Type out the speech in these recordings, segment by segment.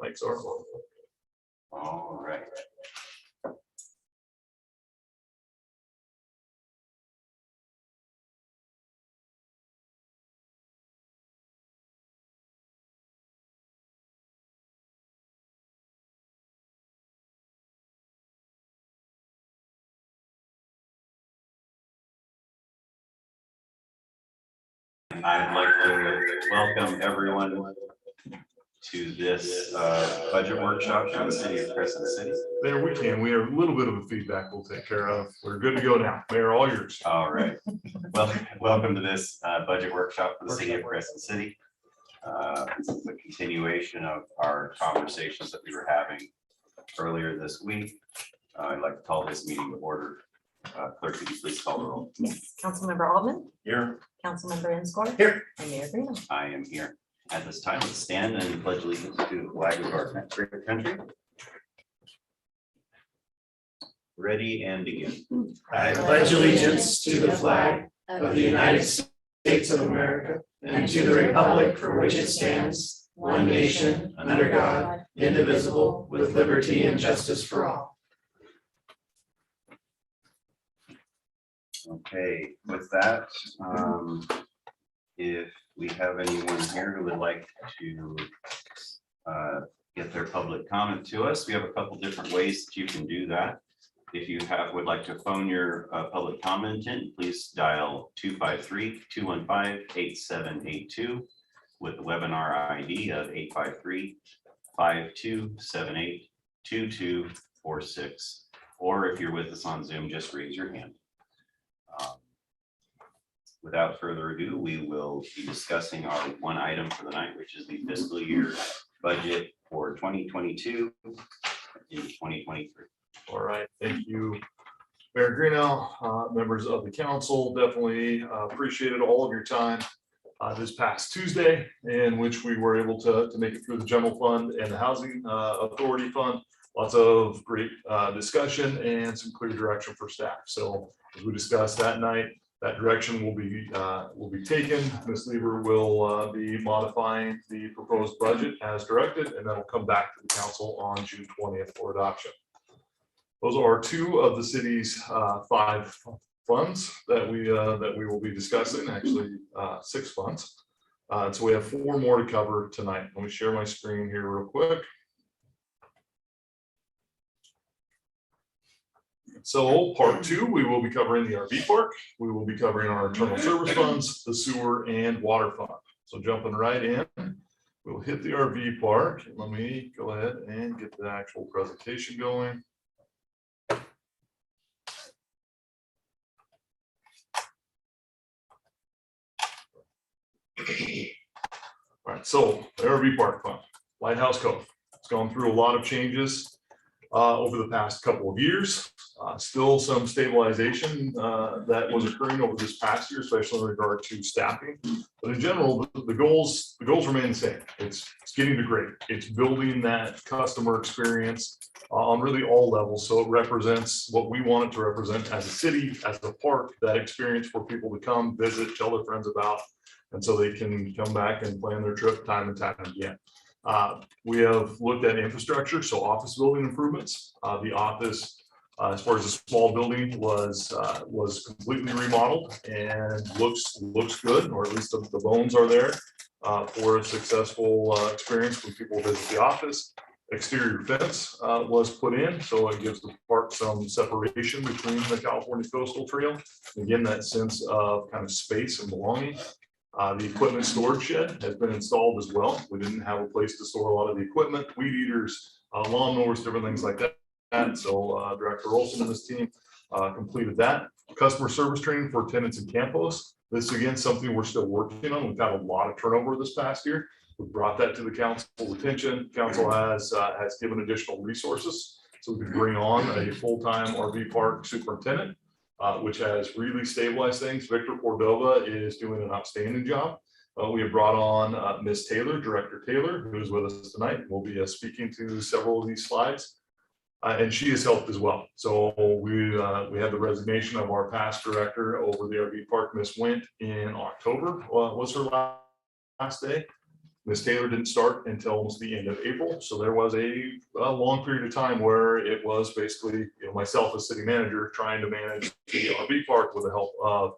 Mike's our All right. I'd like to welcome everyone to this budget workshop in the city of Crescent City. There we can. We have a little bit of a feedback we'll take care of. We're good to go now. Mayor, all yours. All right. Well, welcome to this budget workshop for the city of Crescent City. This is a continuation of our conversations that we were having earlier this week. I'd like to call this meeting to order. Clerk, could you please call the roll? Yes, Councilmember Altman, Here. Councilmember Inscore. Here. And Mayor Green. I am here. At this time, let's stand and pledge allegiance to the flag of our great country. Ready and begin. I pledge allegiance to the flag of the United States of America and to the republic for which it stands, one nation, under God, indivisible, with liberty and justice for all. Okay, with that, if we have anyone here who would like to get their public comment to us, we have a couple different ways that you can do that. If you would like to phone your public comment in, please dial 253-215-8782 with the webinar ID of 853-5278-2246. Or if you're with us on Zoom, just raise your hand. Without further ado, we will be discussing our one item for the night, which is the fiscal year budget for 2022 and 2023. All right, thank you, Mayor Greeno, members of the council. Definitely appreciated all of your time this past Tuesday, in which we were able to make it through the general fund and the housing authority fund. Lots of great discussion and some clear direction for staff. So as we discussed that night, that direction will be taken. Ms. Lieber will be modifying the proposed budget as directed, and then will come back to the council on June 20th for adoption. Those are two of the city's 5 funds that we will be discussing. Actually, 6 funds. So we have 4 more to cover tonight. Let me share my screen here real quick. So part 2, we will be covering the RV park. We will be covering our internal service funds, the sewer and water fund. So jumping right in, we'll hit the RV park. Let me go ahead and get the actual presentation going. All right, so the RV park fund, Lighthouse Cove. It's gone through a lot of changes over the past couple of years. Still some stabilization that was occurring over this past year, especially in regard to staffing. But in general, the goals remain the same. It's getting to great. It's building that customer experience on really all levels. So it represents what we want it to represent as a city, as a park, that experience for people to come visit, tell their friends about, and so they can come back and plan their trip time and time again. We have looked at infrastructure, so office building improvements. The office, as far as the small building, was completely remodeled and looks good, or at least the bones are there for a successful experience when people visit the office. Exterior fence was put in, so it gives the park some separation between the California Coastal Trail. Again, that sense of kind of space and belonging. The equipment storage shed has been installed as well. We didn't have a place to store a lot of the equipment, weed eaters, lawnmowers, different things like that. So Director Olson and his team completed that. Customer service training for tenants in Campos. This is again something we're still working on. We've had a lot of turnover this past year. We brought that to the council's attention. Council has given additional resources so we can bring on a full-time RV park superintendent, which has really stabilized things. Victor Cordova is doing an outstanding job. We have brought on Ms. Taylor, Director Taylor, who is with us tonight. We'll be speaking to several of these slides. And she has helped as well. So we had the resignation of our past director over the RV park, Ms. Wint, in October. Was her last day. Ms. Taylor didn't start until almost the end of April. So there was a long period of time where it was basically, myself as city manager trying to manage the RV park with the help of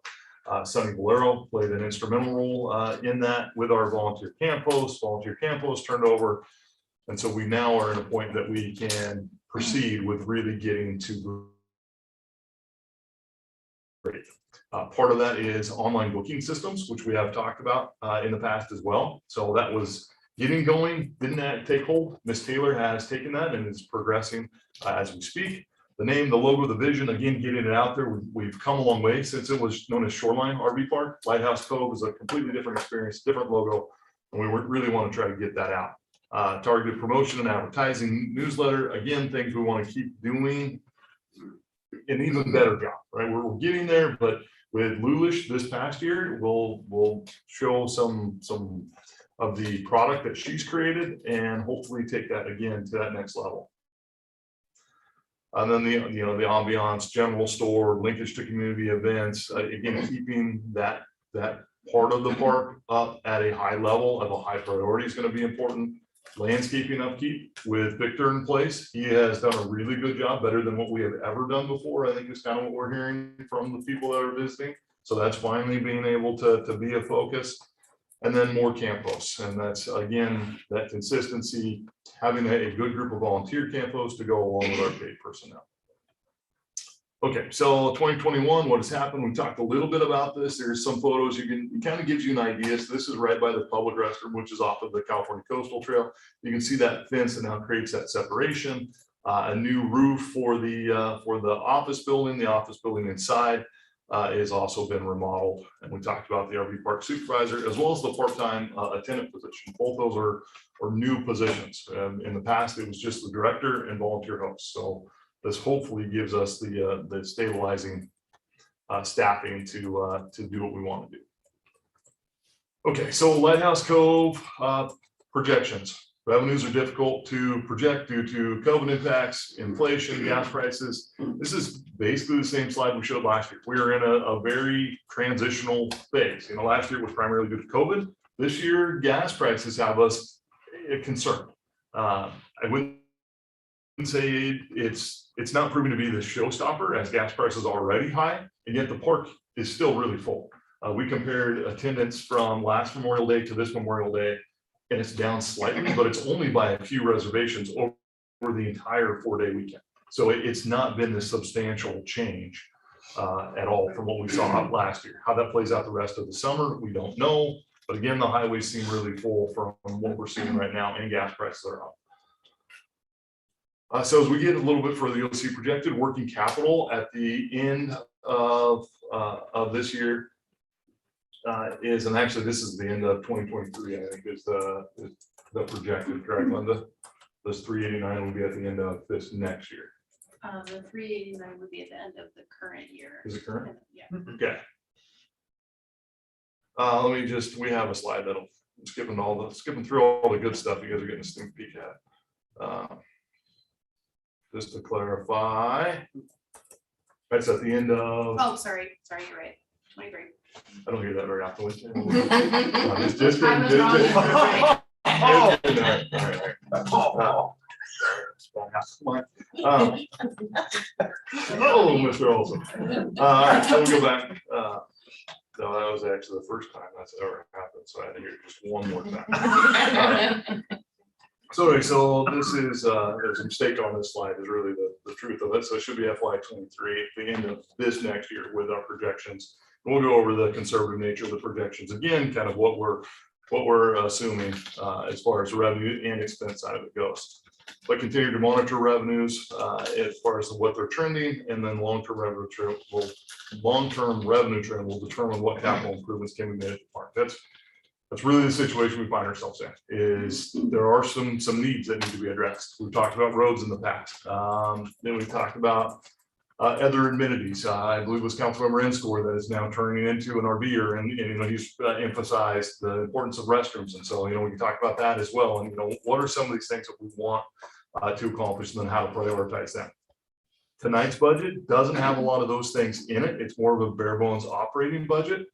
Sonny Valero, played an instrumental role in that with our volunteer camp post. Volunteer camp post turned over. And so we now are at a point that we can proceed with really getting to great. Part of that is online booking systems, which we have talked about in the past as well. So that was getting going, didn't that take hold? Ms. Taylor has taken that and is progressing as we speak. The name, the logo, the vision, again, getting it out there. We've come a long way since it was known as Shoreline RV Park. Lighthouse Cove is a completely different experience, different logo, and we really want to try to get that out. Targeted promotion and advertising newsletter, again, things we want to keep doing. An even better job, right? We're getting there, but with Lulish this past year, we'll show some of the product that she's created and hopefully take that again to that next level. And then the ambiance, general store, linkage to community events, again, keeping that part of the park up at a high level of a high priority is going to be important. Landscaping upkeep with Victor in place. He has done a really good job, better than what we have ever done before. I think is kind of what we're hearing from the people that are visiting. So that's finally being able to be a focus. And then more camp hosts. And that's, again, that consistency, having a good group of volunteer camp hosts to go along with our paid personnel. Okay, so 2021, what has happened? We talked a little bit about this. There's some photos it kind of gives you an idea. So this is right by the public restroom, which is off of the California Coastal Trail. You can see that fence that now creates that separation. A new roof for the office building. The office building inside has also been remodeled. And we talked about the RV park supervisor as well as the part-time attendant position. Both those are new positions. In the past, it was just the director and volunteer host. So this hopefully gives us the stabilizing staffing to do what we want to do. Okay, so Lighthouse Cove projections. Revenues are difficult to project due to COVID impacts, inflation, gas prices. This is basically the same slide we showed last year. We are in a very transitional phase. Last year was primarily due to COVID. This year, gas prices have us concerned. I wouldn't say it's not proven to be the showstopper as gas prices are already high, and yet the park is still really full. We compared attendance from last Memorial Day to this Memorial Day, and it's down slightly, but it's only by a few reservations over the entire 4-day weekend. So it's not been this substantial change at all from what we saw last year. How that plays out the rest of the summer, we don't know. But again, the highways seem really full from what we're seeing right now, and gas prices are up. So as we get a little bit further, you'll see projected working capital at the end of this year is, and actually this is the end of 2023, I think is the projected, correct, Linda? This 389 will be at the end of this next year. The 389 would be at the end of the current year. Is it current? Yeah. Okay. We have a slide that'll skipping through all the good stuff you guys are getting a sneak peek at. Just to clarify, that's at the end of. Oh, sorry, you're right. 23. I don't hear that very often. Oh, Mr. Olson. All right, so we'll go back. No, that was actually the first time that's ever happened, so I had to hear it just one more time. So anyway, so this is, there's a mistake on this slide is really the truth of it. So it should be FY23 at the end of this next year with our projections. We'll go over the conservative nature of the projections again, kind of what we're assuming as far as revenue and expense side of it goes. But continue to monitor revenues as far as what they're trending, and then long-term revenue trend will determine what capital improvements can be made at the park. That's really the situation we find ourselves in, is there are some needs that need to be addressed. We've talked about roads in the past. Then we talked about other amenities. I believe it was Councilmember Inscore that is now turning into an RVer, and he's emphasized the importance of restrooms. And so, we can talk about that as well. And, what are some of these things that we want to accomplish, and then how to prioritize them. Tonight's budget doesn't have a lot of those things in it. It's more of a bare bones operating budget.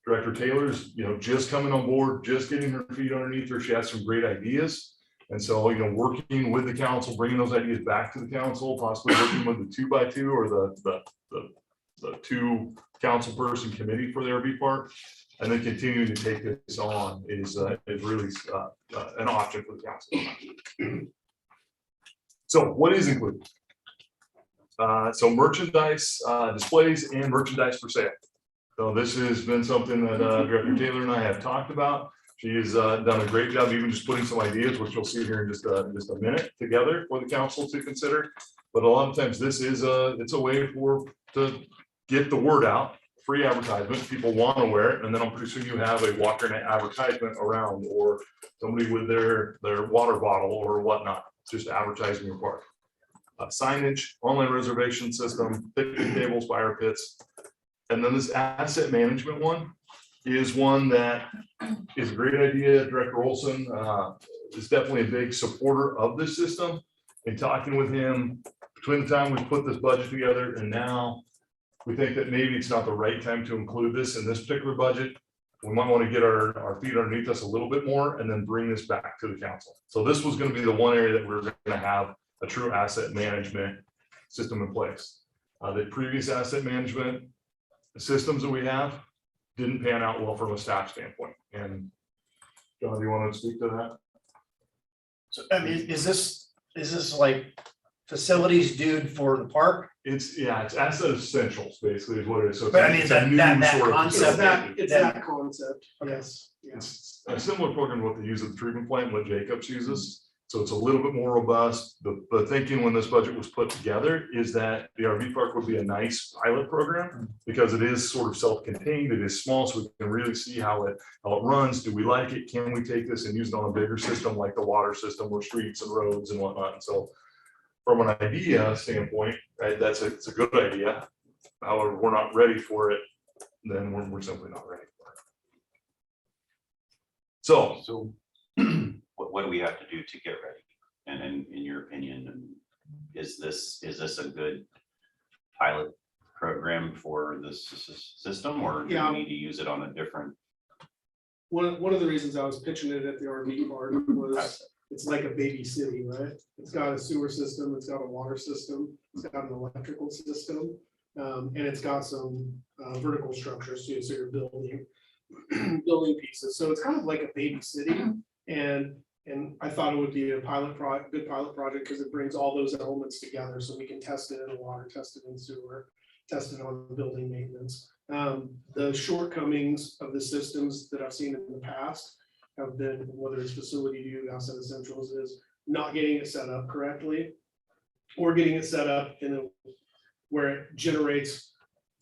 Director Taylor's, just coming on board, just getting her feet underneath her. She has some great ideas. And so, working with the council, bringing those ideas back to the council, possibly working with the 2x2 or the two council person committee for the RV park, and then continuing to take this on is really an option for the council. So what is included? So merchandise, displays and merchandise for sale. So this has been something that Director Taylor and I have talked about. She has done a great job, even just putting some ideas, which you'll see here in just a minute, together for the council to consider. But a lot of times this is it's a way to get the word out, free advertisement. People want to wear it, and then I'm pretty sure you have a walker net advertisement around, or somebody with their water bottle or whatnot, just advertising your park. Signage, online reservation system, picnic tables, fire pits. And then this asset management one is one that is a great idea. Director Olson is definitely a big supporter of this system. In talking with him, between the time we put this budget together and now, we think that maybe it's not the right time to include this in this particular budget. We might want to get our feet underneath us a little bit more and then bring this back to the council. So this was going to be the one area that we're going to have a true asset management system in place. The previous asset management systems that we have didn't pan out well from a staff standpoint. And John, do you want to speak to that? So, I mean, is this like facilities dude for the park? It's asset essentials basically is what it is. So But I mean, it's a new that sort of concept, facility. It's that concept, yes. It's a similar program to what they use at the treatment plant, what Jacobs uses. So it's a little bit more robust. The thinking when this budget was put together is that the RV park would be a nice pilot program because it is sort of self-contained. It is small, so we can really see how it runs. Do we like it? Can we take this and use it on a bigger system like the water system or streets and roads and whatnot? And so from an idea standpoint, right, it's a good idea. However, we're not ready for it, then we're simply not ready for it. So What do we have to do to get ready? And in your opinion, is this a good pilot program for this system, or do Yeah. we need to use it on a different? One of the reasons I was pitching it at the RV park was it's like a baby city, right? It's got a sewer system, it's got a water system, it's got an electrical system, and it's got some vertical structures too, so you're building pieces. So it's kind of like a baby city, and I thought it would be a good pilot project because it brings all those elements together, so we can test it in water, test it in sewer, test it on building maintenance. The shortcomings of the systems that I've seen in the past have been, whether it's facility view, asset essentials, is not getting it set up correctly, or getting it set up where it generates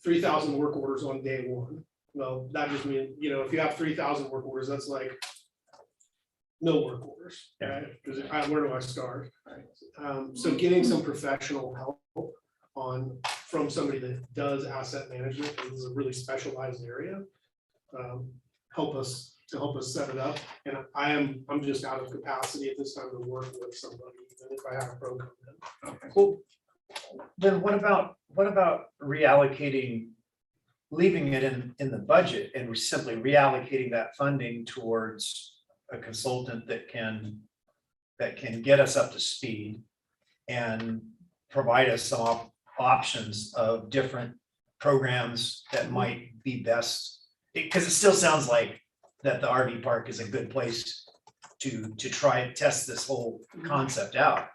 3,000 work orders on day one. Well, that just means, if you have 3,000 work orders, that's like no work orders, right? Because where do I start? So getting some professional help from somebody that does asset management, because it's a really specialized area, help us set it up. And I'm just out of capacity at this time to work with somebody, even if I have a pro come in. Okay. Well, then what about reallocating, leaving it in the budget and we're simply reallocating that funding towards a consultant that can get us up to speed and provide us some options of different programs that might be best, because it still sounds like that the RV park is a good place to try and test this whole concept out.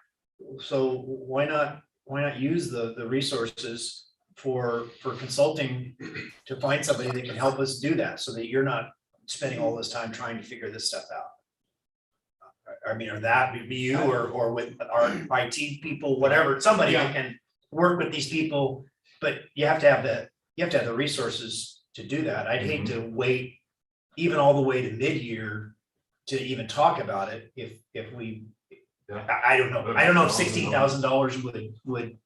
So why not use the resources for consulting to find somebody that can help us do that, so that you're not spending all this time trying to figure this stuff out? I mean, or that would be you or with our IT people, whatever, somebody that can work with these people, but you have to have the resources to do that. I'd hate to wait even all the way to mid-year to even talk about it if we, I don't know. I don't know if $16,000 would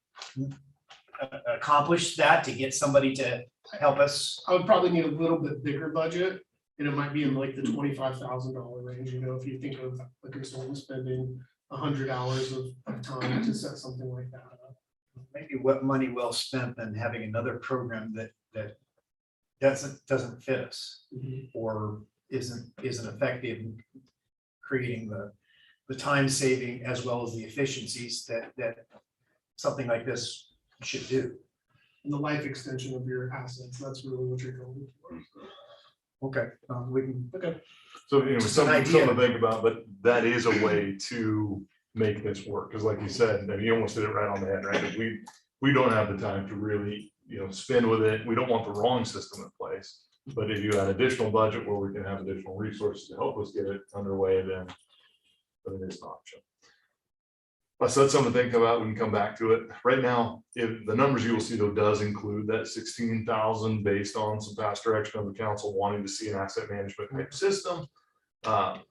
accomplish that, to get somebody to help us. I would probably need a little bit bigger budget, and it might be in like the $25,000 range. If you think of a consultant spending 100 hours of time to set something like that up. Maybe what money well spent than having another program that doesn't fit us or isn't effective in creating the time saving as well as the efficiencies that something like this should do. And the life extension of your assets, that's really what you're going for. Okay, we can, So anyway, Just an something idea. to think about, but that is a way to make this work, because like you said, and you almost hit it right on the head, right? 'Cause we don't have the time to really, spin with it. We don't want the wrong system in place. But if you had additional budget where we can have additional resources to help us get it underway, then it is an option. So that's something to think about. We can come back to it. Right now, if the numbers you will see though does include that 16,000 based on some past direction of the council wanting to see an asset management type system. Well,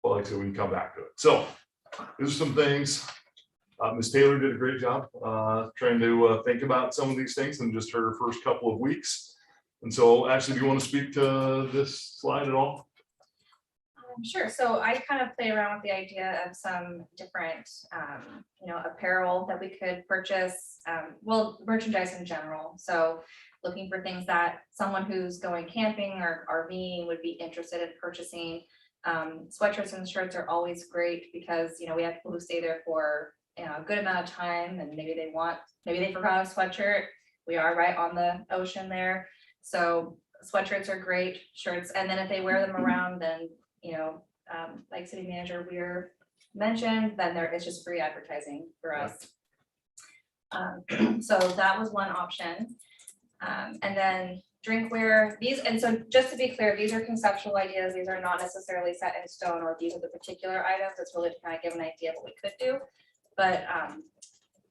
like I said, we can come back to it. So these are some things. Ms. Taylor did a great job trying to think about some of these things in just her first couple of weeks. And so Ashley, do you want to speak to this slide at all? Sure. So I kind of play around with the idea of some different, apparel that we could purchase. Well, merchandise in general. So looking for things that someone who's going camping or RVing would be interested in purchasing. Sweatshirts and shirts are always great because, we have people who stay there for a good amount of time and maybe they forgot a sweatshirt. We are right on the ocean there. So sweatshirts are great, shirts. And then if they wear them around, then like city manager Weir mentioned, then there is just free advertising for us. So that was one option. And then drinkware, and so just to be clear, these are conceptual ideas. These are not necessarily set in stone, or these are the particular items. It's really to kind of give an idea of what we could do. But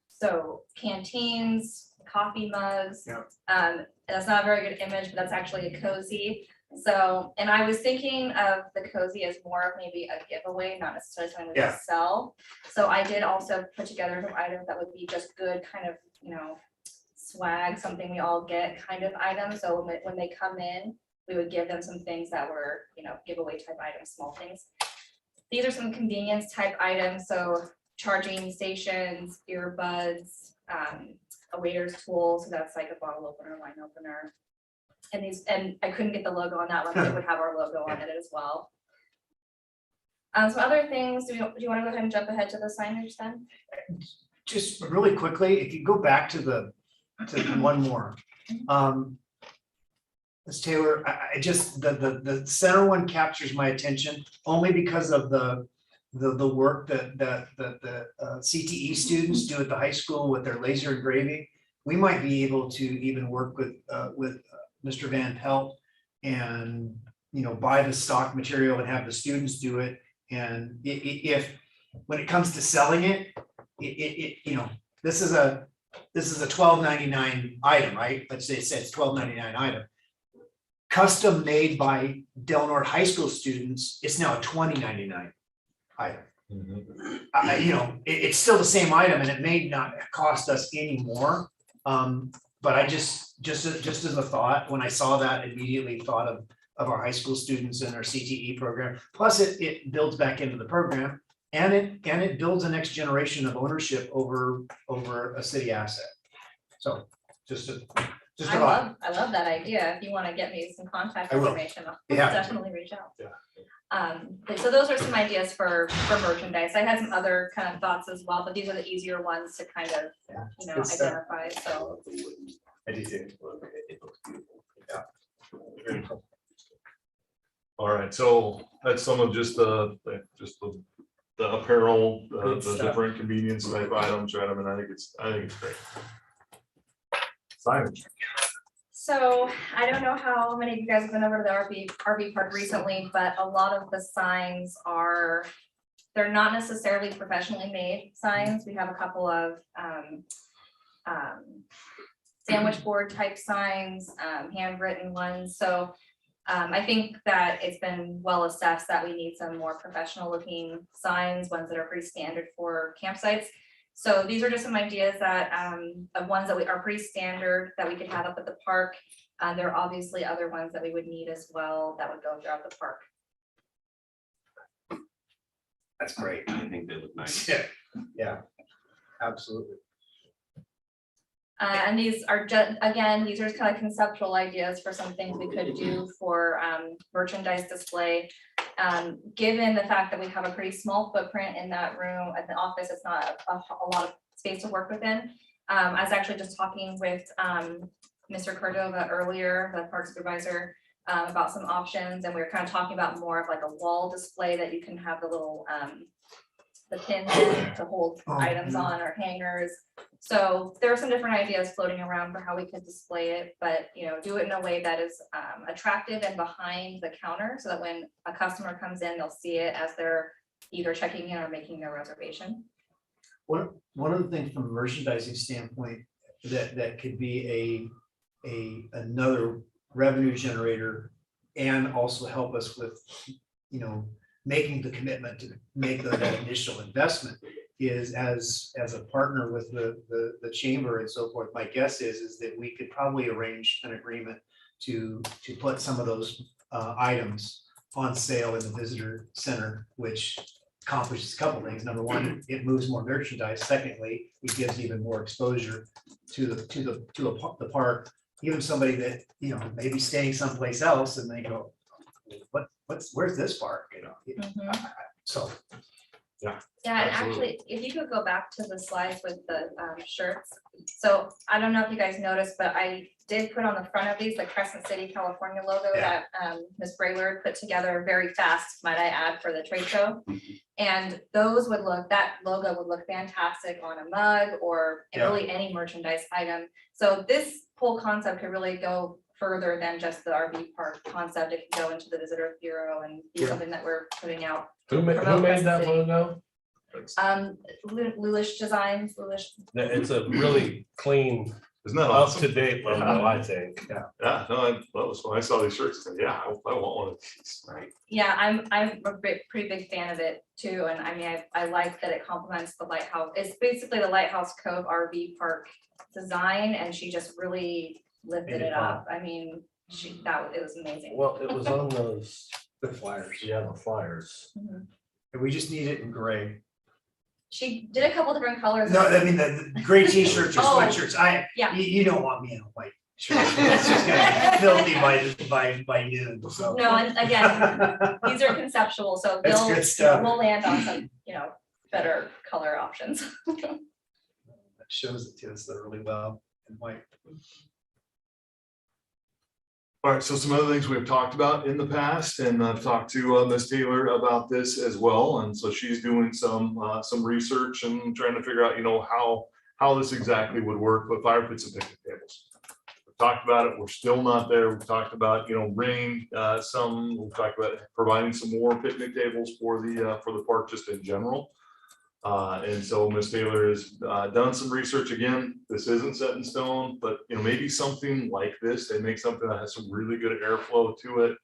so canteens, coffee mugs, that's not a very good image, but that's actually a cozy. So, and I was thinking of the cozy as more of maybe a giveaway, not necessarily something we could sell. So I did also put together some items that would be just good kind of, swag, something we all get kind of items. So when they come in, we would give them some things that were, giveaway type items, small things. These are some convenience type items. So charging stations, earbuds, a waiter's tool. So that's like a bottle opener, wine opener. And I couldn't get the logo on that one, but it would have our logo on it as well. Some other things, do you want to go ahead and jump ahead to the signage then? just really quickly, if you go back to one more. Ms. Taylor, I just, the center one captures my attention only because of the work that the CTE students do at the high school with their laser engraving. We might be able to even work with Mr. Van Pelt and, buy the stock material and have the students do it. And if, when it comes to selling it, this is a $12.99 item, right? Let's say it says $12.99 item. Custom made by Del Norte High School students, it's now a $20.99 item. It's still the same item and it may not cost us any more. But I just as a thought, when I saw that, immediately thought of our high school students and our CTE program. Plus it builds back into the program and it builds a next generation of ownership over a city asset. So just a thought. I love that idea. If you want to get me some contact I will. information, I'll Yeah. definitely reach out. Yeah. But so those are some ideas for merchandise. I had some other kind of thoughts as well, but these are the easier ones to kind of, Good stuff. identify. So I do too. It looks beautiful. Very cool. All right, so that's some of just the apparel, Good the stuff. different convenience type items, right? I mean, I think it's great. Signage. So I don't know how many of you guys have been over to the RV park recently, but a lot of the signs they're not necessarily professionally made signs. We have a couple of sandwich board type signs, handwritten ones. So I think that it's been well assessed that we need some more professional looking signs, ones that are pretty standard for campsites. So these are just some ideas that of ones that are pretty standard that we could have up at the park. There are obviously other ones that we would need as well that would go throughout the park. That's great. I think they look nice. Yeah, absolutely. And these are just, again, these are just kind of conceptual ideas for some things we could do for merchandise display. Given the fact that we have a pretty small footprint in that room, at the office, it's not a lot of space to work within. I was actually just talking with Mr. Cordova earlier, the park supervisor, about some options, and we were kind of talking about more of like a wall display that you can have the little the pins in to hold items on, or hangers. So there are some different ideas floating around for how we could display it, but do it in a way that is attractive and behind the counter, so that when a customer comes in, they'll see it as they're either checking in or making their reservation. One of the things from a merchandising standpoint that could be another revenue generator, and also help us with, making the commitment to make that initial investment, is as a partner with the chamber and so forth. My guess is that we could probably arrange an agreement to put some of those items on sale in the visitor center, which accomplishes a couple things. Number one, it moves more merchandise. Secondly, it gives even more exposure to the park. Even somebody that may be staying someplace else and they go, where's this park? So. Yeah, and Absolutely. actually, if you could go back to the slides with the shirts. So I don't know if you guys noticed, but I did put on the front of these the Crescent City, California logo Yeah. that Ms. Braylord put together very fast, might I add, for the trade show. And those would that logo would look fantastic on a mug or in Yeah. really any merchandise item. So this whole concept could really go further than just the RV park concept. It can go into the visitor bureau and be Yeah. something that we're putting out. Who made that logo? Lulish Designs, It's a really clean, Isn't that up awesome? to date logo, I think. Yeah, no, that was when I saw these shirts, I said, yeah, I want one of these. Right. yeah, I'm a pretty big fan of it too, and I mean, I like that it complements the Lighthouse. It's basically the Lighthouse Cove RV park design, and she just really lifted Made it it up. I mean, it was amazing. Well, it was on those flyers. Yeah, the flyers. Mhm. And we just need it in gray. She did a couple different colors. No, I mean, the gray t-shirts or Oh, sweatshirts, yeah. you don't want me in a white shirt. It's just gonna be filthy by noon, so. No, and again, these are conceptual, so That's good stuff. we'll land on some, better color options. That shows it to us though really well in white. All right, so some other things we've talked about in the past, and I've talked to Ms. Taylor about this as well, and so she's doing some research and trying to figure out, how this exactly would work, but fire pits and picnic tables. We've talked about it, we're still not there. We've talked about, bringing we've talked about providing some more picnic tables for the park just in general. And so Ms. Taylor has done some research. Again, this isn't set in stone, but maybe something like this, they make something that has some really good airflow to it.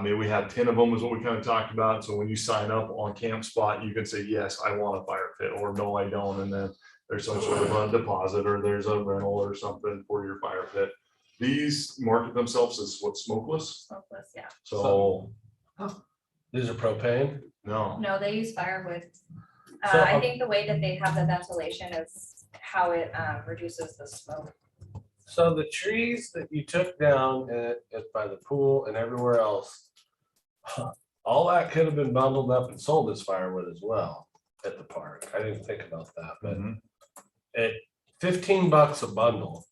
Maybe we have 10 of them is what we kind of talked about. So when you sign up on Camp Spot, you can say, yes, I want a fire pit, or no, I don't. And then there's some sort of a deposit, or there's a rental or something for your fire pit. These market themselves as what, smokeless? Smokeless, yeah. So These are propane. No, they use firewood. So, I think the way that they have the ventilation is how it reduces the smoke. So the trees that you took down by the pool and everywhere else, all that could have been bundled up and sold as firewood as well at the park. I didn't think about that, but at $15 a bundle,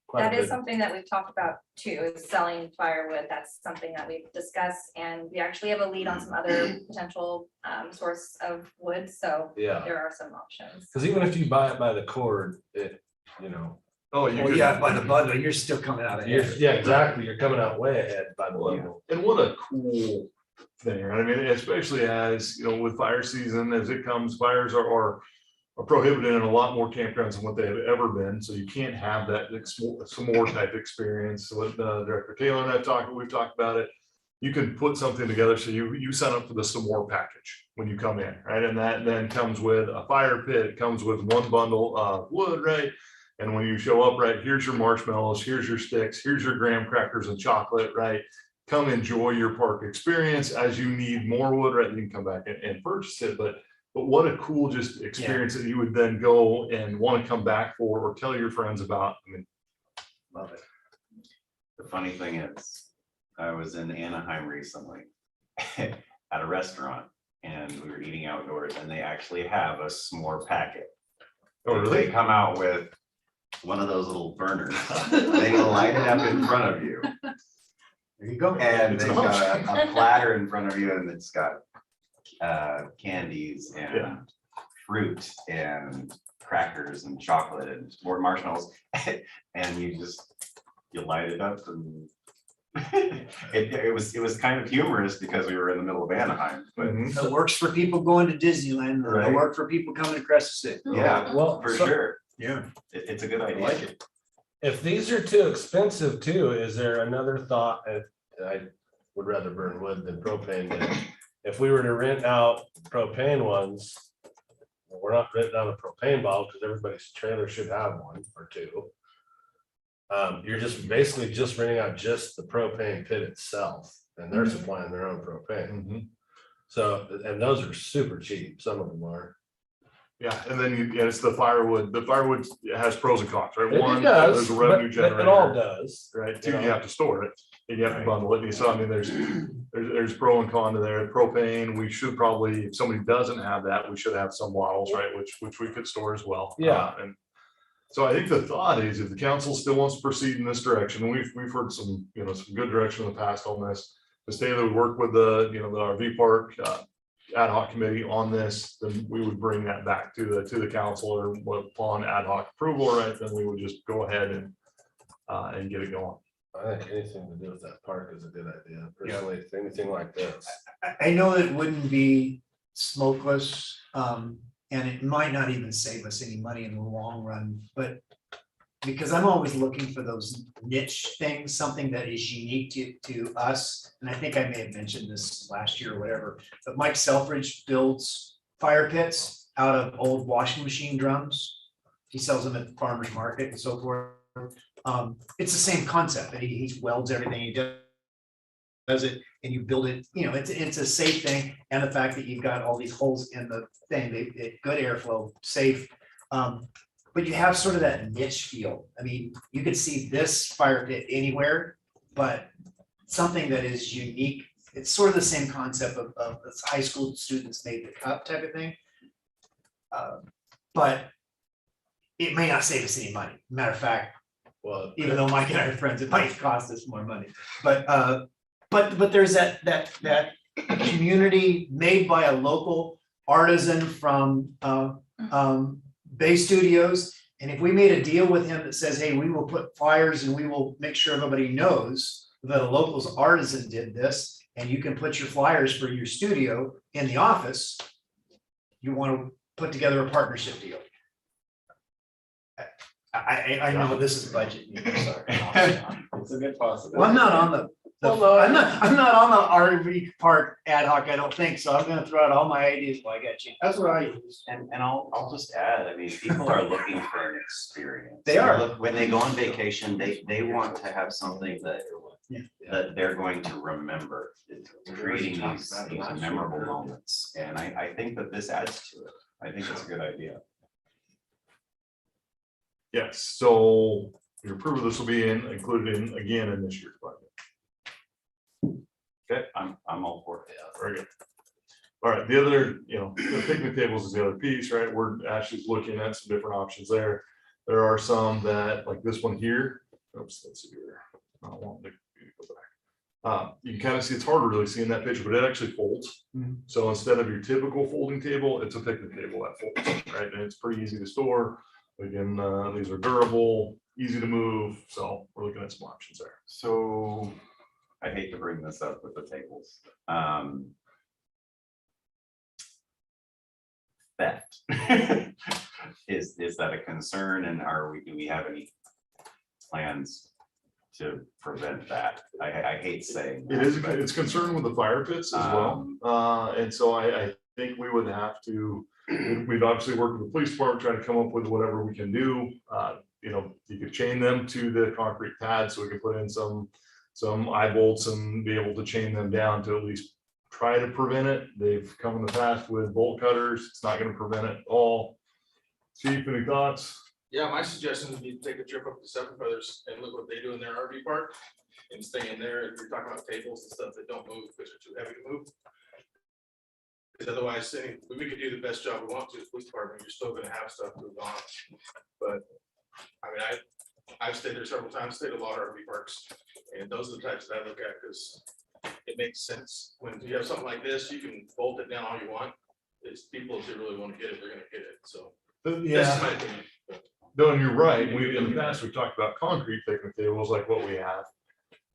quite a That is bit. something that we've talked about too, is selling firewood. That's something that we've discussed, and we actually have a lead on some other potential source of wood, so Yeah, there are some options. because even if you buy it by the cord, Oh, you could. By the bundle, you're still coming out of here. yeah, exactly. You're coming out way ahead by the bundle. And what a cool thing, right? I mean, especially as, with fire season, as it comes, fires are prohibited in a lot more campgrounds than what they have ever been. So you can't have that some more type experience. So what Director Taylor and we've talked about it. You can put something together. So you sign up for the s'more package when you come in, right? And that then comes with a fire pit, it comes with one bundle of wood, right? And when you show up, right, here's your marshmallows, here's your sticks, here's your graham crackers and chocolate, right? Come enjoy your park experience. As you need more wood, right, you can come back and purchase it. But But what a cool just experience that you would then go and want to come back for or tell your friends about. I mean, Love it. The funny thing is, I was in Anaheim recently at a restaurant and we were eating outdoors and they actually have a s'more packet. oh, They really? come out with one of those little burners. They light it up in front of you. There you go. And It's they've an got option. a platter in front of you and it's got candies and Yeah. fruit and crackers and chocolate and more marshmallows. And you light it up and it was kind of humorous because we were in the middle of Anaheim, but Mhm. It works for people going to Disneyland. Right. It worked for people coming across the city. yeah, Well, for so- sure. Yeah. It's a good I idea. like it. If these are too expensive too, is there another thought? And I would rather burn wood than propane. But if we were to rent out propane ones, we're not renting out a propane bottle because everybody's trailer should have one or two. You're just basically just renting out just the propane pit itself, and they're supplying their own propane. Mhm. So, and those are super cheap. Some of them are. Yeah, and then it's the firewood. The firewood has pros and cons, right? It One, does, there's a revenue but it all generator, does. right? Two, you you know. have to store it and you have to Right. bundle it. And so, I mean, there's pro and con to there. Propane, we should probably, if somebody doesn't have that, we should have some bottles, right? Which we could store as well. Yeah. And so I think the thought is if the council still wants to proceed in this direction, and we've heard some, some good direction in the past on this. Ms. Taylor would work with the RV park ad hoc committee on this, then we would bring that back to the council or upon ad hoc approval, right? Then we would just go ahead and get it going. I think anything to do with that park is a good idea. Personally, anything like this. I know it wouldn't be smokeless, and it might not even save us any money in the long run, but because I'm always looking for those niche things, something that is unique to us. And I think I may have mentioned this last year or whatever, but Mike Selfridge builds fire pits out of old washing machine drums. He sells them at the farmer's market and so forth. It's the same concept, and he welds everything he does it, and you build it, it's a safe thing. And the fact that you've got all these holes in the thing, good airflow, safe. But you have sort of that niche feel. I mean, you could see this fire pit anywhere, but something that is unique. It's sort of the same concept of this high school students made the cup type of thing. But it may not save us any money. Matter of fact, Well, even though Mike and I are friends, it might cost us more money. But there's that community made by a local artisan from Bay Studios. And if we made a deal with him that says, hey, we will put flyers and we will make sure everybody knows that a local's artisan did this, and you can put your flyers for your studio in the office, you want to put together a partnership deal. I know this is budget. Sorry. It's a good possibility. Well, I'm not on the I'm not on the RV park ad hoc, I don't think, so I'm gonna throw out all my ideas while I got you. That's what I use. And I'll just add, I mean, people are looking for an experience. They are. Look, when they go on vacation, they want to have something that Yeah. that they're going to remember, creating these memorable moments. And I think that this adds to it. I think it's a good idea. Yes, so your approval, this will be included again in this year's budget. I'm all for it. Very good. All right, the other, the picnic tables is the other piece, right? We're actually looking at some different options there. There are some that, like this one here. Oops, let's see here. I don't want to go back. You can kind of see, it's hard to really see in that picture, but it actually folds. Mhm. So instead of your typical folding table, it's a picnic table that folds, right? And it's pretty easy to store. Again, these are durable, easy to move. So we're looking at some options there. So I hate to bring this up with the tables. Theft. Is that a concern, and do we have any plans to prevent that? I hate saying It that, is, but, it's concerned with the fire pits as well. And so I think we would have to, we'd obviously work with the police department, try to come up with whatever we can do. You could chain them to the concrete pad, so we could put in some eye bolts and be able to chain them down to at least try to prevent it. They've come in the past with bolt cutters. It's not gonna prevent it all. Chief, any thoughts? Yeah, my suggestion would be to take a trip up to Seven Brothers and look what they do in their RV park and stay in there. If you're talking about tables and stuff that don't move because they're too heavy to move. Because otherwise, we could do the best job we want to as police department, you're still gonna have stuff move on. But, I mean, I've stayed there several times, stayed at a lot of RV parks, and those are the types that I look at, because it makes sense. When you have something like this, you can bolt it down all you want. It's people, if they really want to get it, they're gonna get it, so. That's my opinion. No, and you're right. In the past, we've talked about concrete picnic tables like what we have.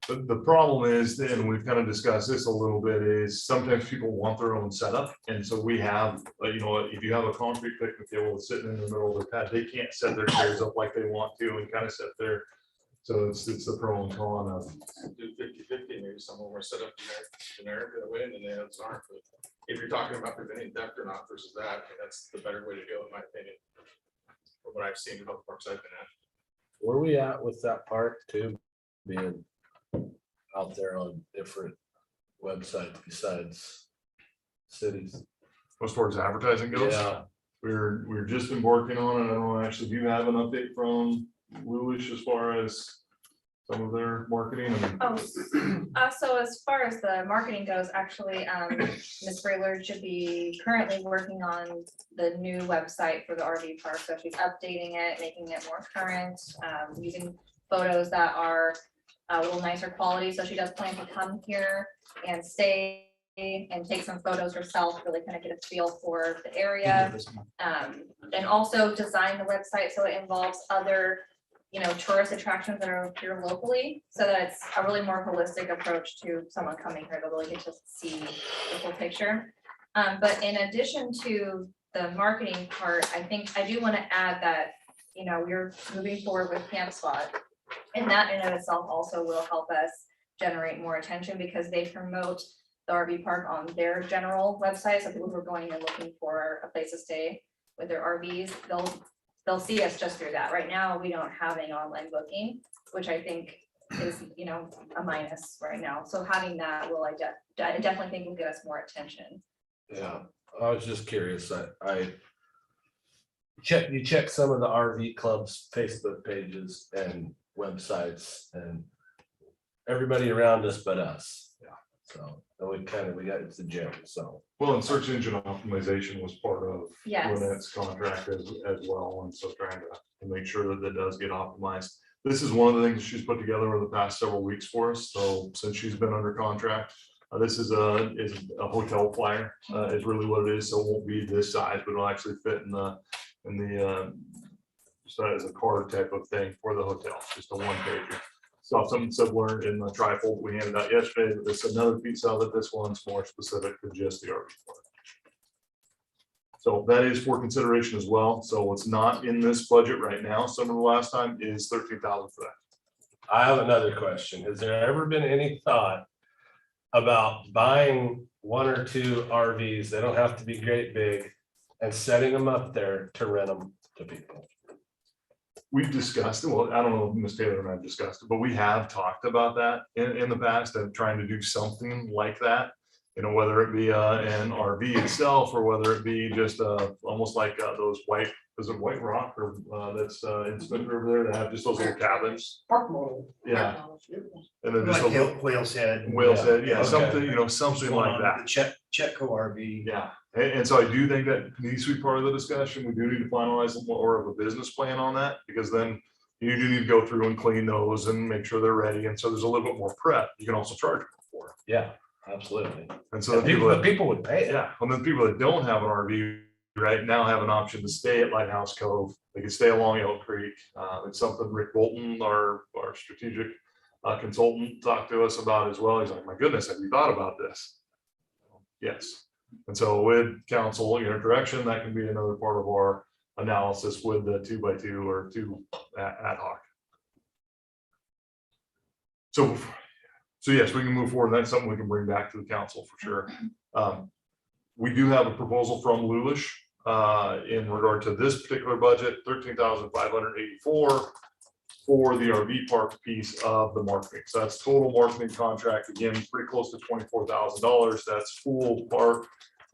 But the problem is, and we've kind of discussed this a little bit, is sometimes people want their own setup. And so we have, if you have a concrete picnic table that's sitting in the middle of their pad, they can't set their chairs up like they want to and kind of set their. So it's the pro and con of. Do 50-50, maybe some of them are set up generic that way, and then the others aren't. But if you're talking about preventing theft or not versus that, I think that's the better way to go, in my opinion. From what I've seen in other parks I've been at. Where we at with that park too, being out there on different websites besides cities? As far as advertising goes, Yeah, we're just embarking on it. I don't know, actually, do you have an update from Lulish as far as some of their marketing? So as far as the marketing goes, actually, Ms. Braylor should be currently working on the new website for the RV park. So she's updating it, making it more current, using photos that are a little nicer quality. So she does plan to come here and stay and take some photos herself, really kind of get a feel for the area. And also design the website so it involves other tourist attractions that are here locally, so that it's a really more holistic approach to someone coming here to really get to see the full picture. But in addition to the marketing part, I think I do want to add that, we're moving forward with Camp Spot. And that in of itself also will help us generate more attention, because they promote the RV park on their general website. So people who are going and looking for a place to stay with their RVs, they'll see us just through that. Right now, we don't have any online booking, which I think is, a minus right now. So having that will, I definitely think will get us more attention. yeah. I was just curious. You check some of the RV clubs, Facebook pages and websites, and everybody around us but us. Yeah. So and we got it's the gym. So Well, and search engine optimization was part of Yes. Lynette's contract as well, and so trying to make sure that that does get optimized. This is one of the things she's put together over the past several weeks for us. So since she's been under contract, this is a hotel flyer, is really what it is. So it won't be this size, but it'll actually fit in the so as a card type of thing for the hotel, just a one pager. Saw something similar in the trifold we handed out yesterday, but it's another piece of it. This one's more specific to just the RV park. So that is for consideration as well. So it's not in this budget right now. Some of the last time is 13,000 for that. I have another question. Has there ever been any thought about buying one or two RVs? They don't have to be great big, and setting them up there to rent them to people. We've discussed it. Well, I don't know if Ms. Taylor and I have discussed it, but we have talked about that in the past and trying to do something like that. Whether it be an RV itself or whether it be just almost like those White Rock or that's in Smith River there that have just those little cabins. Park model. Yeah. And then just Like Whale's Head. Whale's Head, yeah, Okay. something, something like that. Chetco RV. Yeah, and so I do think that needs to be part of the discussion. We do need to finalize more of a business plan on that, because then you do need to go through and clean those and make sure they're ready. And so there's a little bit more prep. You can also charge for it. Yeah, absolutely. And so People would pay it. yeah, and then people that don't have an RV right now have an option to stay at Lighthouse Cove. They can stay along Elk Creek. It's something Rick Bolton, our strategic consultant, talked to us about as well. He's like, my goodness, have you thought about this? Yes. And so with council, direction, that can be another part of our analysis with the 2x2 or 2 ad hoc. So yes, we can move forward. That's something we can bring back to the council for sure. We do have a proposal from Lulish in regard to this particular budget, 13,584. for the RV park piece of the marketing. So that's total marketing contract, again, pretty close to $24,000. That's full park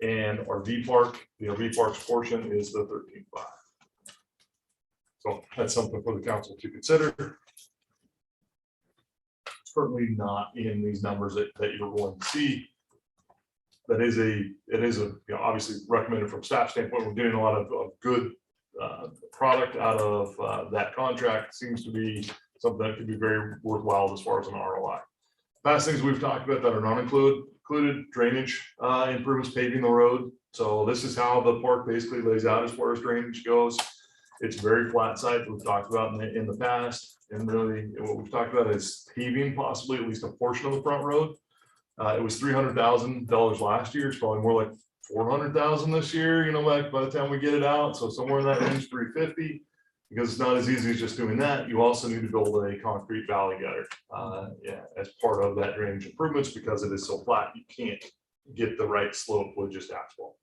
and RV park. The RV park's portion is the 13.5. So that's something for the council to consider. Certainly not in these numbers that you're going to see. It is a, you know, obviously recommended from staff standpoint. We're getting a lot of good product out of that contract. Seems to be something that could be very worthwhile as far as an ROI. Past things we've talked about that are not included, drainage improvements, paving the road. So this is how the park basically lays out as far as drainage goes. It's very flat site. We've talked about in the past. And really what we've talked about is paving possibly at least a portion of the front road. It was $300,000 last year. It's probably more like 400,000 this year, you know, by the time we get it out. So somewhere in that range, 350, because it's not as easy as just doing that. You also need to build a concrete valley gutter, yeah, as part of that drainage improvements, because it is so flat, you can't get the right slope with just asphalt.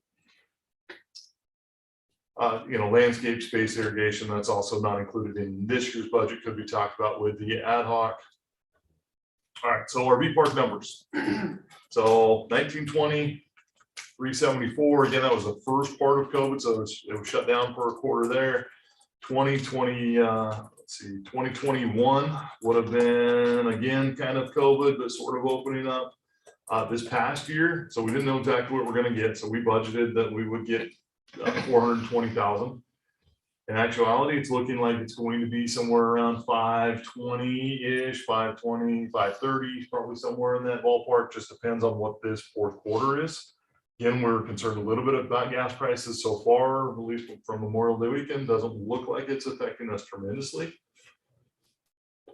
You know, landscape space irrigation, that's also not included in this year's budget, could be talked about with the ad hoc. All right, so RV park numbers. So 1920, 374. Again, that was the first part of COVID, so it was shut down for a quarter there. 2020, let's see, 2021 would have been again kind of COVID, but sort of opening up this past year. So we didn't know exactly what we're going to get, so we budgeted that we would get 420,000. In actuality, it's looking like it's going to be somewhere around 520-ish, 520, 530, probably somewhere in that ballpark. Just depends on what this fourth quarter is. Again, we're concerned a little bit about gas prices so far, at least from Memorial Day weekend. Doesn't look like it's affecting us tremendously.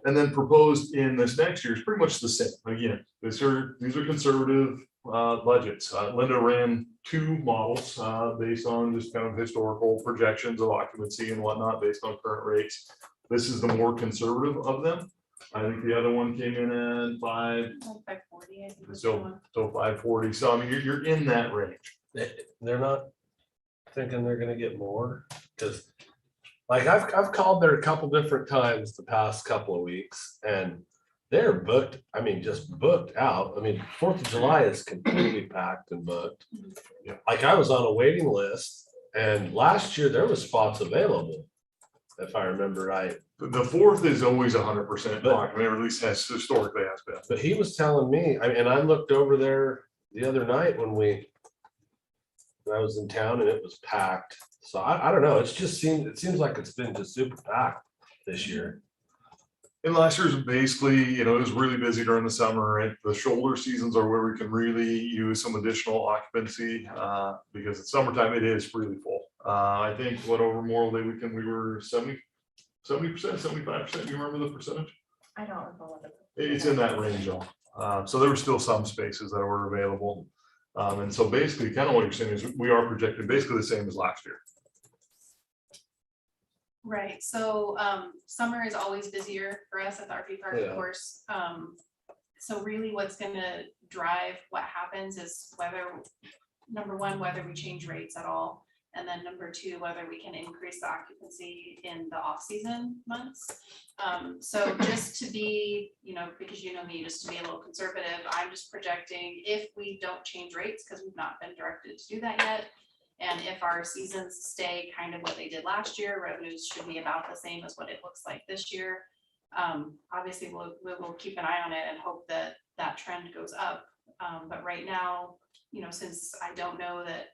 And then proposed in this next year is pretty much the same. Again, these are conservative budgets. Linda ran two models based on just kind of historical projections of occupancy and whatnot based on current rates. This is the more conservative of them. I think the other one came in at 540. I think was the one. so 540. So I mean, you're in that range. They're not thinking they're gonna get more, because like I've called there a couple different times the past couple of weeks, and they're booked. I mean, just booked out. I mean, 4th of July is completely packed and booked. Yeah. Like I was on a waiting list, and last year there was spots available, if I remember right. The 4th is always 100% But- occupied, or at least has historically has been. But he was telling me, and I looked over there the other night when I was in town, and it was packed. So I don't know. It seems like it's been just super packed this year. And last year's basically, you know, it was really busy during the summer, right? The shoulder seasons are where we can really use some additional occupancy because it's summertime, it is really full. I think over Memorial Day weekend, we were 70%, 75%. You remember the percentage? I don't recall what It's in that range though. So there were still some spaces that were available. And so basically kind of what you're saying is we are projected basically the same as last year. Right, so summer is always busier for us at the RV park, Yeah. of course. So really what's gonna drive what happens is whether, number one, whether we change rates at all. And then number two, whether we can increase the occupancy in the off-season months. So just to be, you know, because you know me, just to be a little conservative, I'm just projecting if we don't change rates, because we've not been directed to do that yet. And if our seasons stay kind of what they did last year, revenues should be about the same as what it looks like this year. Obviously, we'll keep an eye on it and hope that that trend goes up. But right now, you know, since I don't know that,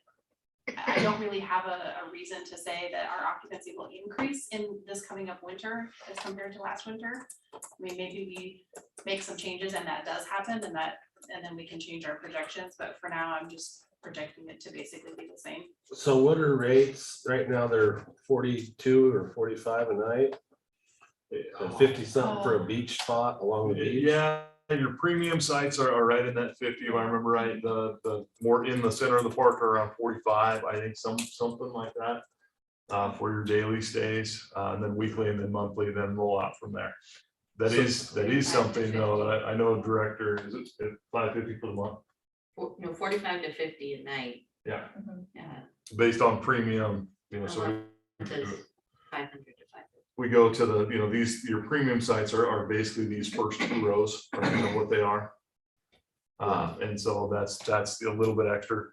I don't really have a reason to say that our occupancy will increase in this coming up winter as compared to last winter. I mean, maybe we make some changes and that does happen and then we can change our projections, but for now, I'm just projecting it to basically be the same. So what are rates right now? They're 42 or 45 a night, and 50 something for a beach spot along the beach. Yeah, your premium sites are right in that 50, if I remember right. The more in the center of the park are around 45, I think something like that for your daily stays, and then weekly and then monthly, then roll out from there. That is something though that I know director, is it 550 for the month? No, 45 to 50 at night. Yeah, Yeah, based on premium, you know, so. it says 500 to 550. we go to the, you know, your premium sites are basically these first 2 rows, are kind of what they are. And so that's a little bit extra.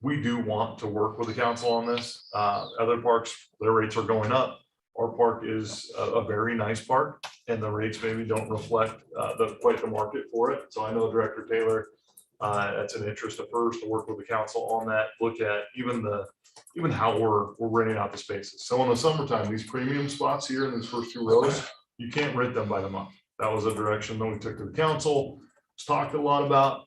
We do want to work with the council on this. Other parks, their rates are going up. Our park is a very nice park, and the rates maybe don't reflect quite the market for it. So I know Director Taylor, that's an interest of hers to work with the council on that. Look at even how we're renting out the spaces. So in the summertime, these premium spots here in these first 2 rows, you can't rent them by the month. That was a direction that we took to the council. It's talked a lot about.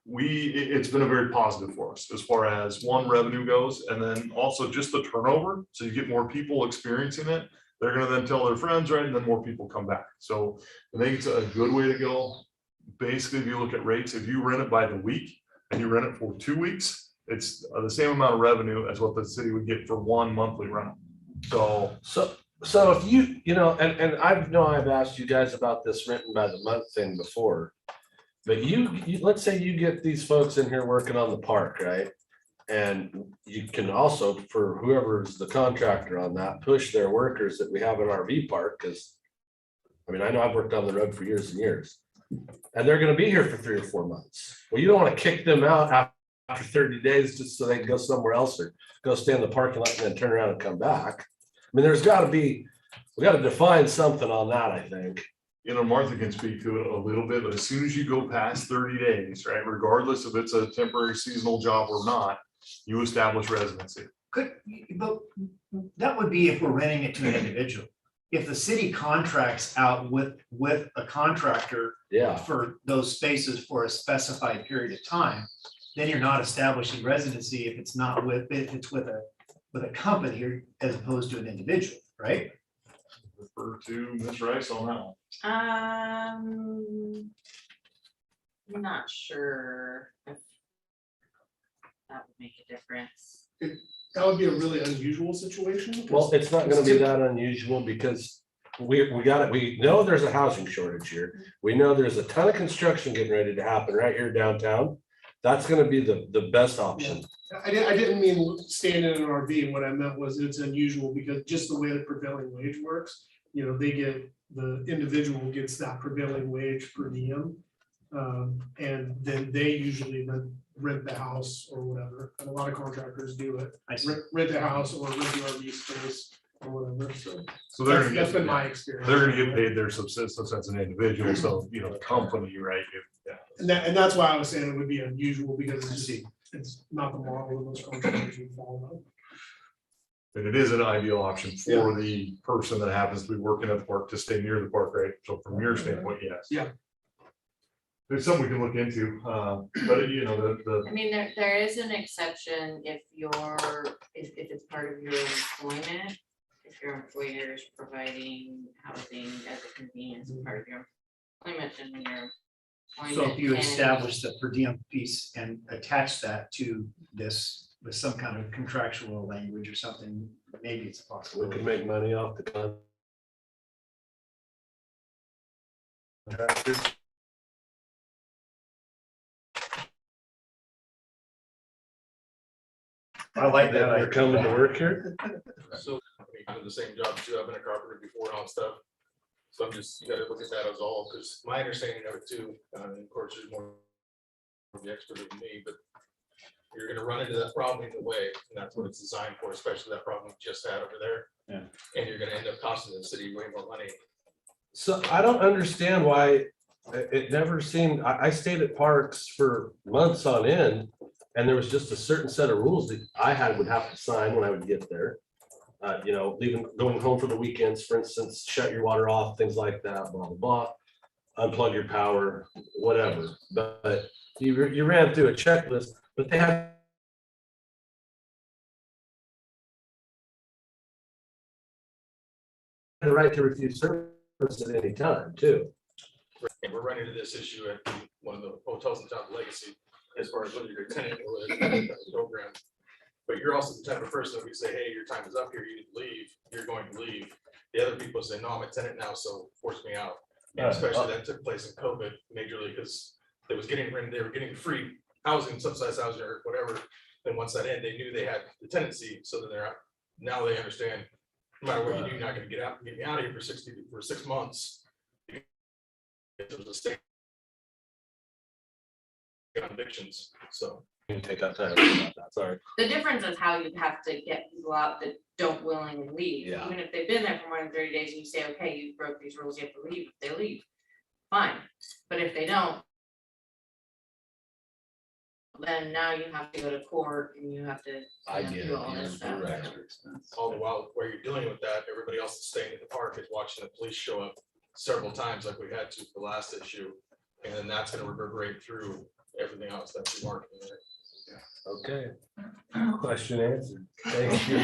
It's been a very positive for us as far as one, revenue goes, and then also just the turnover. So you get more people experiencing it. They're gonna then tell their friends, right? And then more people come back. So I think it's a good way to go. Basically, if you look at rates, if you rent it by the week and you rent it for 2 weeks, it's the same amount of revenue as what the city would get for 1 monthly rental. So if you know, and I've asked you guys about this renting by the month thing before. But you let's say you get these folks in here working on the park, right? And you can also, for whoever's the contractor on that, push their workers that we have in RV park, because I mean, I know I've worked on the road for years and years. And they're gonna be here for 3 or 4 months. Well, you don't want to kick them out after 30 days just so they can go somewhere else or go stay in the parking lot and then turn around and come back. I mean, we gotta define something on that, I think. You know, Martha can speak to it a little bit, but as soon as you go past 30 days, right, regardless if it's a temporary seasonal job or not, you establish residency. But that would be if we're renting it to an individual. If the city contracts out with a contractor Yeah. for those spaces for a specified period of time, then you're not establishing residency if it's with a company as opposed to an individual, right? Refer to Ms. Rice on that one. I'm not sure if that would make a difference. That would be a really unusual situation. Well, it's not gonna be that unusual because we know there's a housing shortage here. We know there's a ton of construction getting ready to happen right here downtown. That's gonna be the best option. I didn't mean staying in an RV. What I meant was it's unusual because just the way the prevailing wage works, you know, the individual gets that prevailing wage per diem. And then they usually rent the house or whatever. And a lot of contractors do it. I see. Rent the house or rent the RV space or whatever. So they're gonna That's get, been my experience. they're gonna get paid their subsistence as an individual. So, you know, the company, right? Yeah. And that's why I was saying it would be unusual because it's not the model that most contractors would follow. And it is an ideal option for the person that happens to be working at the park to stay near the park, right? So from your standpoint, yes. Yeah. There's something we can look into, but you know, I mean, there is an exception if it's part of your employment, if your employer is providing housing as a convenience as part of your employment, and when your So if you employment establish the per diem piece and attach that to this with some kind of contractual language or something, maybe it's a We possibility. could make money off the contractors. I like that. They're coming to work here. So, I mean, I'm the same job too, I've been a carpenter before and all stuff. So I'm just, you gotta look at that as all, because my understanding of it too, and of course, you're more of the expert than me, but you're gonna run into that problem either way, and that's what it's designed for, especially that problem we just had over there. Yeah. And you're gonna end up costing the city way more money. So I don't understand why it never seemed, I stayed at parks for months on end. And there was just a certain set of rules that would have to sign when I would get there. You know, going home for the weekends, for instance, shut your water off, things like that, blah, blah, blah. Unplug your power, whatever. But you ran through a checklist, but they had the right to refuse service at any time too. And we're running into this issue at one of the hotels in town, Legacy, as far as whether you're a tenant or whether you're in the program. But you're also the type of person that we say, hey, your time is up here, you need to leave, you're going to leave. The other people say, no, I'm a tenant now, so force me out. And especially that took place in COVID majorly because they were getting free housing, subsidized housing or whatever. Then once that ended, they knew they had the tenancy, so then now they understand No matter what you do, you're not gonna get me out of here for 6 months. There's a state convictions, so. You can take out that, sorry. The difference is how you have to get people out that don't willingly leave. Yeah. Even if they've been there for more than 30 days, and you say, okay, you broke these rules, you have to leave, they leave, fine. But if they don't, then now you have to go to court and you have to. I you know, get do it, all this you're stuff. correct. All the while, where you're dealing with that, everybody else is staying at the park is watching the police show up several times like we had to for the last issue. And then that's gonna reverberate through everything else that's marketing there. Okay. Question answered. Thank you.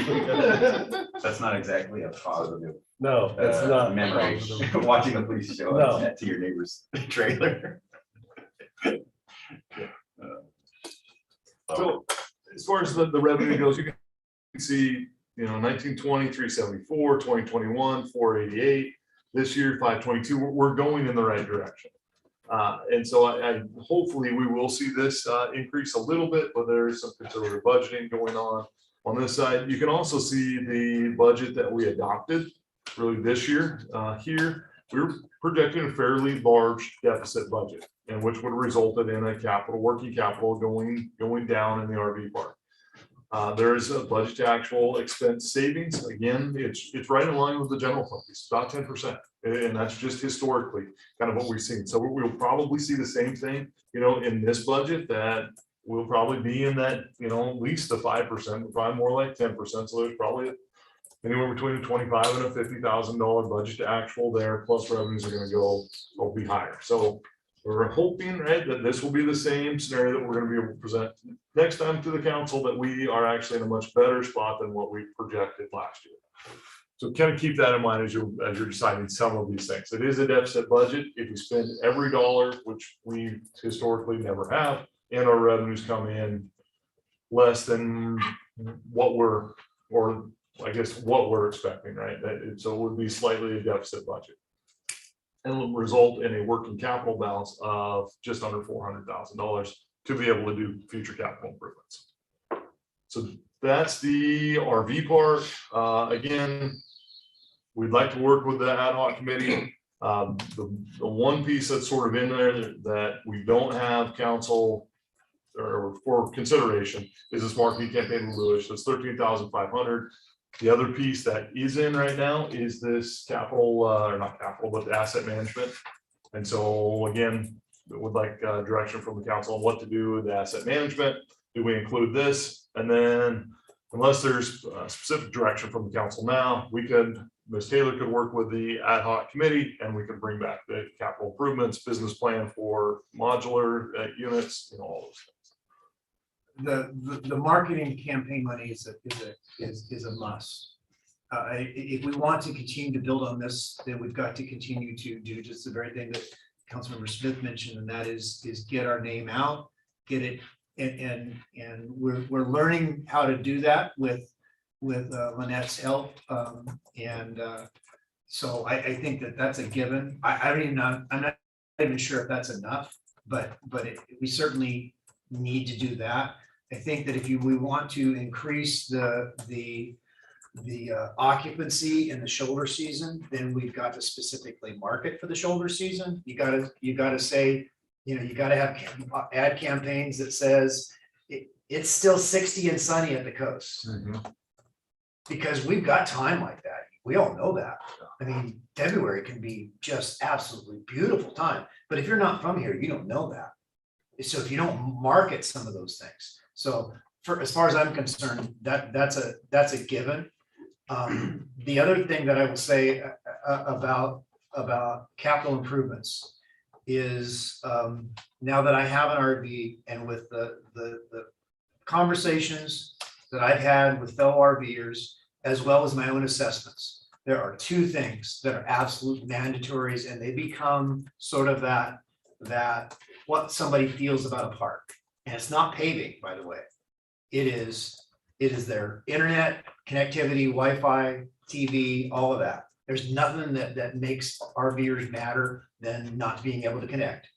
That's not exactly a positive No, it's not. memory, watching the police show No. up to your neighbor's trailer. So as far as the revenue goes, you can see, 1920, 374, 2021, 488, this year, 522, we're going in the right direction. And so I hopefully we will see this increase a little bit, but there is some conservative budgeting going on this side. You can also see the budget that we adopted really this year. Here, we're projecting a fairly large deficit budget, and which would have resulted in a working capital going down in the RV park. There is a budget to actual expense savings. Again, it's right in line with the general fund. It's about 10%. And that's just historically kind of what we've seen. So we'll probably see the same thing, in this budget, that we'll probably be in that, at least the 5%, probably more like 10%. So there's probably anywhere between a $25,000 and a $50,000 budget to actual there, plus revenues are going to will be higher. So we're hoping, right, that this will be the same scenario that we're going to be able to present next time to the council, that we are actually in a much better spot than what we projected last year. So kind of keep that in mind as you're deciding some of these things. It is a deficit budget. If you spend every dollar, which we historically never have, and our revenues come in less than what we're expecting, right? So it would be slightly a deficit budget. And will result in a working capital balance of just under $400,000 to be able to do future capital improvements. So that's the RV park. Again, we'd like to work with the ad hoc committee. The one piece that's sort of in there that we don't have council or for consideration is this marketing campaign with Lewis. That's $13,500. The other piece that is in right now is this capital, or not capital, but asset management. And so again, would like direction from the council on what to do with the asset management. Do we include this? And then unless there's specific direction from the council now, Ms. Taylor could work with the ad hoc committee and we could bring back the capital improvements, business plan for modular units, all those things. The marketing campaign money is a must. If we want to continue to build on this, then we've got to continue to do just the very thing that Councilmember Smith mentioned, and that is get our name out, get it, and we're learning how to do that with Lynette's help, so I think that's a given. I'm not even sure if that's enough, but we certainly need to do that. I think that if we want to increase the occupancy in the shoulder season, then we've got to specifically market for the shoulder season. You gotta say, you gotta have ad campaigns that says it's still 60 and sunny at the coast. Because we've got time like that. We all know that. I mean, February can be just absolutely beautiful time, but if you're not from here, you don't know that. So if you don't market some of those things, so as far as I'm concerned, that's a given. The other thing that I will say about capital improvements is now that I have an RV and with the conversations that I've had with fellow RVers, as well as my own assessments, there are two things that are absolute mandatories, and they become sort of that what somebody feels about a park. And it's not paving, by the way. It is their internet connectivity, Wi-Fi, TV, all of that. There's nothing that makes RVers matter than not being able to connect.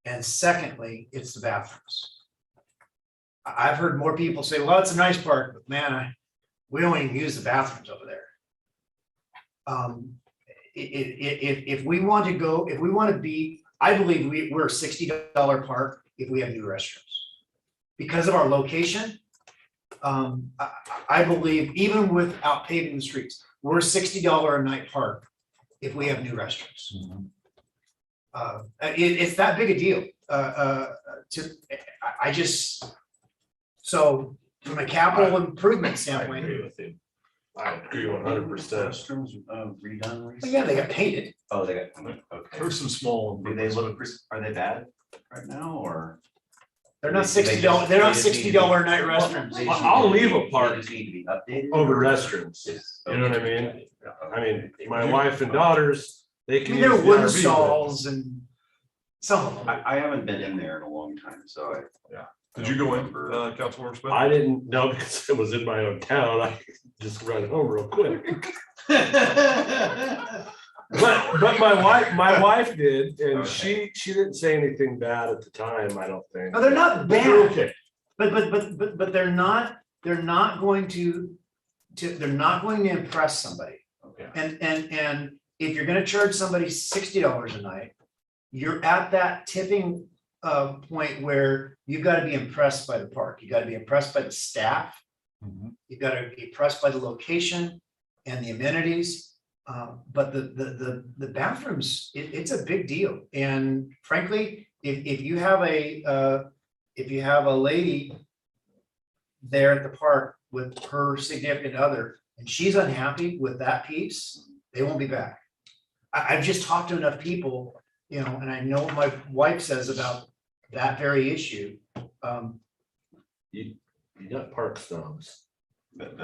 And secondly, it's the bathrooms. I've heard more people say, well, it's a nice park, but man, we don't even use the bathrooms over there. If we want to go, if we want to be, I believe we're a $60 park if we have new restrooms. Because of our location, I believe even without paving the streets, we're a $60 a night park if we have new restrooms. It's that big a deal. I just, so from a capital improvement I standpoint, agree with you. I agree 100%. Restrooms redone well, recently? yeah, they got painted. Oh, they got, okay. There's some small. Do they look, are they bad right now, or? They're not They just- $60, they're not they just need to be- $60 a night restrooms. They just I'll need to leave be- a park They just need to be updated? over or- restrooms. Yes, You know what I okay. mean? I mean, my wife and daughters, they I can. mean, there use are the wooden RV, but- stalls and some of them. I haven't been in there in a long time, so I. Did you go in, Remember. Councilmember Smith? I didn't know because it was in my own town. I just ran home real quick. But my wife did, and Okay. she didn't say anything bad at the time, I don't think. No, they're not They're bad, okay. but they're not going to they're not going to impress somebody. Okay. And if you're gonna charge somebody $60 a night, you're at that tipping point where you've got to be impressed by the park. You got to be impressed by the staff. You got to be impressed by the location and the amenities. But the bathrooms, it's a big deal. And frankly, if you have a lady there at the park with her significant other and she's unhappy with that piece, they won't be back. I've just talked to enough people, you know, and I know what my wife says about that very issue. You got park snobs.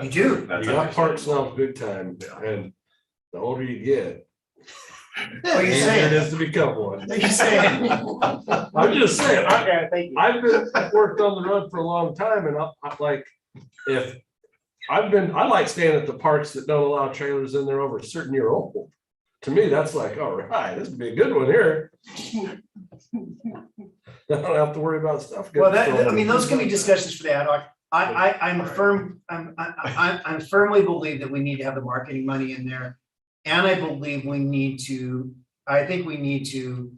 You do. You got park snobs big time, and the older you get. What are you the easier saying? It is to become one. What are you saying? I'm just saying, Okay, thank you. I've worked on the road for a long time, and I'm like, if I like staying at the parks that don't allow trailers in there over a certain year old. To me, that's like, all right, this would be a good one here. I don't have to worry about stuff. Well, getting I mean, stolen. those can be discussions for the ad hoc. I'm firmly believe that we need to have the marketing money in there. And I believe we need to, I think we need to,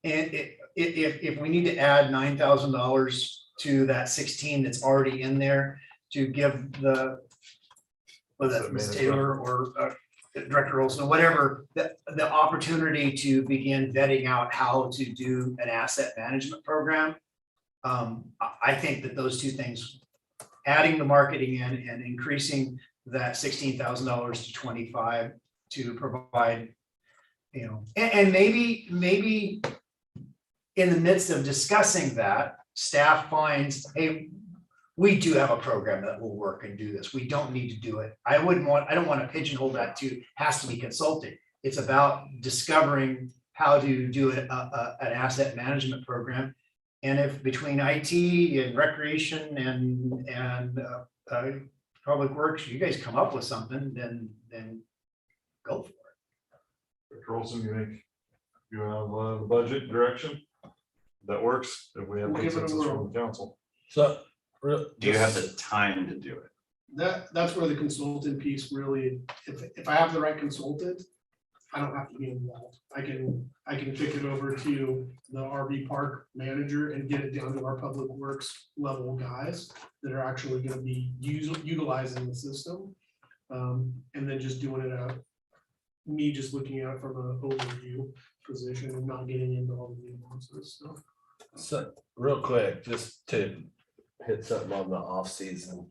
and if we need to add $9,000 to that 16 that's already in there to give the, whether that's Ms. Taylor or Director Olson, whatever, the opportunity to begin vetting out how to do an asset management program. I think that those two things, adding the marketing in and increasing that $16,000 to 25 to provide, you know, and maybe in the midst of discussing that, staff finds, hey, we do have a program that will work and do this. We don't need to do it. I don't want to pigeonhole that to has to be consulted. It's about discovering how to do an asset management program. And if between IT and recreation and public works, you guys come up with something, then go for it. Dr. Olson, you think you have the budget direction? That works, if we have We'll give it a consensus whirl. from the council. So. Do you have the time to do it? That's where the consultant piece really, if I have the right consultant, I don't have to be involved. I can kick it over to the RV park manager and get it down to our public works level guys that are actually gonna be utilizing the system. And then just doing it out, me just looking at it from an overview position and not getting into all the nuances, so. So, real quick, just to hit something on the off season.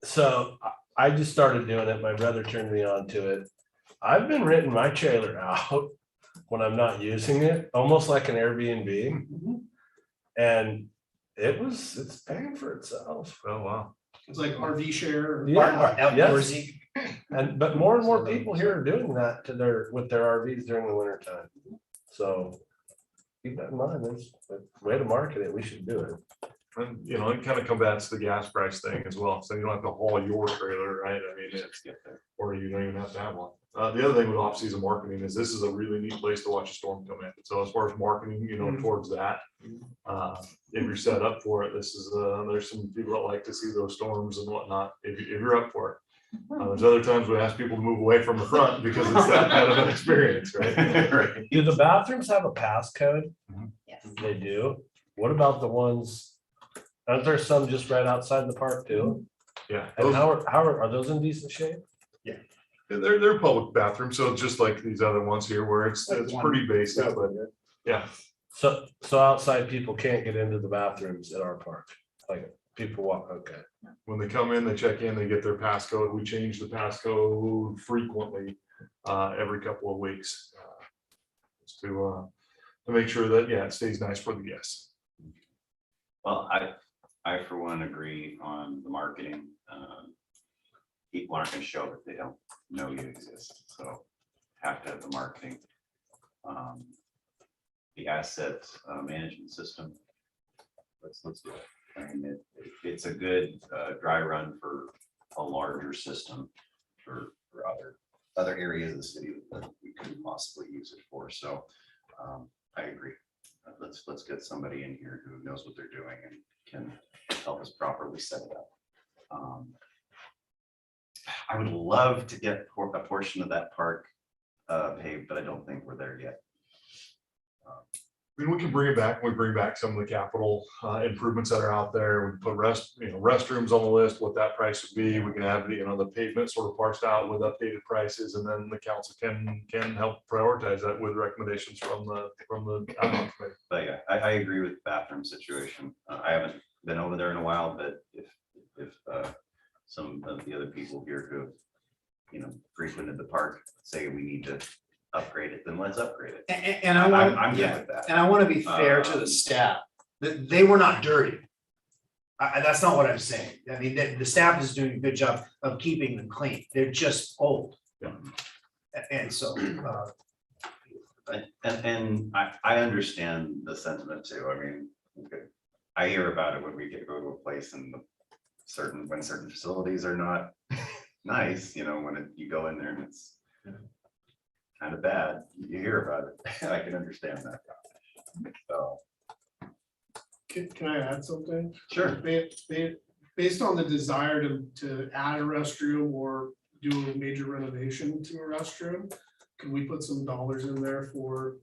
So I just started doing it. My brother turned me on to it. I've been renting my trailer out when I'm not using it, almost like an Airbnb. And it's paying for itself. Oh, wow. It's like RV share. Yeah, yes. Outdoorsy. But more and more people here are doing that with their RVs during the winter time. So keep that in mind. There's a way to market it. We should do it. And, you know, it kind of combats the gas price thing as well. So you don't have to haul your trailer, right? I mean, it's, or you don't even have to have one. The other thing with off-season marketing is this is a really neat place to watch a storm come in. So as far as marketing, you know, towards that, if you're set up for it, this is, there's some people that like to see those storms and whatnot, if you're up for it. There's other times we ask people to move away from the front because it's that kind of an experience, right? Right. Do the bathrooms have a passcode? Yes. They do. What about the ones? Aren't there some just right outside the park too? Yeah, And those, are those in decent shape? they're public bathrooms, so just like these other ones here where it's pretty basic, but yeah. So outside people can't get into the bathrooms at our park, like people walk, okay. When they come in, they check in, they get their passcode. We change the passcode frequently, every couple of weeks. Just to make sure that, yeah, it stays nice for the guests. Well, I for one agree on the marketing. People aren't gonna show that they don't know you exist, so have to have the marketing. The asset management system. Let's do it. I mean, it's a good dry run for a larger system for other areas of the city that we could possibly use it for. So I agree. Let's get somebody in here who knows what they're doing and can help us properly set it up. I would love to get a portion of that park paved, but I don't think we're there yet. I mean, we can bring it back. We bring back some of the capital improvements that are out there. We put restrooms on the list, what that price would be. We can have the pavement sort of parsed out with updated prices, and then the council can help prioritize that with recommendations from the ad hoc committee. But yeah, I agree with the bathroom situation. I haven't been over there in a while, but if some of the other people here who frequented the park say we need to upgrade it, then let's upgrade it. And I want, I'm good yeah, with that. and I want to be fair to the staff, that they were not dirty. That's not what I'm saying. I mean, the staff is doing a good job of keeping them clean. They're just old. Yeah. And so, And I understand the sentiment too. I mean, I hear about it when we go to a place and when certain facilities are not nice, when you go in there and it's kind of bad, you hear about it. I can understand that. So, Can I add something? sure. Based on the desire to add a restroom or do a major renovation to a restroom, can we put some dollars in there for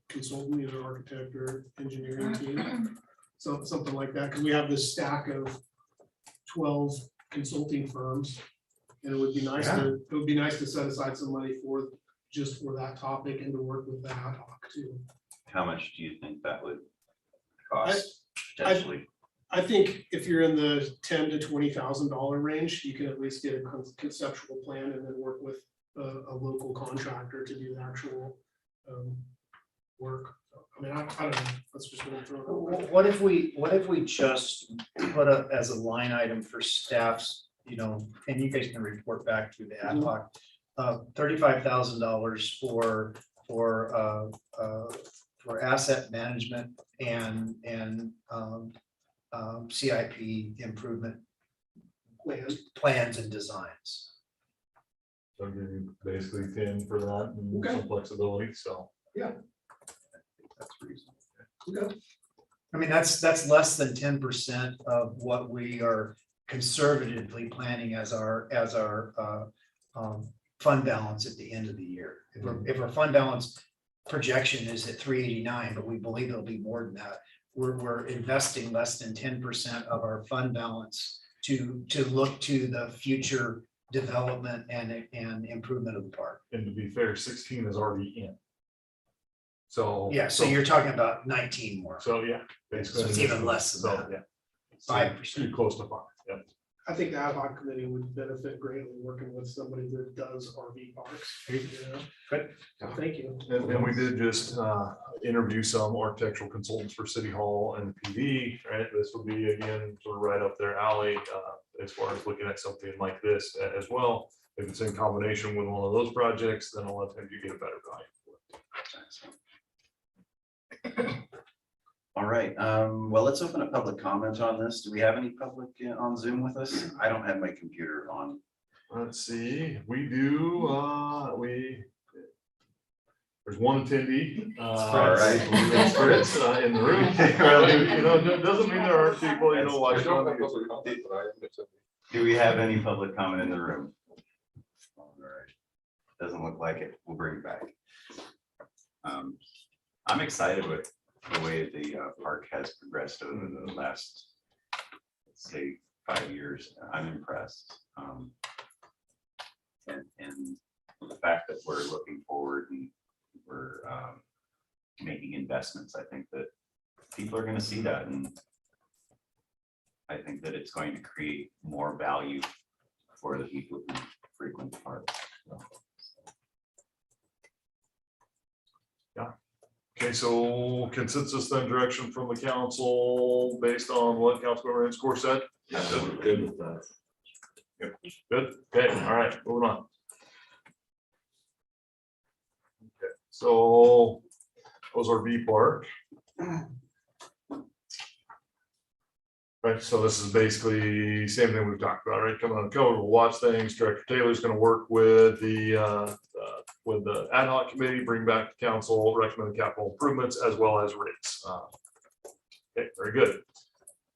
consultant, either architect or engineering team? So something like that, because we have this stack of 12 consulting firms. And it would be nice to set aside some money for that topic and to work with the ad hoc too. How much do you think that would cost potentially? I think if you're in the $10,000 to $20,000 range, you can at least get a conceptual plan and then work with a local contractor to do the actual work. I mean, I don't know. That's just what I'm throwing. what if we just put up as a line item for staffs, and you guys can report back to the ad hoc, $35,000 for asset management and CIP improvement plans and designs. So give you basically 10 for that and Okay. some flexibility, so. That's reasonable. I mean, that's less than 10% of what we are conservatively planning as our fund balance at the end of the year. If our fund balance projection is at 389, but we believe it'll be more than that, we're investing less than 10% of our fund balance to look to the future development and improvement of the park. And to be fair, 16 is already in. So. Yeah, so you're talking about 19 more. So, yeah. So it's even less than So, that. yeah. 5%. Too close to 5, yeah. I think the ad hoc committee would benefit greatly working with somebody that does RV parks. Good. Thank you. And we did just interview some architectural consultants for City Hall and PV, right? This would be again, sort of right up their alley as far as looking at something like this as well. If it's in combination with one of those projects, then a lot of times you get a better value for it. All right, well, let's open a public comment on this. Do we have any public on Zoom with us? I don't have my computer on. Let's see, we do, there's one attendee. All right. That's Chris, in the room. Well, it doesn't mean there aren't people, watching on the. Do we have any public comment in the room? All right. Doesn't look like it. We'll bring it back. I'm excited with the way the park has progressed over the last, let's say, 5 years. I'm impressed. And the fact that we're looking forward and we're making investments, I think that people are going to see that, and I think that it's going to create more value for the people who frequent the park. Yeah. Okay, so consensus then, direction from the council based on what Councilmember Inscore said? Yeah, we're good with that. Good, okay, all right, moving on. Okay, so that was our V park. Right, so this is basically same thing we've talked about, right? Coming on code, we'll watch things. Director Taylor's gonna work with the ad hoc committee, bring back to council, recommend capital improvements as well as rates. Okay, very good.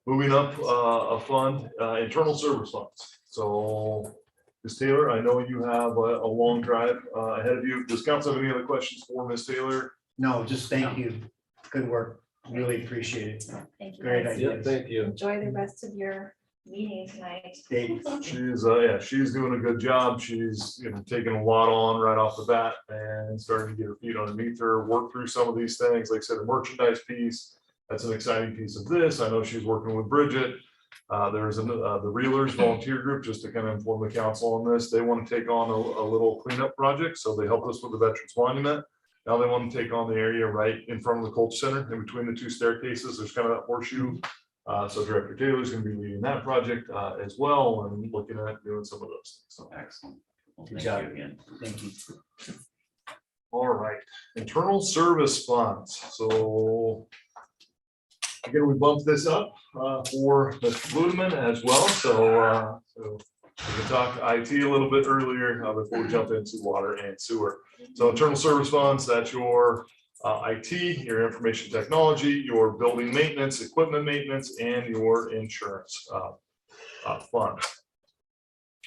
Moving up a fund, internal service funds. So Ms. Taylor, I know you have a long drive ahead of you. Does council have any other questions for Ms. Taylor? No, just thank you. Good work. Really appreciate it. Thank you. Great guys. idea. Yeah, thank you. Enjoy the rest of your meeting tonight. She's yeah, she's doing a good job. She's taking a lot on right off the bat and starting to get her feet underneath her, work through some of these things. Like I said, the merchandise piece, that's an exciting piece of this. I know she's working with Bridget. There's the Reelers volunteer group, just to kind of inform the council on this. They want to take on a little cleanup project. So they helped us with the Veterans Monument. Now they want to take on the area right in front of the culture center, in between the two staircases. There's kind of that horseshoe. So Director Taylor is going to be leading that project as well, and looking at doing some of those things. So, Excellent. Well, Good thank job. you again. Thank you. all right, internal service funds. So again, we bumped this up for Mr. Ludeman as well. So we can talk IT a little bit earlier before we jump into water and sewer. So internal service funds, that's your IT, your information technology, your building maintenance, equipment maintenance, and your insurance fund.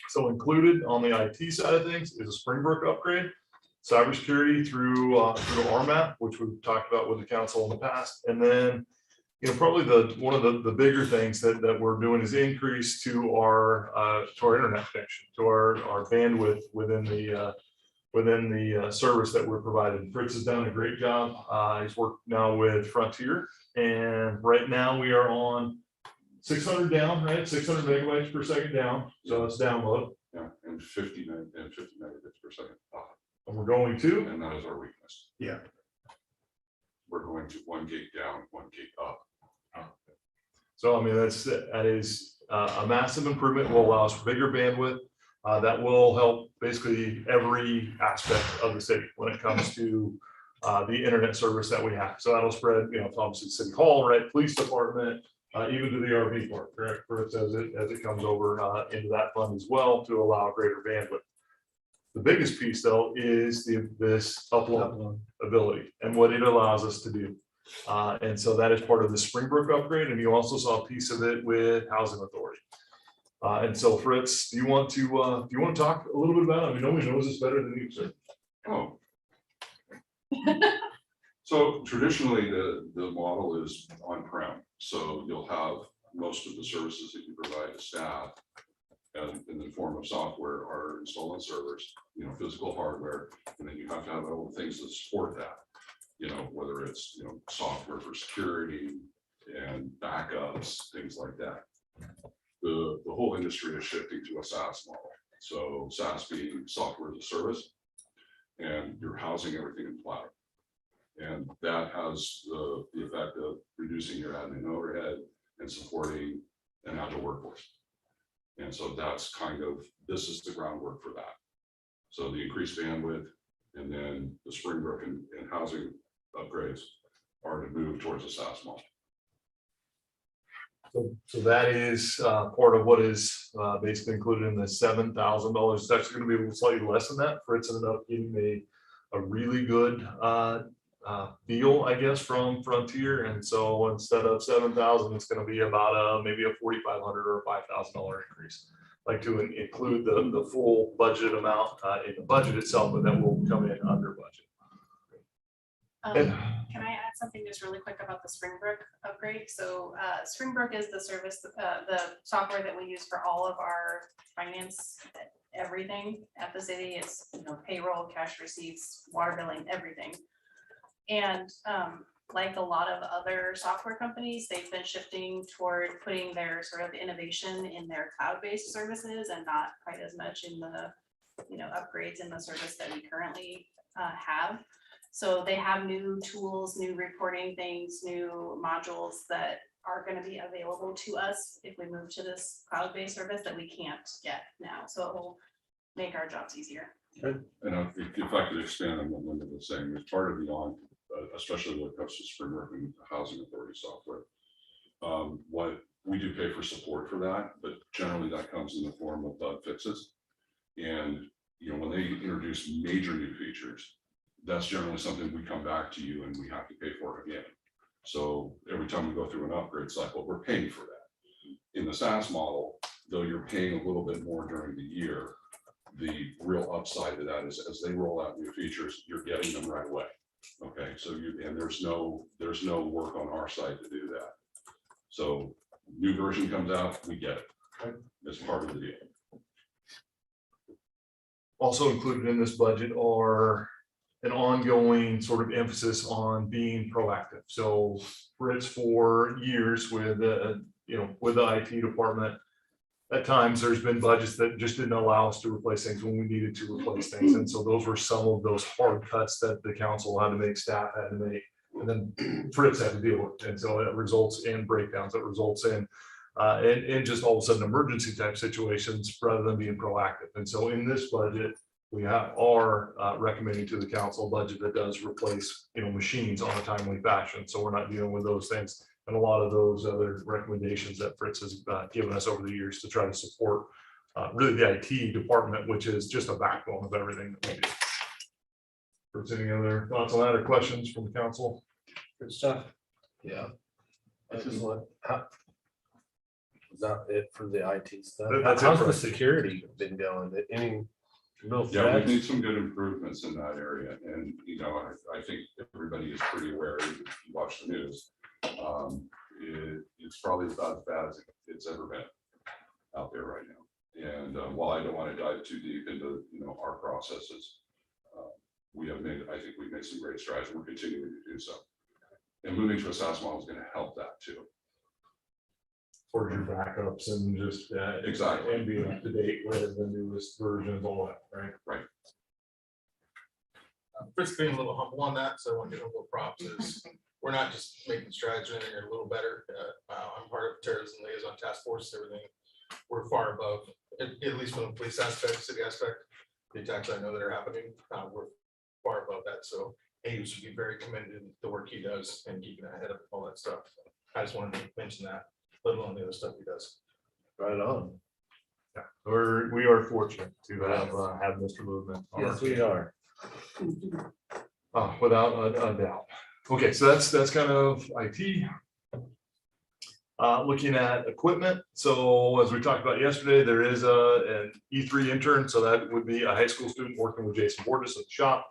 So included on the IT side of things is a Springbrook upgrade, cybersecurity through RMAP, which we've talked about with the council in the past, and then probably one of the bigger things that we're doing is increase to our internet connection, to our bandwidth within the service that we're providing. Fritz has done a great job. He's worked now with Frontier, and right now we are on 600 down, right? 600 megabytes per second down. So it's download. Yeah, and 50 megabits per second up. And we're going to, And that is our weakness. Yeah. We're going to 1 gig down, 1 gig up. so I mean, that is a massive improvement, will allow us bigger bandwidth. That will help basically every aspect of the city when it comes to the internet service that we have. So that'll spread, obviously City Hall, right, police department, even to the RV park, correct, as it comes over into that fund as well to allow greater bandwidth. The biggest piece though is this upload ability and what it allows us to do. And so that is part of the Springbrook upgrade, and you also saw a piece of it with Housing Authority. And so Fritz, do you want to talk a little bit about it? I mean, nobody knows this better than you, sir. Oh. So traditionally, the model is on-prem. So you'll have most of the services that you provide to staff in the form of software are installed on servers, physical hardware, and then you have to have all the things that support that. Whether it's, software for security and backups, things like that. The whole industry is shifting to a SaaS model. So SaaS being software as a service, and you're housing everything in cloud. And that has the effect of reducing your admin overhead and supporting an agile workforce. And so that's this is the groundwork for that. So the increased bandwidth and then the Springbrook and housing upgrades are to move towards a SaaS model. So that is part of what is basically included in the $7,000. It's actually going to be a little slightly less than that. Fritz ended up getting a really good deal, I guess, from Frontier, and so instead of $7,000, it's going to be about maybe a $4,500 or a $5,000 increase. like to include the full budget amount in the budget itself, but then we'll come in under budget. Can I add something just really quick about the Springbrook upgrade? So Springbrook is the service, the software that we use for all of our finance, everything at the city. It's, you know, payroll, cash receipts, water billing, everything. And like a lot of other software companies, they've been shifting toward putting their sort of innovation in their cloud-based services and not quite as much in the, you know, upgrades in the service that we currently have. So they have new tools, new reporting things, new modules that are going to be available to us if we move to this cloud-based service that we can't get now. So it will make our jobs easier. And if I could expand on what Linda was saying, as part of the especially when it comes to Springbrook and Housing Authority software, what we do pay for support for that, but generally that comes in the form of bug fixes. And you know, when they introduce major new features, that's generally something we come back to you and we have to pay for again. So every time we go through an upgrade cycle, we're paying for that. In the SaaS model, though you're paying a little bit more during the year, the real upside to that is as they roll out new features, you're getting them right away. Okay, so there's no work on our side to do that. So new version comes out, we get it as part of the deal. Also included in this budget are an ongoing sort of emphasis on being proactive. So Fritz, for years with with the IT department, at times there's been budgets that just didn't allow us to replace things when we needed to replace things. And so those were some of those hard cuts that the council had to make, staff had to make, and then Fritz had to deal with. And so it results in breakdowns, it results in and just all of a sudden emergency type situations rather than being proactive. And so in this budget, we are recommending to the council budget that does replace, machines on a timely fashion. So we're not dealing with those things and a lot of those other recommendations that Fritz has given us over the years to try to support really the IT department, which is just a backbone of everything that we do. Fritz, any other thoughts on that or questions from the council? Good stuff. Yeah. Excellent. Is that it for the IT stuff? That's it How's for the IT. security been going? Any real Yeah, we threats? need some good improvements in that area. And, I think everybody is pretty aware, if you watch the news. It's probably about as bad as it's ever been out there right now. And while I don't want to dive too deep into, our processes, I think we've made some great strides. We're continuing to do so. And moving to a SaaS model is going to help that too. For your backups and just Exactly. and being up to date with the newest versions, all that, right? Right. Fritz being a little humble on that, so I want to give him a little props is, we're not just making strides or anything, or a little better. I'm part of terrorism liaison task force, everything. We're far above, at least from the police aspect, city aspect, the attacks I know that are happening, we're far above that. So he should be very commended the work he does and keeping ahead of all that stuff. I just wanted to mention that, let alone the other stuff he does. Right on. Yeah, we are fortunate to have Mr. Movement. on our Yes, we team. are. Without a doubt. Okay, so that's kind of IT. Looking at equipment. So as we talked about yesterday, there is an E3 intern. So that would be a high school student working with Jason Borges at the shop.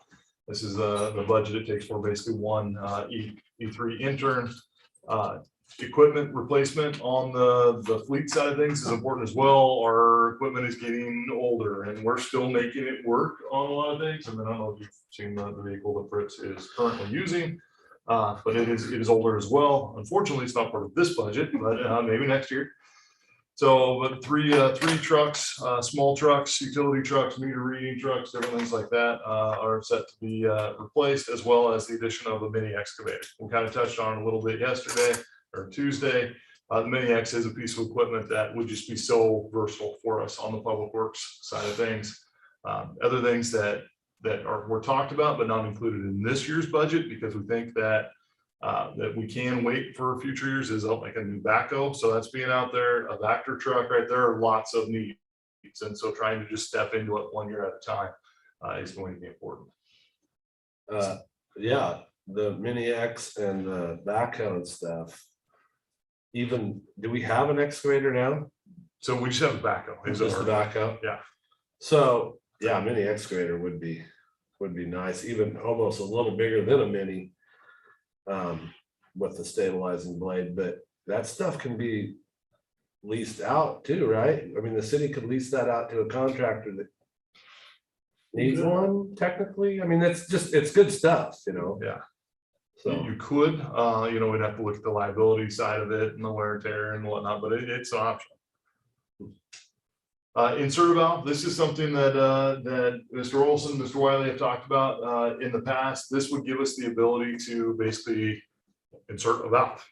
This is the budget it takes for basically one E3 intern. Equipment replacement on the fleet side of things is important as well. Our equipment is getting older and we're still making it work on a lot of things. I mean, I don't know if you've seen the vehicle that Fritz is currently using, but it is older as well. Unfortunately, it's not part of this budget, but maybe next year. So, but three trucks, small trucks, utility trucks, meter reading trucks, different things like that are set to be replaced, as well as the addition of a mini excavator. We kind of touched on it a little bit yesterday or Tuesday. The Mini X is a piece of equipment that would just be so versatile for us on the public works side of things. Other things that were talked about but not included in this year's budget because we think that we can wait for future years is like a new backhoe. So that's being out there, a Vector truck right there, lots of needs. And so trying to just step into it 1 year at a time is going to be important. Yeah, the Mini X and the backhoe and stuff. Even, do we have an excavator now? So we just have a backhoe. Is Just the our- backhoe? Yeah. So, yeah, mini excavator would be nice, even almost a little bigger than a mini. With the stabilizing blade, but that stuff can be leased out too, right? I mean, the city could lease that out to a contractor that needs one technically. I mean, it's good stuff, you know? Yeah. So, You could, we'd have to look at the liability side of it and the wear and tear and whatnot, but it's an option. Insert valve, this is something that Mr. Olson, Mr. Wiley have talked about in the past. This would give us the ability to basically insert a valve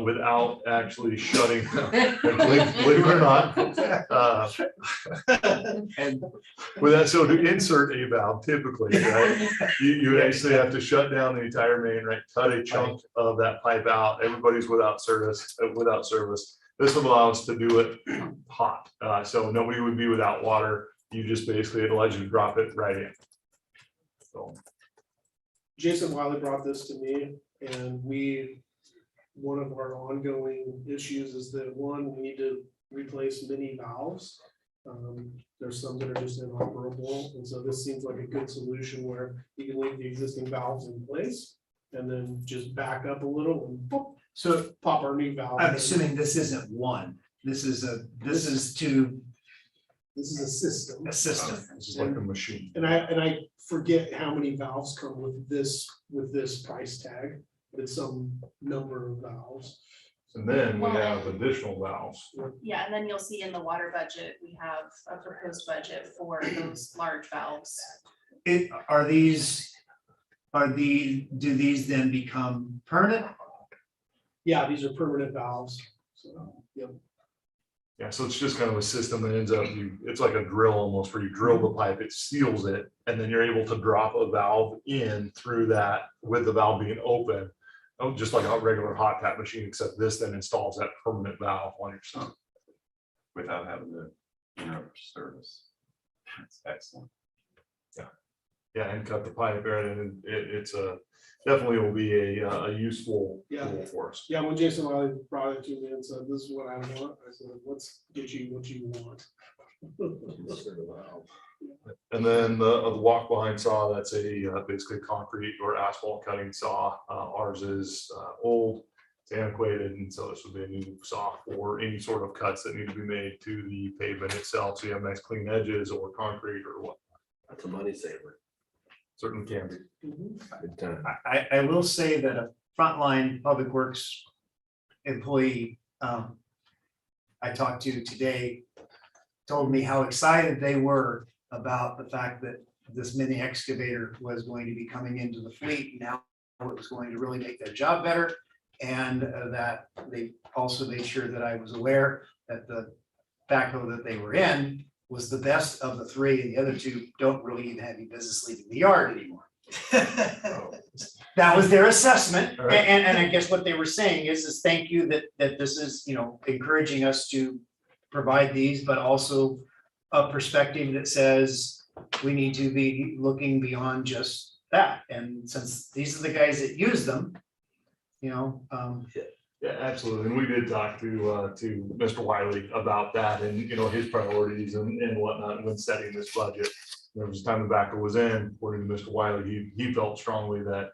without actually shutting. Believe it or not. And With that, so to insert a valve typically, right, you actually have to shut down the entire main, right, cut a chunk of that pipe out. Everybody's without service. This would allow us to do it hot. So nobody would be without water. You just basically, it allows you to drop it right in. So, Jason Wiley brought this to me, and one of our ongoing issues is that, one, we need to replace many valves. There's some that are just inoperable, and so this seems like a good solution where you can leave the existing valves in place and then just back up a little and boop, so pop our new valve. I'm in. assuming this isn't one. This is a This is a system. system. this is like a machine. And I forget how many valves come with this price tag, but it's some number of valves. And then we have additional valves. Yeah, and then you'll see in the water budget, we have a proposed budget for those large valves. Do these then become permanent? Yeah, these are permanent valves. So, yep. Yeah, so it's just kind of a system that ends up, it's like a drill almost, where you drill the pipe, it seals it, and then you're able to drop a valve in through that with the valve being open. Oh, just like a regular hot tap machine, except this then installs that permanent valve on your sump. Without having to interrupt service. That's excellent. Yeah, and cut the pipe, right, and it's definitely will be a useful Yeah. tool for us. Yeah, when Jason Wiley brought it to me and said, this is what I want, I said, let's get you what you want. And then the walk behind saw, that's a basically concrete or asphalt cutting saw. Ours is old, it's antiquated, and so this would be a new saw for any sort of cuts that need to be made to the pavement itself. So you have nice clean edges or concrete or what, that's a money saver. certainly can be. Good time. I will say that a frontline public works employee I talked to today told me how excited they were about the fact that this mini excavator was going to be coming into the fleet. Now it was going to really make their job better. And that they also made sure that I was aware that the backhoe that they were in was the best of the three, and the other two don't really even have any business leaving the yard anymore. That was their assessment, All right. and I guess what they were saying is thank you that this is, encouraging us to provide these, but also a perspective that says we need to be looking beyond just that, and since these are the guys that use them, Yeah, absolutely. And we did talk to Mr. Wiley about that and, his priorities and whatnot when setting this budget. There was a time the backhoe was in, according to Mr. Wiley, he felt strongly that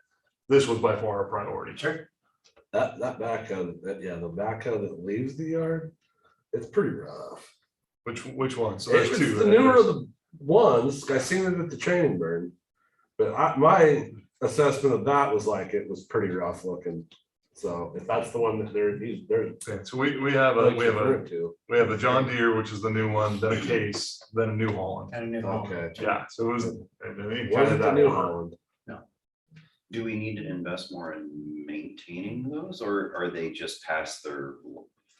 this was by far a priority. Sure. That backhoe, the backhoe that leaves the yard, it's pretty rough. Which one? So there's It's two. the newer of the ones, I seen it at the training burn. But my assessment of that was like, it was pretty rough looking. So if that's the one that they're. Okay, so we have a John Deere, which is the new one, then a Case, then a New Holland. Okay. Yeah, so it was. Wasn't the New Holland? Do we need to invest more in maintaining those, or are they just past their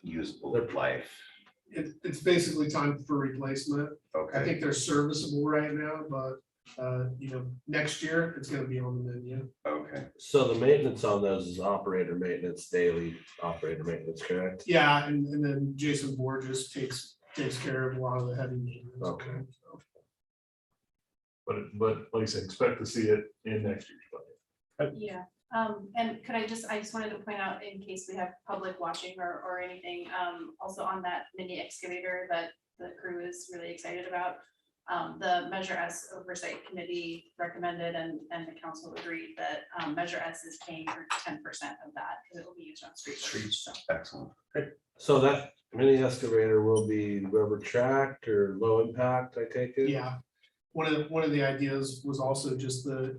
usable life? It's basically time for replacement. I Okay, think they're serviceable right now, but next year it's gonna be on the menu. okay. So the maintenance on those is operator maintenance, daily operator maintenance, correct? Yeah, and then Jason Borges takes care of a lot of the heavy maintenance. Okay. But like I said, expect to see it in next year's budget. Yeah, And could I just wanted to point out in case we have public watching or anything, also on that mini excavator that the crew is really excited about. The Measure S Oversight Committee recommended and the council agreed that Measure S is paying for 10% of that because it will be used on streets. So Excellent. So that mini excavator will be rubber tracked or low impact, I take it? Yeah, one of the ideas was also just the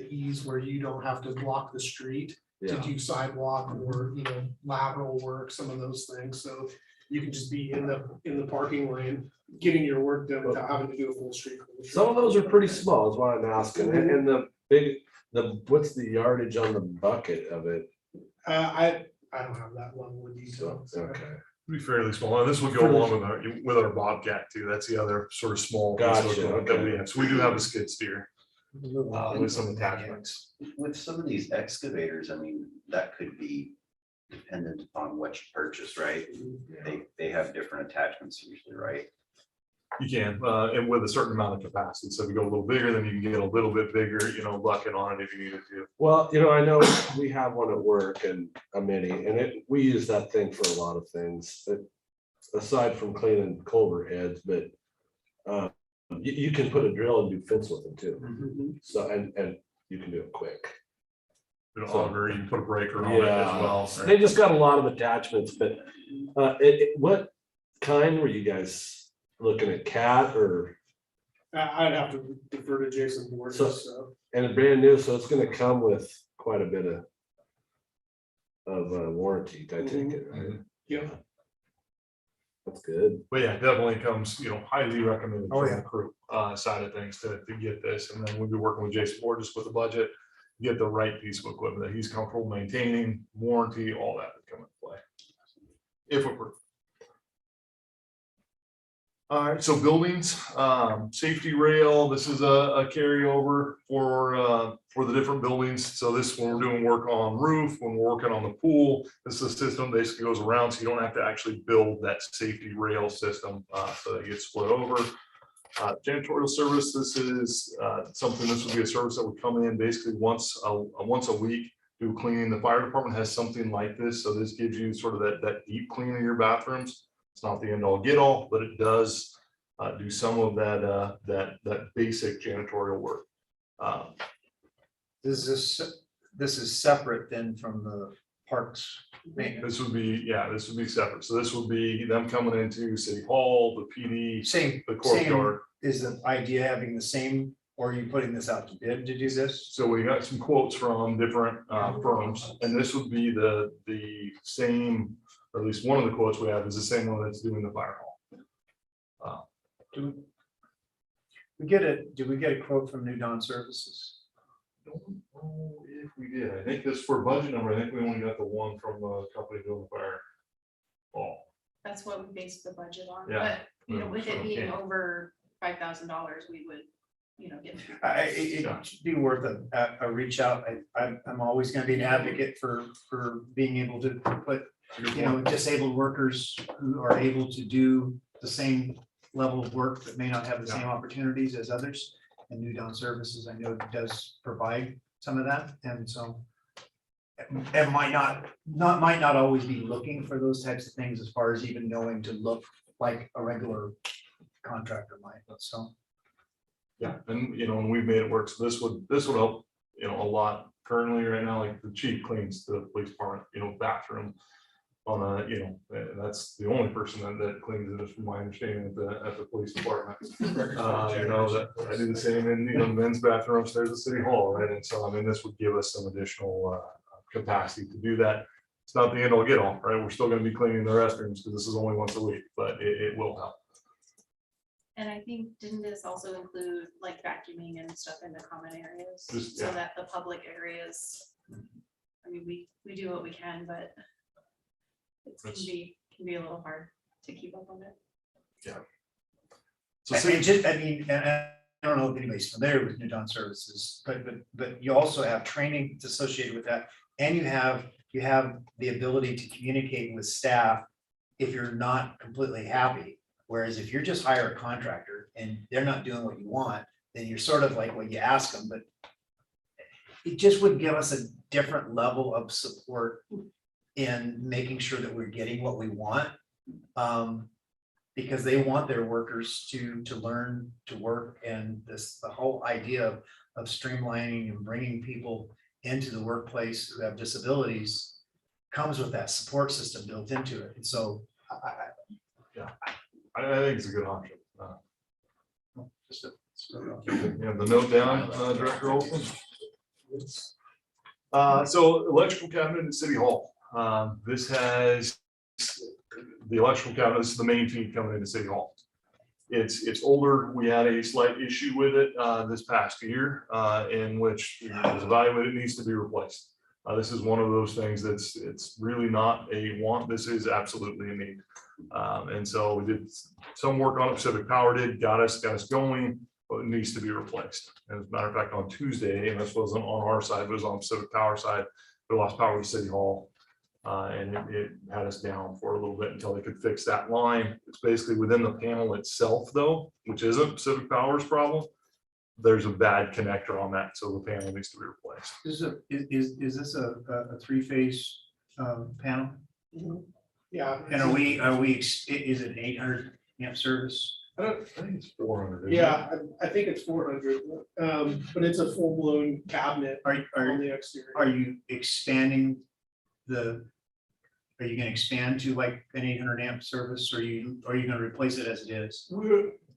ease where you don't have to block the street to Yeah, do sidewalk or, lateral work, some of those things, so you can just be in the parking lane, getting your work done without having to do a full street. some of those are pretty small, is what I'm asking, and what's the yardage on the bucket of it? I don't have that level of detail. So, okay. Be fairly small, and this will go along with our Bobcat too, that's the other sort of small. piece of Gotcha, equipment that we okay. have. So we do have a skid steer with some attachments. With some of these excavators, I mean, that could be dependent upon what you purchase, right? They have different attachments usually, right? You can, and with a certain amount of capacity, so if you go a little bigger, then you can get a little bit bigger, bucket on it if you needed to. Well, I know we have one at work and a mini, and we use that thing for a lot of things, but aside from cleaning culvert heads, but you can put a drill and do fence with them too. So, and you can do it quick. An auger, you can put a breaker on it as well. Yeah, they just got a lot of attachments, but what kind were you guys looking at, cat or? I'd have to defer to Jason Borges, so. And it's brand new, so it's gonna come with quite a bit of warranty, I take it, right? Yeah. That's good. But yeah, definitely comes, highly recommended Oh, from yeah. the crew side of things to get this. And then we'll be working with Jason Borges with the budget, get the right piece of equipment that he's comfortable maintaining, warranty, all that would come into play. If approved. All right, so buildings, safety rail, this is a carryover for the different buildings. So this, when we're doing work on roof, when we're working on the pool, this is a system basically goes around, so you don't have to actually build that safety rail system, so that gets split over. Janitorial service, this is something, this would be a service that would come in basically once a week, do cleaning. The fire department has something like this, so this gives you sort of that deep clean of your bathrooms. It's not the end all get all, but it does do some of that basic janitorial work. This is separate then from the parks maintenance. This would be separate. So this would be them coming into City Hall, the PD, Same, the courtyard. is the idea having the same, or are you putting this out to bid to do this? So we got some quotes from different firms, and this would be the same, or at least one of the quotes we have is the same one that's doing the fire hall. Do we get a quote from New Dawn Services? Don't know if we did. I think this for budget number, I think we only got the one from a company doing the fire hall. that's what we based the budget on. Yeah. But, with So, it being yeah. over $5,000, we would, get. It should be worth a reach out. I'm always gonna be an advocate for being able to put, disabled workers who are able to do the same level of work that may not have the same opportunities as others. And New Dawn Services, I know does provide some of that, and so it might not always be looking for those types of things as far as even knowing to look like a regular contractor might, but so. Yeah, and and we've made it work. So this would help, a lot currently right now, like the chief cleans the police department, bathroom. On that's the only person that cleans it, from my understanding at the police department. That I do the same in the men's bathroom upstairs at City Hall, right? And so this would give us some additional capacity to do that. It's not the end all get all, right? We're still going to be cleaning the restrooms because this is only once a week, but it will help. And I think, didn't this also include like vacuuming and stuff in the common areas? Just- So yeah. that the public areas, I mean, we do what we can, but it can be a little hard to keep up on it. So And I don't know if anybody's familiar with New Dawn Services, but you also have training that's associated with that. And you have the ability to communicate with staff if you're not completely happy. Whereas if you're just hire a contractor and they're not doing what you want, then you're sort of like, well, you ask them, but it just would give us a different level of support in making sure that we're getting what we want. Because they want their workers to learn to work, and the whole idea of streamlining and bringing people into the workplace who have disabilities comes with that support system built into it. And so I think it's a good option. just a- You have the note down, Director Olson? So electrical cabinet in City Hall. This has, the electrical cabinet, this is the main feed coming into City Hall. It's older. We had a slight issue with it this past year in which it was evaluated, it needs to be replaced. This is one of those things it's really not a want, this is absolutely a need. And so we did some work on it, Pacific Power got us going, but it needs to be replaced. As a matter of fact, on Tuesday, and this wasn't on our side, it was on Pacific Power side, we lost power to City Hall. And it had us down for a little bit until they could fix that line. It's basically within the panel itself though, which isn't Pacific Power's problem. There's a bad connector on that, so the panel needs to be replaced. Is this a three-phase panel? Yeah. And is it 800 amp service? I think it's 400. Yeah, I think it's 400, but it's a full-blown cabinet on the exterior. Are you expanding are you gonna expand to like an 800 amp service, or are you gonna replace it as it is?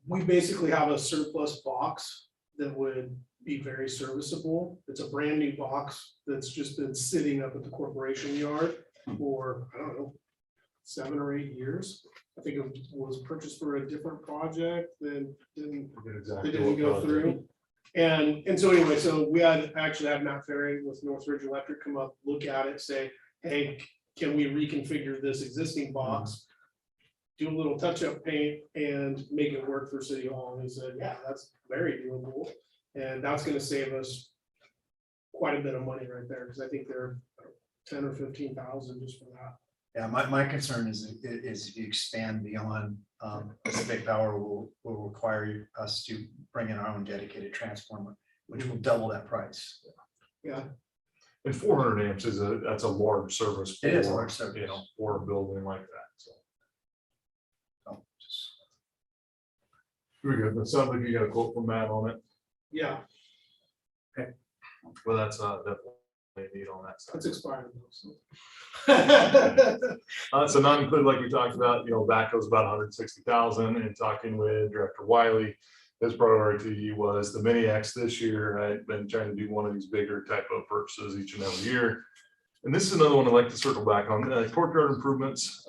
We basically have a surplus box that would be very serviceable. It's a brand new box that's just been sitting up at the corporation yard for, I don't know, 7 or 8 years. I think it was purchased for a different project that didn't go through. And so anyway, so we actually had Matt Ferry with Northridge Electric come up, look at it, say, hey, can we reconfigure this existing box? Do a little touch-up paint and make it work for City Hall. And he said, yeah, that's very doable. And that's gonna save us quite a bit of money right there, because I think they're 10 or 15,000 just for that. Yeah, my concern is if you expand beyond, Pacific Power will require us to bring in our own dedicated transformer, which will double that price. Yeah. And 400 amps that's a large service. It is a for, large service. you know, for a building like that, so. So, just- Very good. That sounds like you got a quote from Matt on it. Yeah, Well, that's definitely a need on that side. it's expired though, so. So not included, like we talked about, you know, backhoe's about 160,000, and talking with Director Wiley, his priority was the Mini X this year. I've been trying to do one of these bigger type of purchases each and every year. And this is another one I'd like to circle back on, Courtyard Improvements.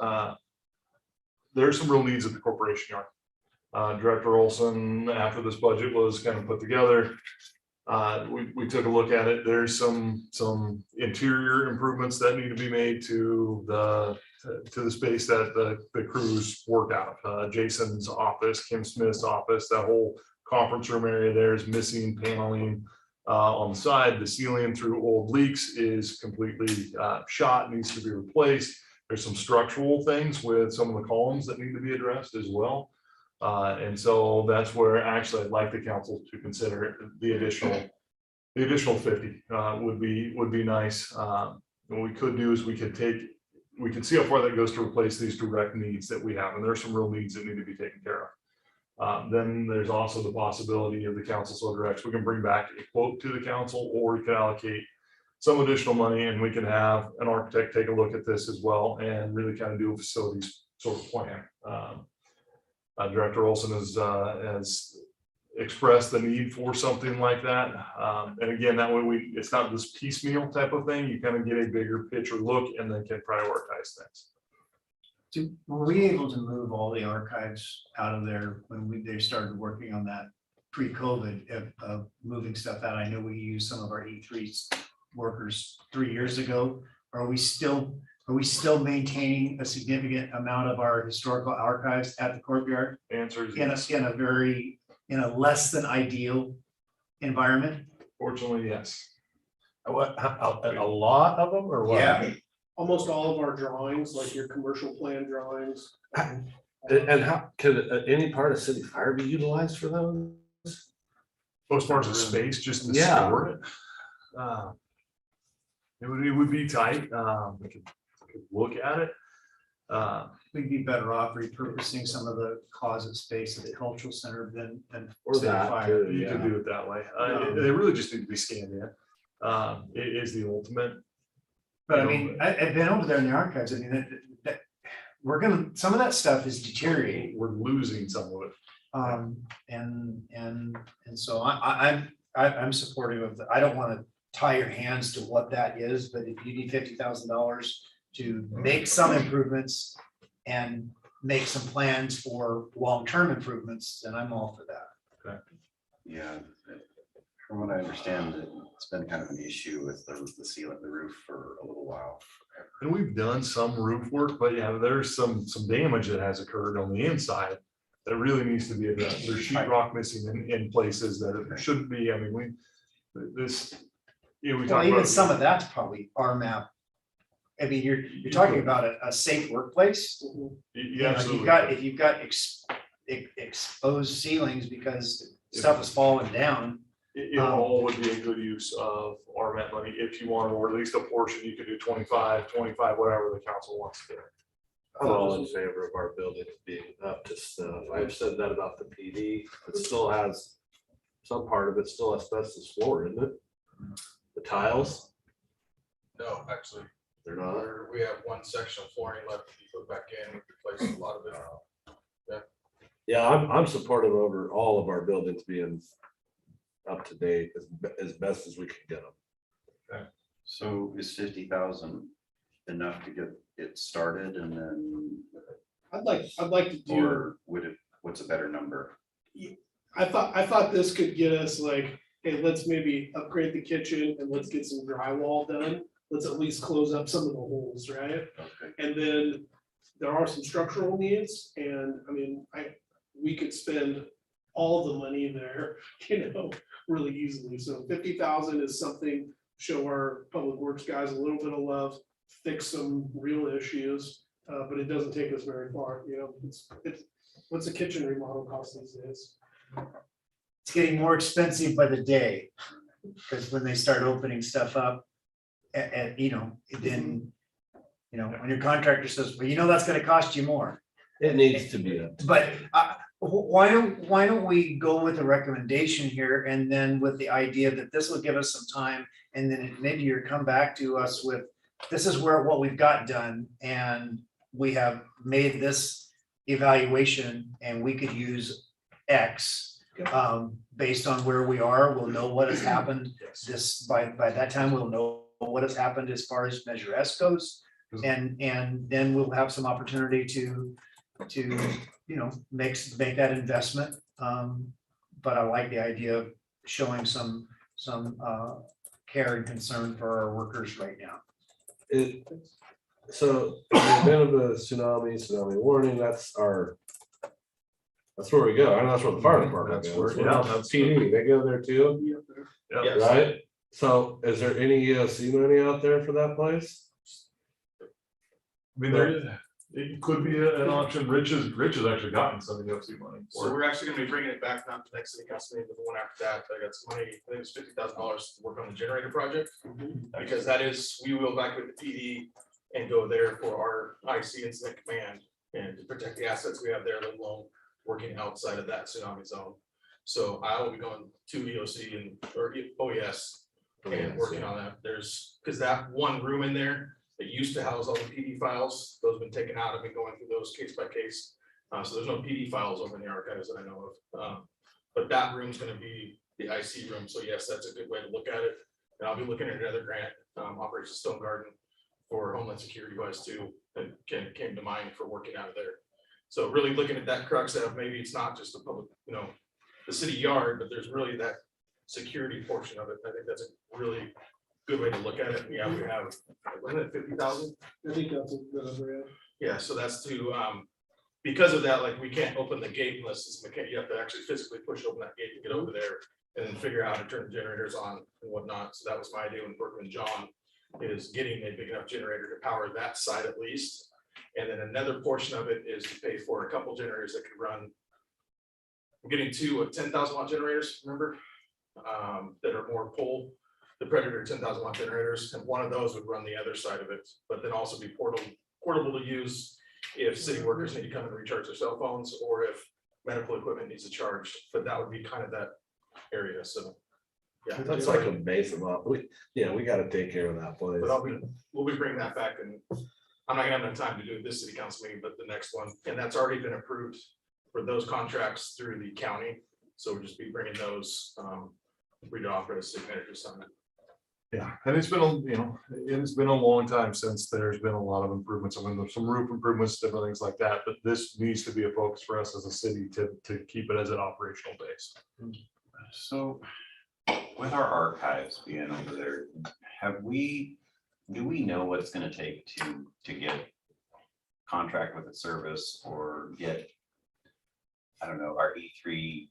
There's some real needs at the corporation yard. Director Olson, after this budget was kind of put together, we took a look at it. There's some interior improvements that need to be made to the space that the crews work out of. Jason's office, Kim Smith's office, that whole conference room area there is missing paneling on the side. The ceiling through old leaks is completely shot, needs to be replaced. There's some structural things with some of the columns that need to be addressed as well. And so that's where actually I'd like the council to consider the additional 50 would be nice. What we could do is we could see how far that goes to replace these direct needs that we have, and there's some real needs that need to be taken care of. Then there's also the possibility of the council so directs, we can bring back a quote to the council, or we can allocate some additional money, and we can have an architect take a look at this as well and really kind of do a facilities sort of plan. Director Olson has expressed the need for something like that. And again, that way it's not this piecemeal type of thing. You kind of get a bigger picture look and then can prioritize things. Were we able to move all the archives out of there when they started working on that pre-COVID of moving stuff out? I know we used some of our E3 workers 3 years ago. Are we still maintaining a significant amount of our historical archives at the courtyard? Answer is in a less than ideal environment? fortunately, yes. What, a lot of them or what? Yeah. Almost all of our drawings, like your commercial plan drawings. And how could any part of city fire be utilized for those? Most parts of space just to Yeah. store it. It would be tight. We could look at it. We'd be better off repurposing some of the closet space at the cultural center than Or say, that, fire. too. You could Yeah. do it that way. They really just need to be scanned in. It is the ultimate. But I mean, I've been over there in the archives. I mean, we're gonna, some of that stuff is deteriorating. We're losing some of it. And so I'm supportive of I don't want to tie your hands to what that is, but if you need $50,000 to make some improvements and make some plans for long-term improvements, then I'm all for that. Yeah, from what I understand, it's been kind of an issue with the seal of the roof for a little while. And we've done some roof work, but yeah, there's some damage that has occurred on the inside that really needs to be addressed. There's sheet rock missing in places that it shouldn't be. I mean, we Well, talk even about. some of that's probably RMAP. I mean, you're talking about a safe workplace. You You know, absolutely. if you've got exposed ceilings because stuff is falling down. It all would be a good use of RMAT money if you want, or at least a portion. You could do 25, whatever the council wants to do. I'm all in favor of our buildings being up to stuff. I've said that about the PD. It still has, some part of it still asbestos floor, isn't it? The tiles, No, actually, they're not. we have one section of flooring left to be put back in, replace a lot of it. Yeah, I'm supportive over all of our buildings being up to date as best as we can get them. So is 50,000 enough to get it started and then, I'd like to do, or what's a better number? I thought this could get us like, hey, let's maybe upgrade the kitchen and let's get some drywall done. Let's at least close up some of the holes, right? Okay. And then there are some structural needs, and I mean, we could spend all the money there, really easily. So 50,000 is something, show our public works guys a little bit of love, fix some real issues, but it doesn't take us very far, it's, what's a kitchen remodel cost these days? It's getting more expensive by the day. Because when they start opening stuff up, and then, when your contractor says, well, that's gonna cost you more. It needs to be up. But why don't we go with a recommendation here and then with the idea that this will give us some time, and then maybe you come back to us with, this is what we've got done, and we have made this evaluation and we could use X. Based on where we are, we'll know what has happened. By that time, we'll know what has happened as far as Measure S goes. And then we'll have some opportunity to make that investment. But I like the idea of showing some care and concern for our workers right now. So in the event of a tsunami warning, that's where we go. I know that's where the fire department That's goes. where- Well, yeah, that's- PD, they go there too, Yeah. Yes. right? So is there any EOC money out there for that place? I mean, it could be an option. Rich has actually gotten some EFC money. So we're actually gonna be bringing it back, not the next city council meeting, but the one after that. I got some money, I think it's $50,000 to work on the generator project. Because we will back with the PD and go there for our IC incident command and to protect the assets we have there, let alone working outside of that tsunami zone. So I will be going to EOC or OES and working on that. Because that one room in there, it used to house all the PD files, those have been taken out. I've been going through those case by case. So there's no PD files over in the archives that I know of. But that room's gonna be the IC room. So yes, that's a good way to look at it. And I'll be looking at another grant, Operation Stone Garden for Homeland Security wise too, that came to mind for working out of there. So really looking at that crux of maybe it's not just the public, the city yard, but there's really that security portion of it. I think that's a really good way to look at it. Yeah, we have, wasn't it 50,000? I think that's a good number, Yeah, so that's to, because of that, like, we can't open the gate unless it's mechanical. You have to actually physically push open that gate to get over there and then figure out how to turn the generators on and whatnot. So that was my idea when working with John, is getting a big enough generator to power that side at least. And then another portion of it is to pay for a couple generators that could run. I'm getting two 10,000 watt generators, remember? That are more pole the Predator 10,000 watt generators, and one of those would run the other side of it, but then also be portable to use if city workers need to come and recharge their cell phones, or if medical equipment needs a charge, but that would be kind of that area, so. Yeah, That's like a base amount. We gotta take care of that place. but we'll be bringing that back, and I'm not gonna have enough time to do this city council meeting, but the next one, and that's already been approved for those contracts through the county, so we'll just be bringing those, we'd offer a city manager summit. Yeah, and it's been, it's been a long time since there's been a lot of improvements. I mean, there's some roof improvements, different things like that, but this needs to be a focus for us as a city to keep it as an operational base. So with our archives being over there, do we know what it's gonna take to get contract with a service or get, I don't know, our E3?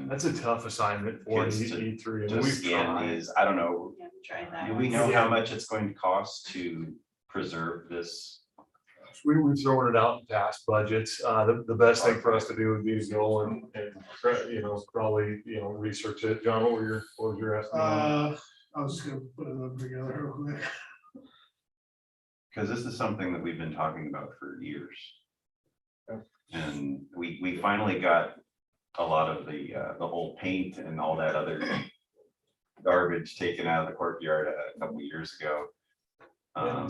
That's a tough assignment for Kids to E3. to And we've scan tried. these, I don't know, Yeah, we tried that. do we know how much it's going to cost to preserve this? We've thrown it out in past budgets. The best thing for us to do would be to go and probably, research it. John, what was your estimate? I was just gonna put a number together real quick. Because this is something that we've been talking about for years. And we finally got a lot of the old paint and all that other garbage taken out of the courtyard a couple of years ago. And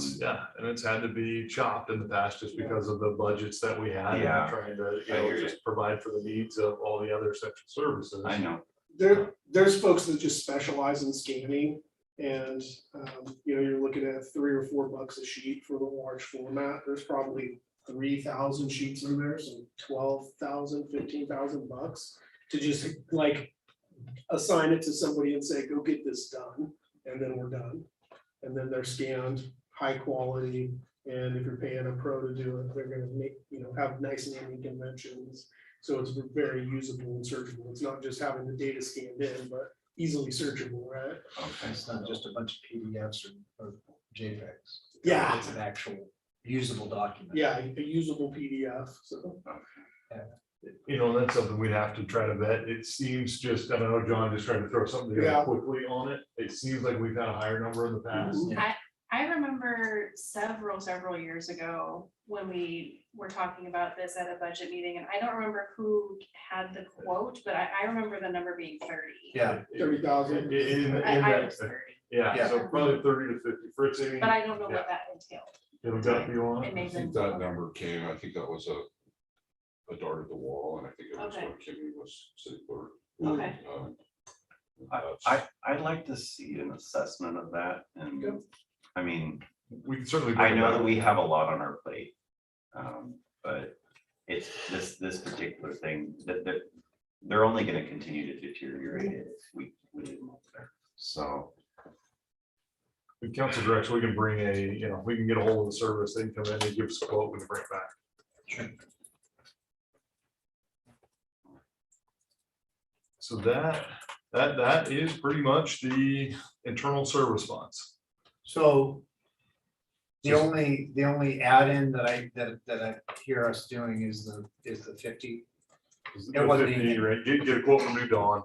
it's had to be chopped in the past just because of the budgets that we had. Yeah. And trying to, I hear you. just provide for the needs of all the other section services. I know. There's folks that just specialize in scanning, and you're looking at $3 or $4 a sheet for the large format. There's probably 3,000 sheets in there, so 12,000, 15,000 bucks to just like assign it to somebody and say, go get this done, and then we're done. And then they're scanned, high quality, and if you're paying a pro to do it, they're gonna make, have nice naming conventions. So it's very usable and searchable. It's not just having the data scanned in, but easily searchable, right? Okay. It's not just a bunch of PDFs or JPEGs. Yeah. It's an actual usable document. Yeah, a usable PDF, so. That's something we'd have to try to vet. It seems just, I don't know, John just tried to throw something together Yeah. quickly on it. It seems like we've had a higher number in the past. I remember several years ago when we were talking about this at a budget meeting, and I don't remember who had the quote, but I remember the number being 30. Yeah. 30,000. I was 30, Yeah, so probably 30 to 50. Fritz, any, but I don't know what that entailed. you got you on It it? may I have think been. that number came, I think that was a dart at the wall, and I think it was Okay. when Kimmy was city clerk. Okay. I'd like to see an assessment of that, and I mean, We can certainly. I know that we have a lot on our plate. But it's this particular thing that they're only gonna continue to deteriorate it if we leave them over there. So, With council direction, we can bring we can get a hold of the service, they can come in and give us a quote, we can bring it back. So that is pretty much the internal service funds. So the only add-in that I hear us doing is the 50. It wasn't 50, even- right? Get a quote from New Dawn.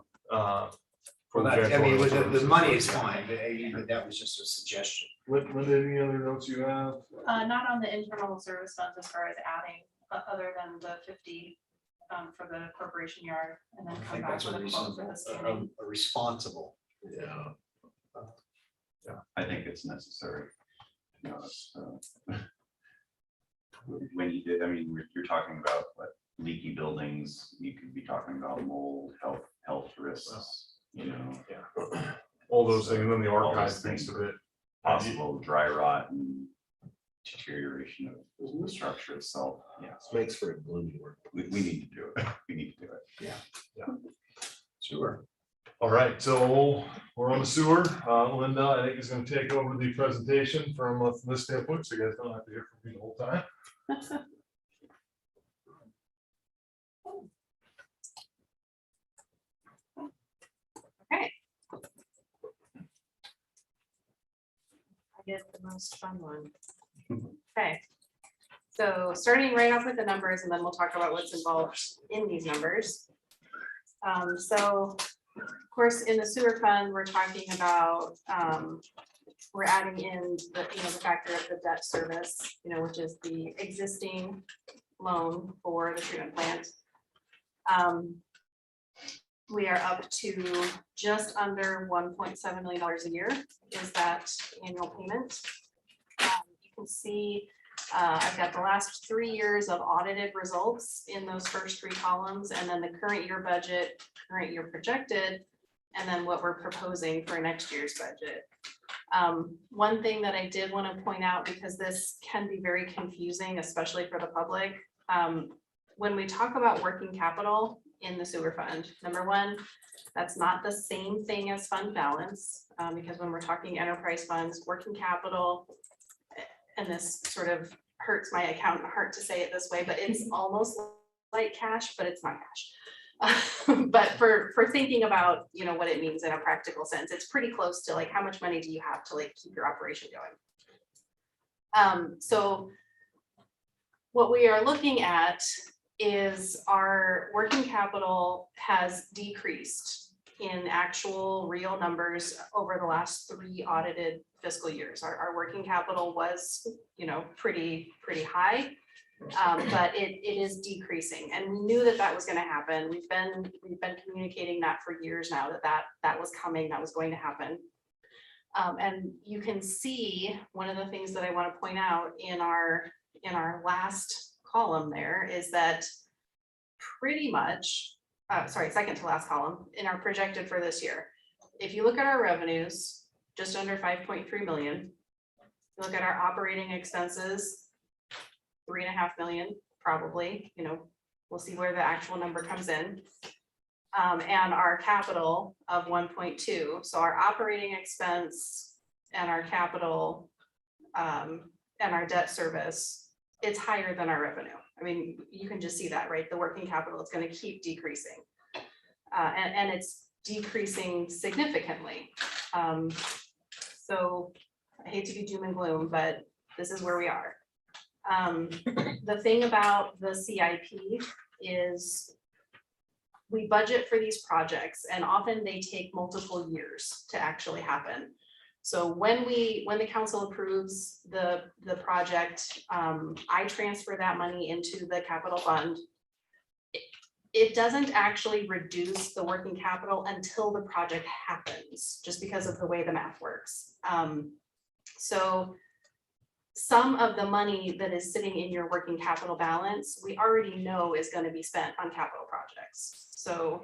For Well, the that, I mean, janitorial the services. money is fine, but that was just a suggestion. Linda, any other notes you have? Not on the internal service funds as far as adding, other than the 50 for the corporation yard, and then I come think back that's with a a quote for the reasonable, scanning. a responsible. Yeah. I think it's necessary. To be honest. When you did, I mean, you're talking about what leaky buildings, you could be talking about mold, health risks, All those things, and then the All archive those piece things. of it. possible dry rot and deterioration of the structure itself. Yeah, Makes for a gloomy work. we need to do it. We need to do it. Sure. All right, so we're on the sewer. Linda, I think is gonna take over the presentation from this standpoint, so you guys don't have to hear from me the whole time. Okay. I get the most fun one. Okay. So starting right off with the numbers, and then we'll talk about what's involved in these numbers. So Of course, in the sewer fund, we're talking about, we're adding in the, the factor of the debt service, which is the existing loan for the treatment plant. We are up to just under $1.7 million a year is that annual payment. You can see I've got the last 3 years of audited results in those first 3 columns, and then the current year budget, current year projected, and then what we're proposing for next year's budget. One thing that I did want to point out, because this can be very confusing, especially for the public, when we talk about working capital in the sewer fund, number one, that's not the same thing as fund balance, because when we're talking enterprise funds, working capital, and this sort of hurts my accountant heart to say it this way, but it's almost like cash, but it's not cash. But for thinking about, what it means in a practical sense, it's pretty close to like, how much money do you have to like keep your operation going? So what we are looking at is our working capital has decreased in actual real numbers over the last 3 audited fiscal years. Our working capital was, pretty high, but it is decreasing, and we knew that was going to happen. We've been communicating that for years now, that was coming, that was going to happen. And you can see one of the things that I want to point out in our last column there is that pretty much, second to last column in our projected for this year. If you look at our revenues, just under 5.3 million. You look at our operating expenses, 3.5 million, probably, we'll see where the actual number comes in. And our capital of 1.2. So our operating expense and our capital and our debt service, it's higher than our revenue. I mean, you can just see that, right? The working capital is going to keep decreasing. And it's decreasing significantly. So I hate to be doom and gloom, but this is where we are. The thing about the CIP is we budget for these projects, and often they take multiple years to actually happen. So when the council approves the project, I transfer that money into the capital fund. It doesn't actually reduce the working capital until the project happens, just because of the way the math works. So some of the money that is sitting in your working capital balance, we already know is going to be spent on capital projects. So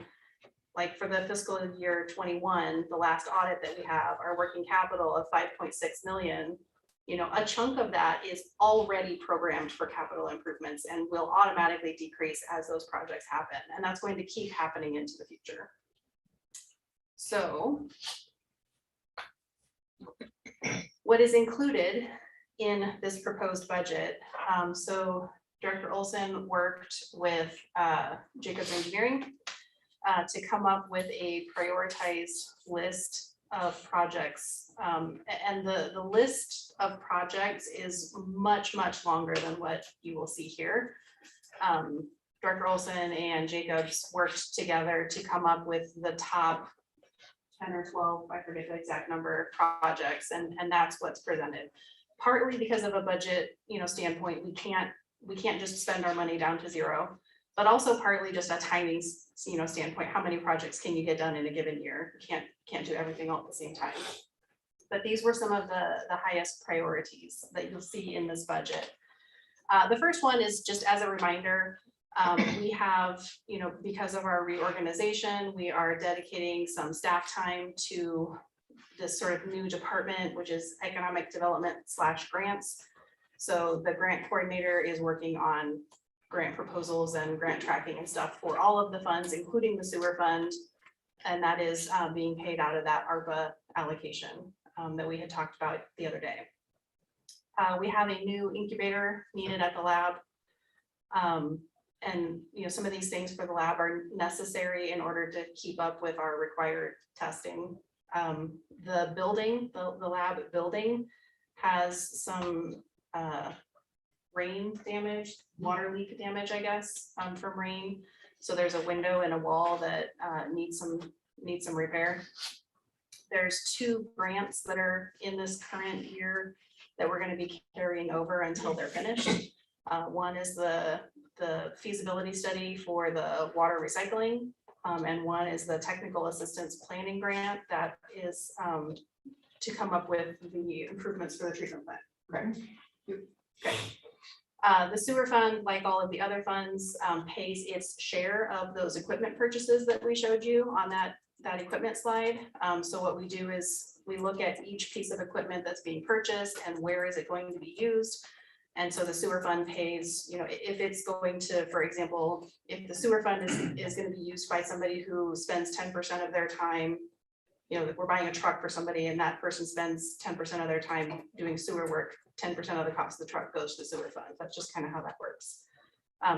like for the fiscal year 21, the last audit that we have, our working capital of 5.6 million, a chunk of that is already programmed for capital improvements and will automatically decrease as those projects happen. And that's going to keep happening into the future. So what is included in this proposed budget? So Director Olson worked with Jacobs Engineering to come up with a prioritized list of projects. And the list of projects is much, much longer than what you will see here. Director Olson and Jacobs worked together to come up with the top 10 or 12, I forget the exact number, of projects, and that's what's presented. Partly because of a budget, standpoint, we can't just spend our money down to zero, but also partly just a timing, standpoint. How many projects can you get done in a given year? You can't do everything all at the same time. But these were some of the highest priorities that you'll see in this budget. The first one is just as a reminder, we have, because of our reorganization, we are dedicating some staff time to this sort of new department, which is economic development / grants. So the grant coordinator is working on grant proposals and grant tracking and stuff for all of the funds, including the sewer fund. And that is being paid out of that ARPA allocation that we had talked about the other day. We have a new incubator needed at the lab. And some of these things for the lab are necessary in order to keep up with our required testing. The building, the lab building has some rain damage, water leak damage, I guess, from rain. So there's a window and a wall that needs some need some repair. There's 2 grants that are in this current year that we're gonna be carrying over until they're finished. One is the feasibility study for the water recycling, and one is the technical assistance planning grant that is to come up with the improvements for the treatment plant. Correct? Okay. The sewer fund, like all of the other funds, pays its share of those equipment purchases that we showed you on that equipment slide. So what we do is we look at each piece of equipment that's being purchased and where is it going to be used. And so the sewer fund pays, you know, if it's going to, for example, if the sewer fund is going to be used by somebody who spends 10% of their time, you know, we're buying a truck for somebody and that person spends 10% of their time doing sewer work, 10% of the cost of the truck goes to the sewer fund. That's just kind of how that works.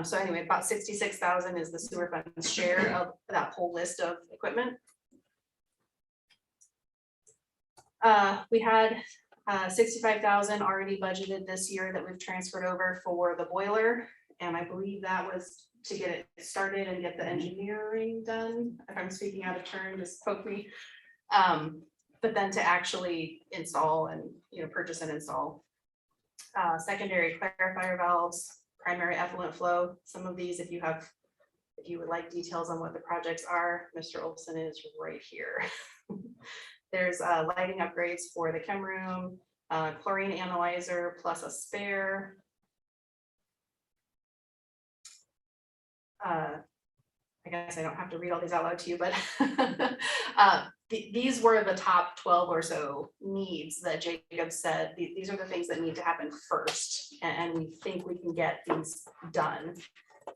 So anyway, about 66,000 is the sewer fund's share of that whole list of equipment. We had 65,000 already budgeted this year that we've transferred over for the boiler. And I believe that was to get it started and get the engineering done. If I'm speaking out of turn, just poke me. But then to actually install and, you know, purchase and install. Secondary clarifier valves, primary effluent flow. Some of these, if you would like details on what the projects are, Mr. Olson is right here. There's lighting upgrades for the chem room, chlorine analyzer plus a spare. I guess I don't have to read all these out loud to you, but these were the top 12 or so needs that Jacob said. These are the things that need to happen first, and we think we can get these done.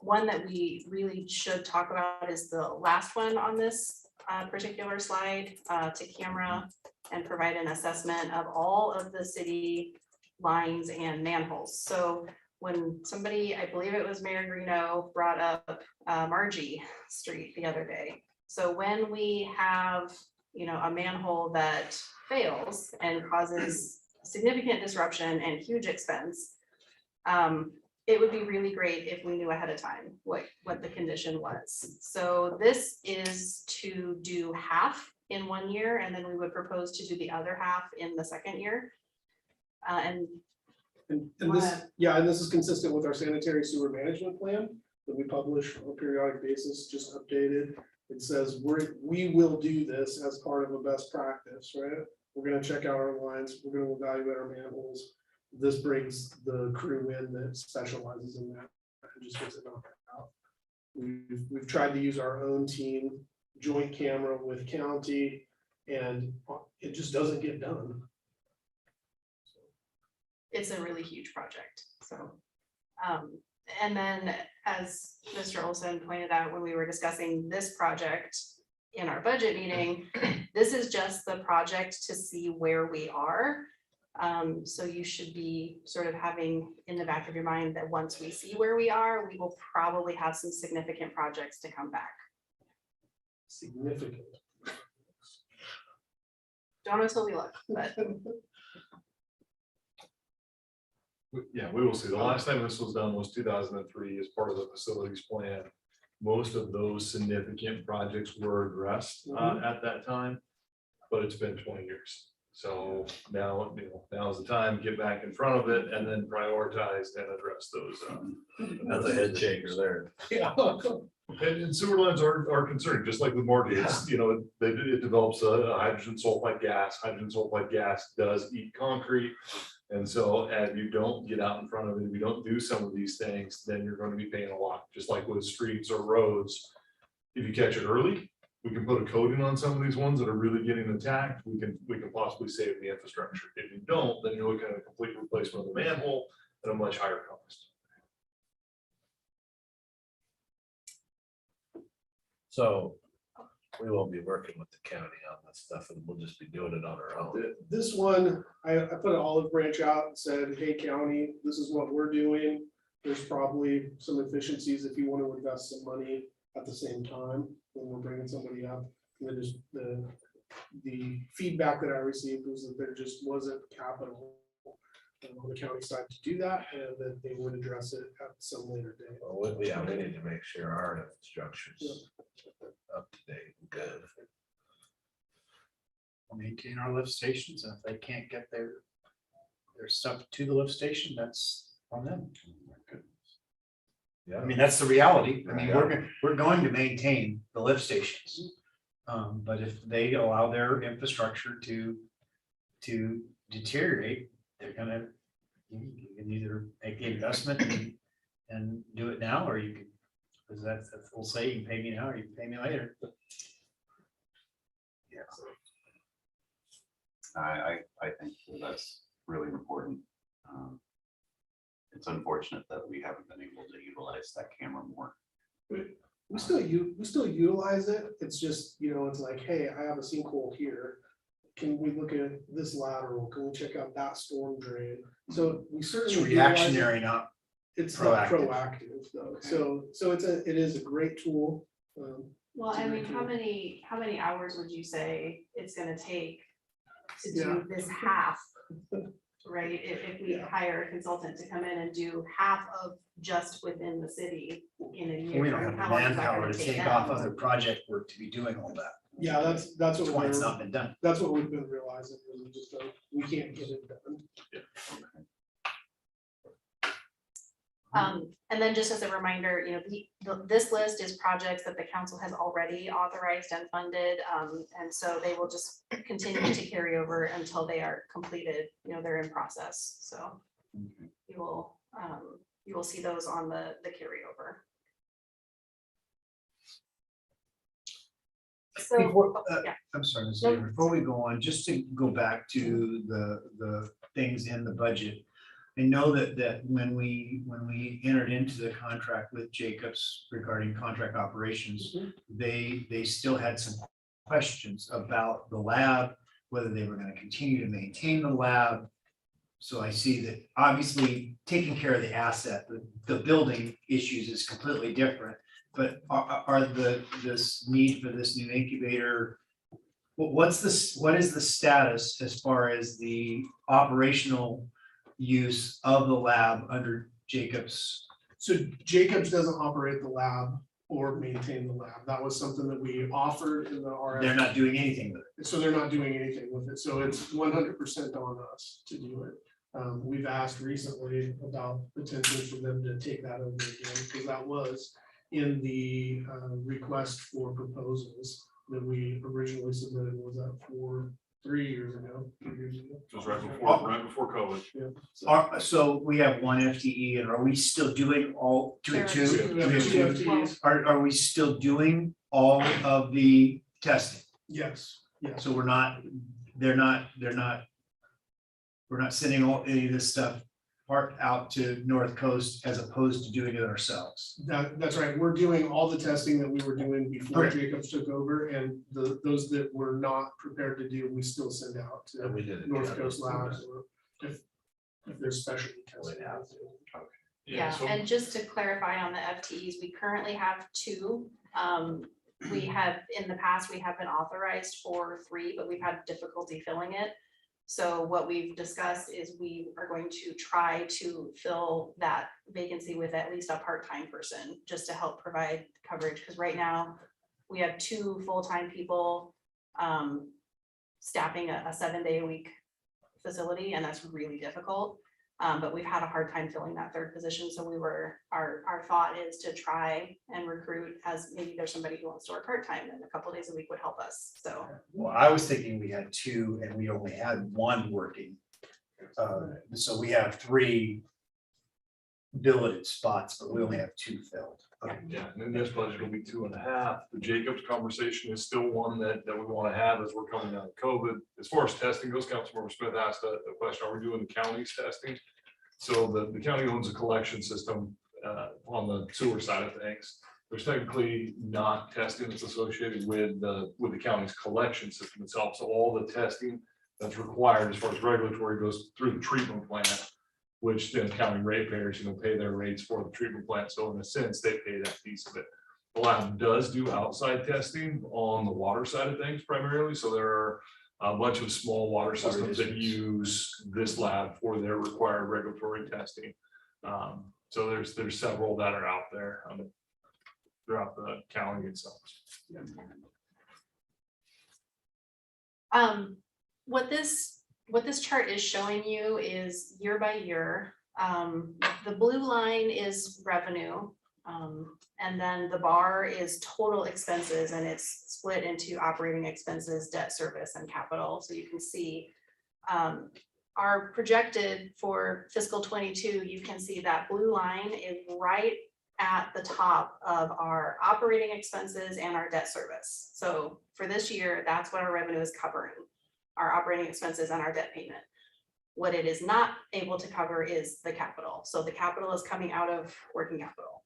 One that we really should talk about is the last one on this particular slide, to camera and provide an assessment of all of the city lines and manholes. So when somebody, I believe it was Mayor Greeno, brought up Margie Street the other day. So when we have, you know, a manhole that fails and causes significant disruption and huge expense, it would be really great if we knew ahead of time what the condition was. So this is to do half in 1 year, and then we would propose to do the other half in the second year. And this, yeah, and this is consistent with our sanitary sewer management plan that we publish on a periodic basis, just updated. It says we will do this as part of a best practice, right? We're gonna check out our lines, we're gonna evaluate our manholes. This brings the crew in that specializes in that and just gets it knocked out. We've tried to use our own team, joint camera with county, and it just doesn't get done. it's a really huge project, so. And then, as Mr. Olson pointed out, when we were discussing this project in our budget meeting, this is just the project to see where we are. So you should be sort of having in the back of your mind that once we see where we are, we will probably have some significant projects to come back. Significant. Don't know till we look, but Yeah, we will see. The last time this was done was 2003 as part of the facilities plan. Most of those significant projects were addressed at that time, but it's been 20 years. So now, now's the time to get back in front of it and then prioritize and address those. That's a head changer there. Yeah. And sewer lines are concerned, just like with Marty, it's, it develops a hydrogen sulfide gas. Hydrogen sulfide gas does eat concrete. And so if you don't get out in front of it, if you don't do some of these things, then you're going to be paying a lot, just like with streets or roads. If you catch it early, we can put a coating on some of these ones that are really getting attacked. We can possibly save the infrastructure. If you don't, then you're looking at a complete replacement of the manhole at a much higher cost. So we won't be working with the county on this stuff and we'll just be doing it on our own. This one, I put an olive branch out and said, hey, county, this is what we're doing. There's probably some efficiencies if you want to invest some money at the same time when we're bringing somebody up. And then just the feedback that I received was that there just wasn't capital on the county side to do that, and that they would address it at some later date. Well, yeah, we need to make sure our infrastructure's up to date and good. maintain our lift stations, and if they can't get their stuff to the lift station, that's on them. I mean, that's the reality. I mean, we're going to maintain the lift stations. But if they allow their infrastructure to deteriorate, they're gonna, you can either make the investment and do it now, or you can, because that's, we'll say, you can pay me now, or you can pay me later. Yeah. I think that's really important. It's unfortunate that we haven't been able to utilize that camera more. We still utilize it. It's just, it's like, hey, I have a sinkhole here. Can we look at this lateral? Can we check out that storm drain? So we It's certainly. utilize it. reactionary, not It's not proactive. proactive though. So it is a great tool. Well, It's a I great mean, tool. how many hours would you say it's gonna take to Yeah. do this half? Right, if we Yeah. hire a consultant to come in and do half of just within the city in a year. We don't have the how long is that manpower gonna to take take off them? other project work to be doing all that. Yeah, that's That's what why it's not been done. that's what we've been realizing. Is we just we can't get it done. And then just as a reminder, this list is projects that the council has already authorized and funded. And so they will just continue to carry over until they are completed, they're in process. So you will see those on the carryover. So, Before- yeah, I'm sorry, Ms. No. Weaver, before we go on, just to go back to the things in the budget. I know that when we entered into the contract with Jacobs regarding contract operations, they still had some questions about the lab, whether they were gonna continue to maintain the lab. So I see that obviously taking care of the asset, the building issues is completely different. But are this need for this new incubator, what is the status as far as the operational use of the lab under Jacobs? So Jacobs doesn't operate the lab or maintain the lab. That was something that we offered in the RFP. They're not doing anything with it. So they're not doing anything with it. So it's 100% on us to do it. We've asked recently about potential for them to take that over again, because that was in the request for proposals that we originally submitted. Was that 3 years ago? 2 years ago? Just right before COVID. Yeah. So we have one FTE, and are we still doing all two and two? We have two FTEs. Are we still doing all of the testing? Yes, yes. So we're not sending any of this stuff part out to North Coast as opposed to doing it ourselves. That's right. We're doing all the testing that we were doing before Okay. Jacobs took over, and those that were not prepared to do, we still send out to And we did it. North Coast Labs, or if there's specialty testing. yeah, and just to clarify on the FTEs, we currently have 2. We have, in the past, we have been authorized for 3, but we've had difficulty filling it. So what we've discussed is we are going to try to fill that vacancy with at least a part-time person, just to help provide coverage, because right now we have 2 full-time people staffing a 7-day-a-week facility, and that's really difficult. But we've had a hard time filling that 3rd position, so our thought is to try and recruit, as maybe there's somebody who wants to work part-time, and a couple days a week would help us, so. Well, I was thinking we had 2 and we only had 1 working. So we have 3 billeted spots, but we only have 2 filled. Okay. Yeah, and then this budget will be 2.5. The Jacobs conversation is still one that we want to have as we're coming out of COVID. As far as testing goes, Councilmember Smith asked a question, are we doing the county's testing? So the county owns a collection system on the sewer side of things. There's technically not testing that's associated with the county's collection system itself. So all the testing that's required as far as regulatory goes through the treatment plant, which then county ratepayers, pay their rates for the treatment plant. So in a sense, they pay that piece of it. The lab does do outside testing on the water side of things primarily. So there are a bunch of small water systems that use this lab for their required regulatory testing. So there's several that are out there throughout the county itself. what this chart is showing you is year by year. The blue line is revenue. And then the bar is total expenses, and it's split into operating expenses, debt service, and capital. So you can see our projected for fiscal 22, you can see that blue line is right at the top of our operating expenses and our debt service. So for this year, that's what our revenue is covering, our operating expenses and our debt payment. What it is not able to cover is the capital. So the capital is coming out of working capital.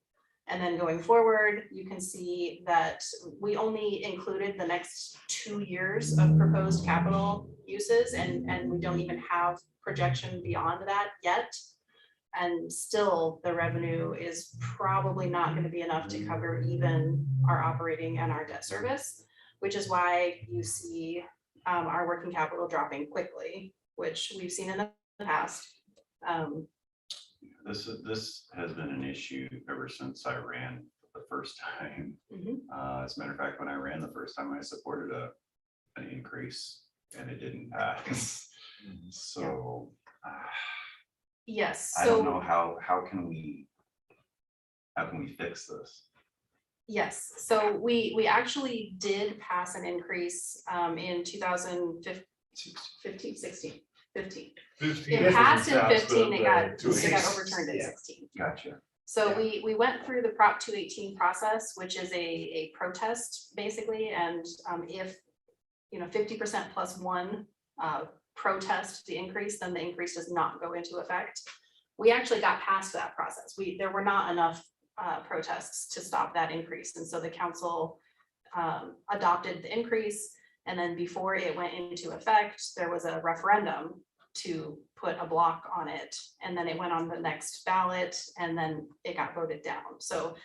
And then going forward, you can see that we only included the next 2 years of proposed capital uses, and we don't even have projection beyond that yet. And still, the revenue is probably not going to be enough to cover even our operating and our debt service, which is why you see our working capital dropping quickly, which we've seen in the past. This has been an issue ever since I ran the first time. As a matter of fact, when I ran the first time, I supported an increase and it didn't pass. So Yes. I don't know how can we fix this? Yes, so we actually did pass an increase in 2015, 16, 15. It passed in 15, it got overturned in 16. Gotcha. So we went through the Prop 218 process, which is a protest basically, and if 50% plus one protest the increase, then the increase does not go into effect. We actually got past that process. There were not enough protests to stop that increase, and so the council adopted the increase. And then before it went into effect, there was a referendum to put a block on it, and then it went on the next ballot, and then it got voted down. So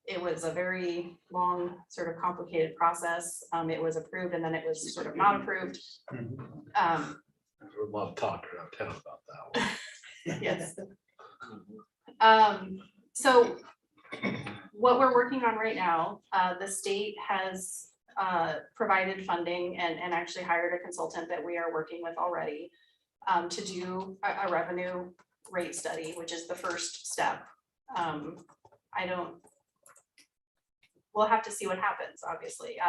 it was a very long, sort of complicated process. It was approved, and then it was sort of not approved. There's a lot of talk around town about that one. Yes. So what we're working on right now, the state has provided funding and actually hired a consultant that we are working with already to do a revenue rate study, which is the first step. We'll have to see what happens, obviously.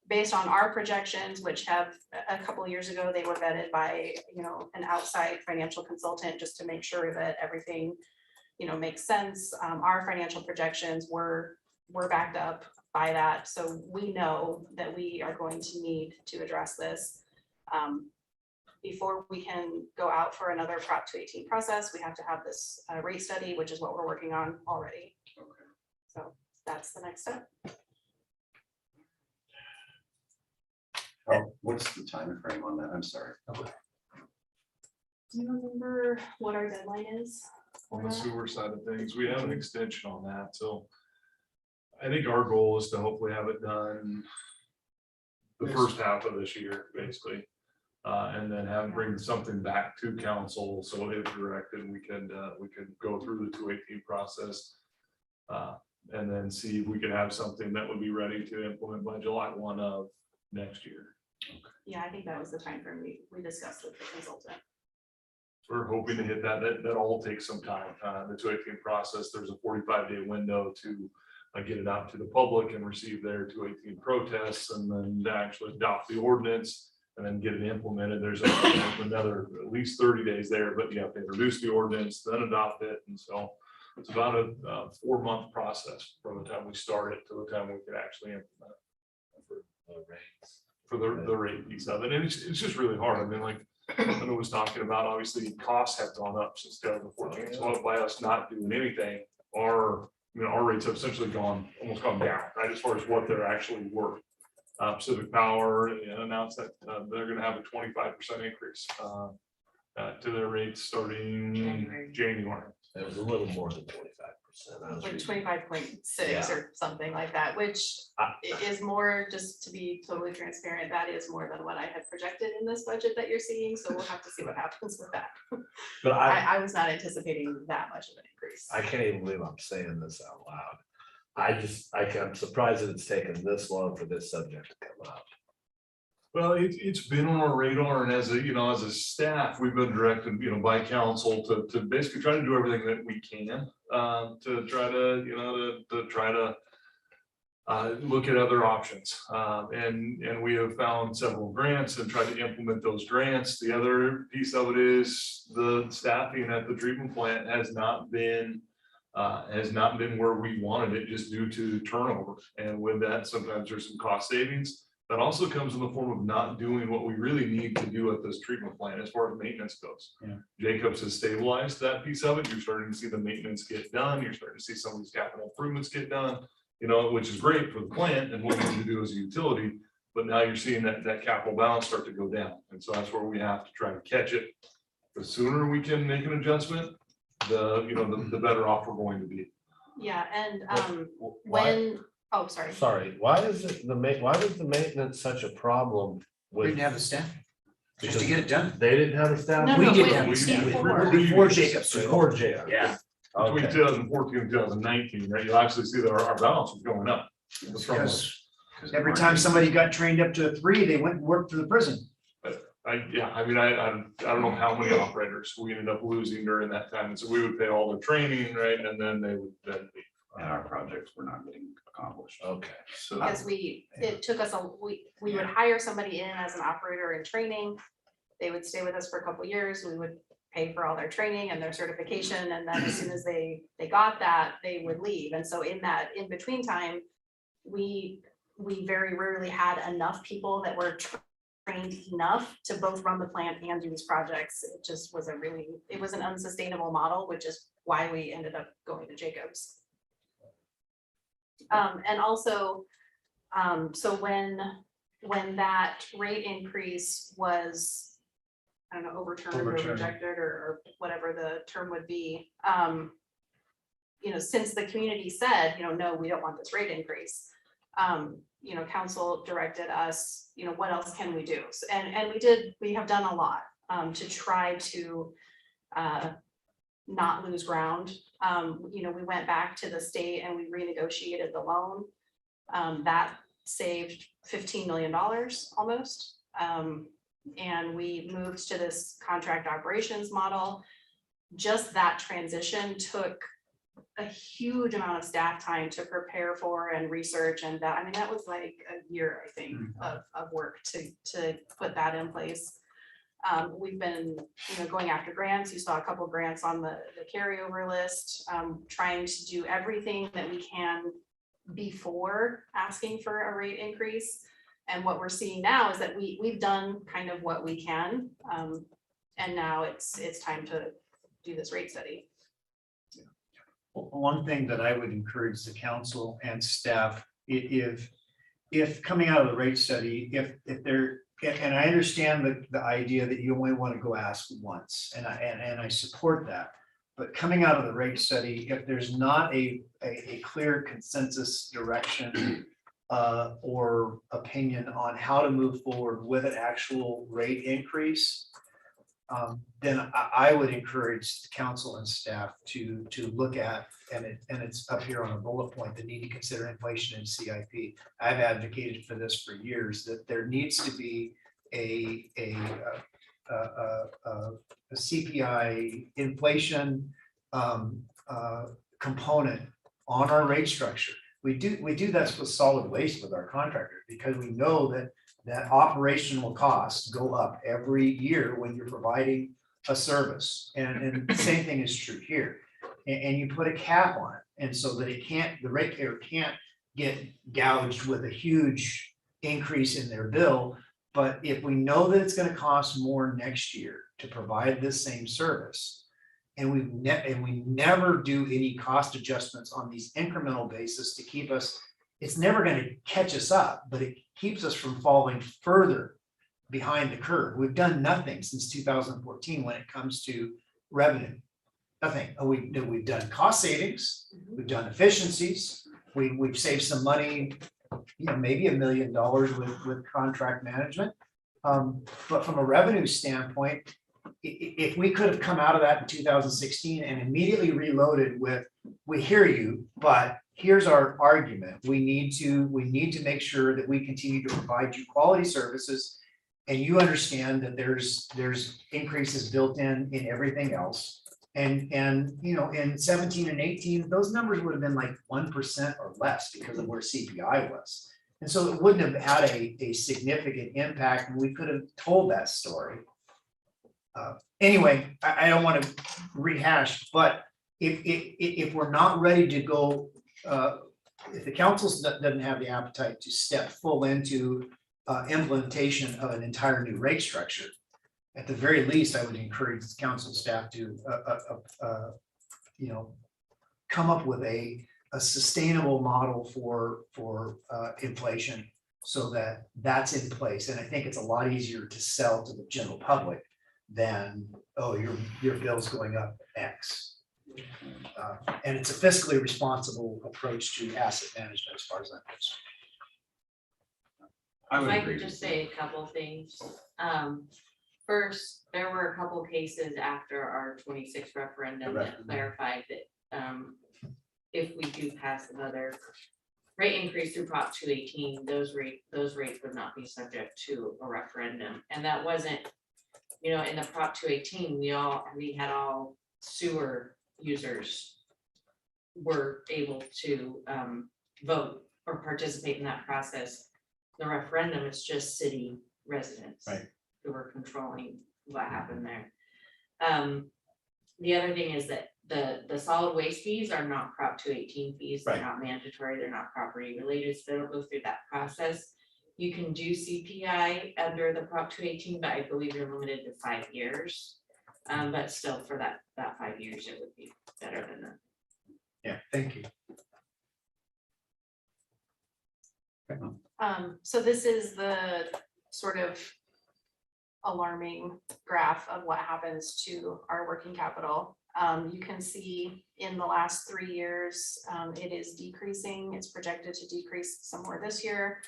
Based on our projections, which have a couple of years ago, they were vetted by an outside financial consultant just to make sure that everything makes sense. Our financial projections were backed up by that, so we know that we are going to need to address this. Before we can go out for another Prop 218 process, we have to have this rate study, which is what we're working on already. So that's the next step. What's the time frame on that? I'm sorry. Do you remember what our deadline is? On the sewer side of things, we have an extension on that, so I think our goal is to hopefully have it done the first half of this year, basically. And then bring something back to council, so if directed, we could go through the 218 process. And then see if we could have something that would be ready to implement by July 1 of next year. Yeah, I think that was the time frame we discussed with the consultant. We're hoping to hit that. That all takes some time. The 218 process, there's a 45-day window to get it out to the public and receive their 218 protests, and then actually adopt the ordinance and then get it implemented. There's another at least 30 days there, but you have to introduce the ordinance, then adopt it. And so it's about a 4-month process from the time we start it to the time we could actually implement for the rate piece of it. And it's just really hard. I mean, like I was talking about, obviously costs have gone up since 2014. So by us not doing anything, our rates have essentially almost gone down, right, as far as what they're actually worth. Pacific Power announced that they're going to have a 25% increase to their rates starting January. It was a little more than 25%. Like 25.6 or something like that, which is more, just to be totally transparent, that is more than what I had projected in this budget that you're seeing. So we'll have to see what happens with that. But I was not anticipating that much of an increase. I can't even believe I'm saying this out loud. I'm surprised that it's taken this long for this subject to come up. Well, it's been on our radar, and as a staff, we've been directed, by council to basically try to do everything that we can, to try to look at other options. And we have found several grants and tried to implement those grants. The other piece of it is the staffing at the treatment plant has not been where we wanted it, just due to turnover. And with that, sometimes there's some cost savings. That also comes in the form of not doing what we really need to do at this treatment plant as far as maintenance goes. Yeah. Jacobs has stabilized that piece of it. You're starting to see the maintenance get done. You're starting to see some of these capital improvements get done, which is great for the plant and what we need to do as a utility. But now you're seeing that capital balance start to go down. And so that's where we have to try to catch it. The sooner we can make an adjustment, the better off we're going to be. Yeah, and Why- oh, sorry. Sorry, why is the maintenance such a problem We with? didn't have the staff, just to because get it done. They didn't have a staff? No, We no, did wait, have the we- staff before. before Jacobs. took Before over. jail. Yeah. Between Okay, 2014 and 2019, right, you'll actually see that our balance was going up. Because every time somebody got trained up to a 3, they went and worked for the prison. I don't know how many operators we ended up losing during that time. And so we would pay all their training, right? And then they would then leave. And our projects were not getting accomplished. okay. So Because it took us we would hire somebody in as an operator in training. They would stay with us for a couple of years. We would pay for all their training and their certification. And then as soon as they got that, they would leave. And so in that in between time, we very rarely had enough people that were trained enough to both run the plant and do these projects. It just was it was an unsustainable model, which is why we ended up going to Jacobs. And also, so when that rate increase was, I don't know, overturned or Overturned. rejected or whatever the term would be, since the community said, no, we don't want this rate increase, council directed us, what else can we do? And we have done a lot to try to not lose ground. We went back to the state and we renegotiated the loan. That saved $15 million almost. And we moved to this contract operations model. Just that transition took a huge amount of staff time to prepare for and research, and that was like a year, I think, of work to put that in place. We've been, going after grants. You saw a couple grants on the carryover list, trying to do everything that we can before asking for a rate increase. And what we're seeing now is that we've done kind of what we can, and now it's time to do this rate study. One thing that I would encourage the council and staff, if coming out of the rate study, if they're, and I understand the idea that you only want to go ask once, and I support that. But coming out of the rate study, if there's not a clear consensus direction or opinion on how to move forward with an actual rate increase, then I would encourage the council and staff to look at, and it's up here on a bullet point, the need to consider inflation in CIP. I've advocated for this for years, that there needs to be a CPI inflation component on our rate structure. We do that with solid waste with our contractors, because we know that operational costs go up every year when you're providing a service. And the same thing is true here. And you put a cap on it, and so that the ratepayer can't get gouged with a huge increase in their bill. But if we know that it's going to cost more next year to provide this same service, and we never do any cost adjustments on these incremental basis to keep us, it's never going to catch us up, but it keeps us from falling further behind the curve. We've done nothing since 2014 when it comes to revenue. Nothing. We've done cost savings, we've done efficiencies, we've saved some money, maybe $1 million with contract management. But from a revenue standpoint, if we could have come out of that in 2016 and immediately reloaded with, we hear you, but here's our argument. We need to make sure that we continue to provide you quality services and you understand that there's increases built in everything else. And in 17 and 18, those numbers would have been like 1% or less because of where CPI was. And so it wouldn't have had a significant impact, and we could have told that story. Anyway, I don't want to rehash, but if we're not ready to go, if the council doesn't have the appetite to step full into implementation of an entire new rate structure, at the very least, I would encourage the council staff to, come up with a sustainable model for inflation so that that's in place. And I think it's a lot easier to sell to the general public than, oh, your bill's going up X. And it's a fiscally responsible approach to asset management as far as I'm concerned. I If would I agree could with just you. say a couple of things. First, there were a couple cases after our 26 referendum that clarified that if we do pass another rate increase through Prop 218, those rates would not be subject to a referendum. And that wasn't, in the Prop 218, we had all sewer users were able to vote or participate in that process. The referendum is just city residents. Right. Who are controlling what happened there. The other thing is that the solid waste fees are not Prop 218 fees, they're Right. not mandatory, they're not property related, so they don't go through that process. You can do CPI under the Prop 218, but I believe you're limited to 5 years. But still, for that 5 years, it would be better than that. Yeah, thank you. So this is the sort of alarming graph of what happens to our working capital. You can see in the last 3 years, it is decreasing. It's projected to decrease some more this year.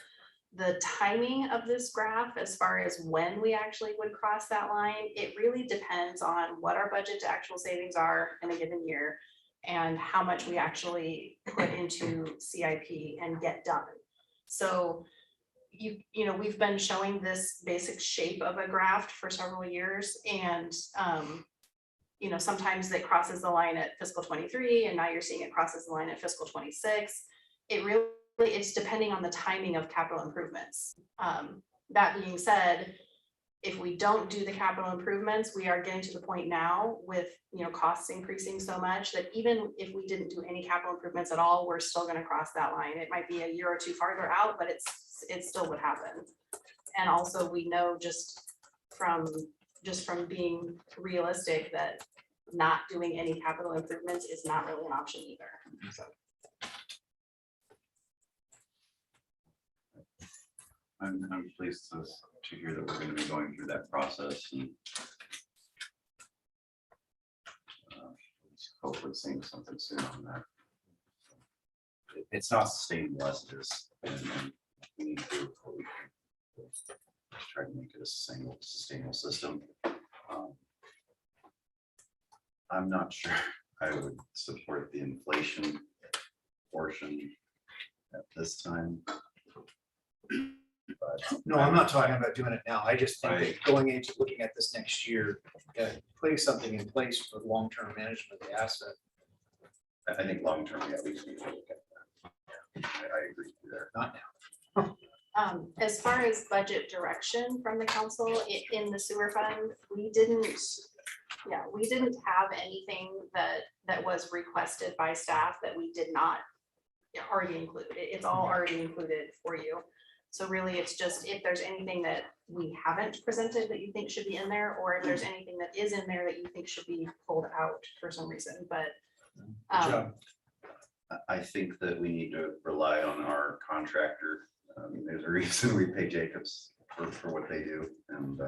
The timing of this graph, as far as when we actually would cross that line, it really depends on what our budget to actual savings are in a given year and how much we actually put into CIP and get done. So we've been showing this basic shape of a graph for several years, and sometimes it crosses the line at fiscal 23, and now you're seeing it crosses the line at fiscal 26. It's depending on the timing of capital improvements. That being said, if we don't do the capital improvements, we are getting to the point now with costs increasing so much that even if we didn't do any capital improvements at all, we're still going to cross that line. It might be a year or two farther out, but it still would happen. And also we know just from being realistic that not doing any capital improvements is not really an option either. I'm pleased to hear that we're going to be going through that process and hopefully seeing something soon on that. It's not sustainable as it is, and we need to do what we can to try to make it a sustainable system. I'm not sure I would support the inflation portion at this time. But No, I'm not talking about doing it now. I just think that going into looking at this next year, putting something in place for long-term management of the asset. I think long-term, yeah, we need to look at that. I agree with you there. Not now. As far as budget direction from the council in the sewer fund, we didn't have anything that was requested by staff that we did not already include. It's all already included for you. So really, it's just if there's anything that we haven't presented that you think should be in there, or if there's anything that is in there that you think should be pulled out for some reason, but. I think that we need to rely on our contractor. There's a reason we pay Jacobs for what they do. And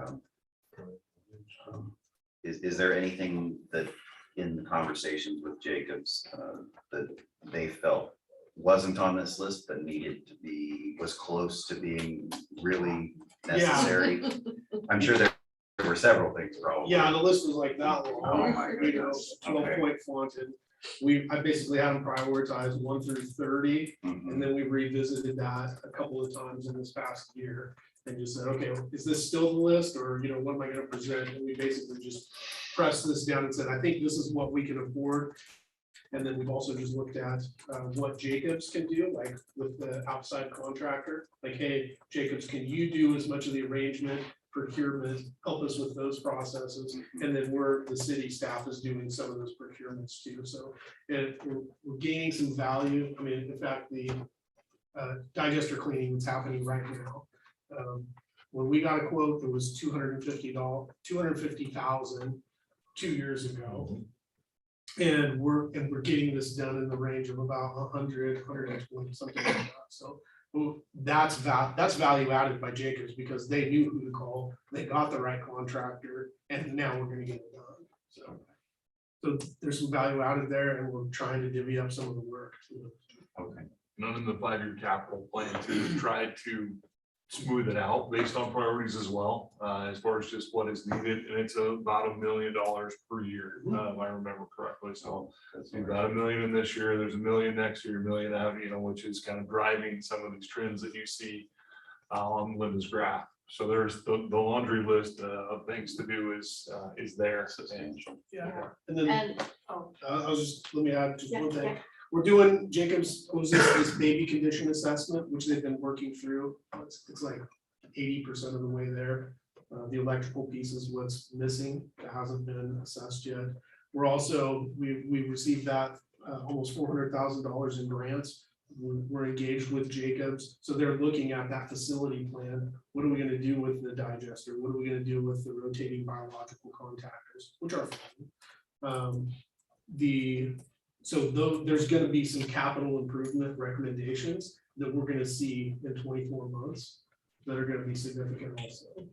is there anything that in the conversations with Jacobs that they felt wasn't on this list but needed to be, was close to being really necessary? I'm sure there were several things probably. Yeah, the list was like that long. Oh my goodness. 12-point fonted. I basically had them prioritized 1 through 30, and then we revisited that a couple of times in this past year. and just said, okay, is this still the list, or, you know, what am I gonna present? And we basically just pressed this down and said, I think this is what we can afford. And then we've also just looked at what Jacobs can do, like with the outside contractor, like, hey, Jacobs, can you do as much of the arrangement, procurement, help us with those processes? And then the city staff is doing some of those procurements too. So we're gaining some value. I mean, in fact, the digester cleaning that's happening right now. When we got a quote, it was $250,000 2 years ago. And we're getting this done in the range of about 120, something like that. So that's value added by Jacobs, because they knew who to call, they got the right contractor, and now we're gonna get it done. So there's some value added there, and we're trying to divvy up some of the work too. Okay. None in the 5-year capital plan to try to smooth it out based on priorities as well, as far as just what is needed, and it's about $1 million per year, if I remember correctly. So That's you've got $1 million in this year, there's $1 million next year, $1 million out, you know, which is kind of driving some of these trends that you see on Linda's graph. So there's the laundry list of things to do is there. substantial. Yeah, and then And, let me add just Yeah, one thing. yeah. We're doing Jacobs owes us this baby condition assessment, which they've been working through. It's like 80% of the way there. The electrical piece is what's missing. It hasn't been assessed yet. We're also, we received that almost $400,000 in grants. We're engaged with Jacobs, so they're looking at that facility plan. What are we gonna do with the digester? What are we gonna do with the rotating biological contactors, which are fun. So there's gonna be some capital improvement recommendations that we're gonna see in 24 months that are gonna be significant also.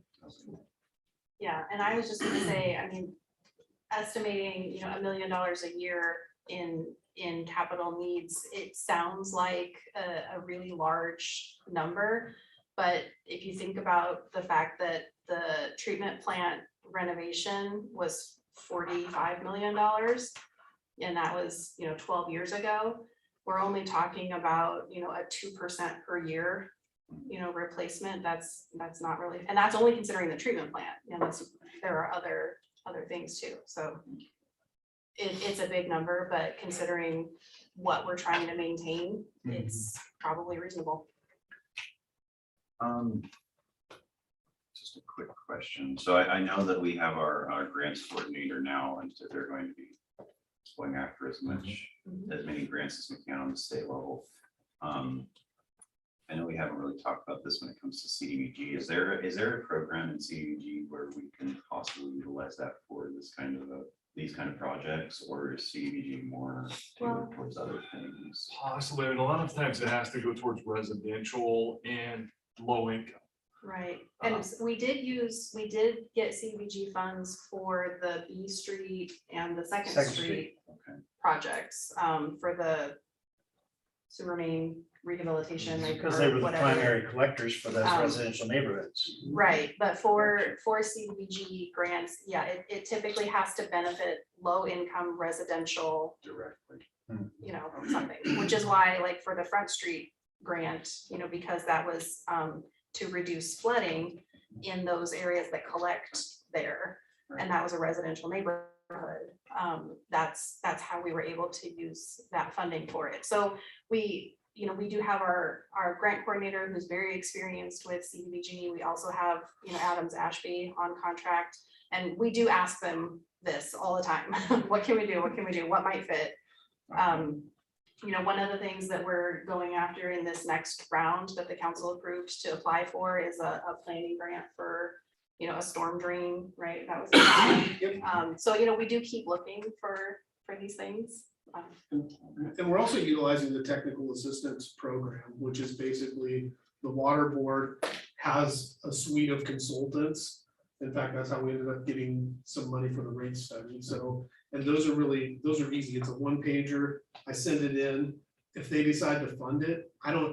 yeah, and I was just gonna say, I mean, estimating, you know, $1 million a year in capital needs, it sounds like a really large number. But if you think about the fact that the treatment plant renovation was $45 million, and that was, you know, 12 years ago, we're only talking about, you know, a 2% per year, you know, replacement. That's not really, and that's only considering the treatment plant. You know, there are other things too. So it's a big number, but considering what we're trying to maintain, it's probably reasonable. Just a quick question. So I know that we have our grants coordinator now, and so they're going to be going after as many grants as we can on the state level. I know we haven't really talked about this when it comes to CDBG. Is there a program in CDBG where we can possibly utilize that for these kind of projects, or is CDBG more tailored towards other things? Possibly, and a lot of times it has to go towards residential and low income. Right, and we did get CDBG funds for the B Street and the Second Street Okay. projects, for the sewer main rehabilitation. like, Because or they were the whatever. primary collectors for those residential neighborhoods. Right, but for CDBG grants, yeah, it typically has to benefit low income residential, Directly. you know, something, which is why, like, for the Front Street grant, you know, because that was to reduce flooding in those areas that collect there, and that was a residential neighborhood. That's how we were able to use that funding for it. So we do have our grant coordinator who's very experienced with CDBG. We also have, you know, Adams Ashby on contract, and we do ask them this all the time. What can we do? What can we do? What might fit? You know, one of the things that we're going after in this next round that the council approved to apply for is a planning grant for, you know, a storm drain, right? That was the plan. So, you know, we do keep looking for these things. And we're also utilizing the technical assistance program, which is basically the water board has a suite of consultants. In fact, that's how we ended up getting some money for the rate study. So, and those are easy. It's a 1-pager. I send it in. If they decide to fund it,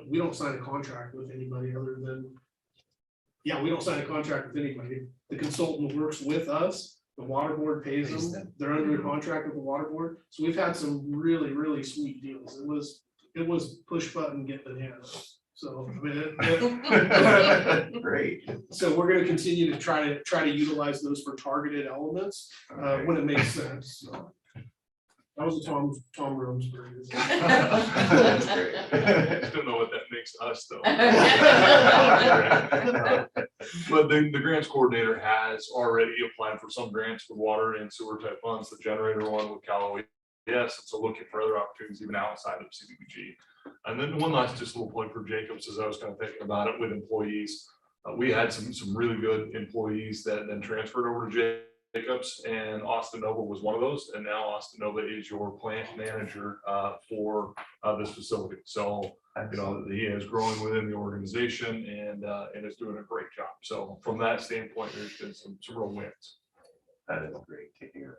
we don't sign a contract with anybody other than, we don't sign a contract with anybody. The consultant works with us. The water board pays them. They're under a contract with the water board. So we've had some really, really sweet deals. It was push button, get bananas. So, I mean, Great. so we're gonna continue to try to utilize those for targeted elements, when it makes sense, so. That was a Tom Rooms. That's great. I don't know what that makes us though. But the grants coordinator has already applied for some grants for water and sewer type funds, the generator one with Callaway. Yes, and so looking for other opportunities even outside of CDBG. And then one last just little plug for Jacobs, as I was kind of thinking about it with employees. We had some really good employees that then transferred over to Jacobs, and Austin Nova was one of those. And now Austin Nova is your plant manager for this facility. So, you know, he is growing within the organization and is doing a great job. So from that standpoint, there's been some real wins. That is great to hear.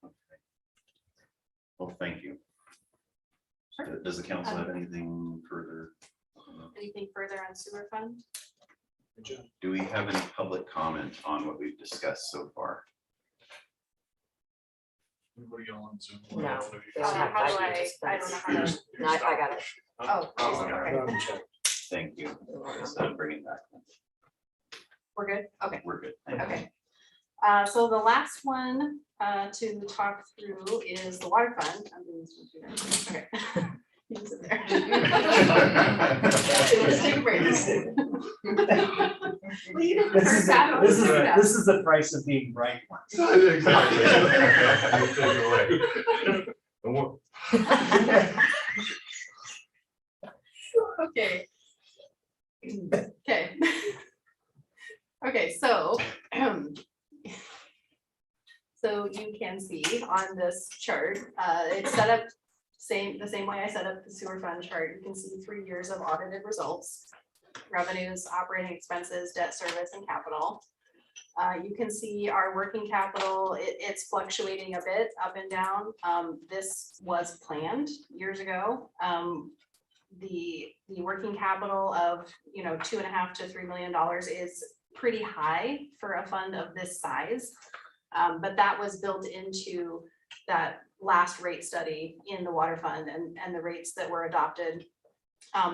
Okay. Well, thank you. Does the council have anything further? Anything further on sewer fund? Do we have any public comment on what we've discussed so far? Anybody on Zoom? No. How do I don't know how to. No, I got it. Oh, Oh, okay. Thank you. Just, bring it back. We're good? Okay. We're good. Thank you. Okay. So the last one to talk through is the water fund. I'm doing this one too. Okay. You can sit there. Let's take a break. Leave the first half of the This is the price of being right. Exactly. Take it away. And what- Okay. Okay. Okay, so so you can see on this chart, it's set up the same way I set up the sewer fund chart. You can see 3 years of audited results, revenues, operating expenses, debt service, and capital. You can see our working capital, it's fluctuating a bit up and down. This was planned years ago. The working capital of, you know, $2.5 to $3 million is pretty high for a fund of this size. But that was built into that last rate study in the water fund and the rates that were adopted,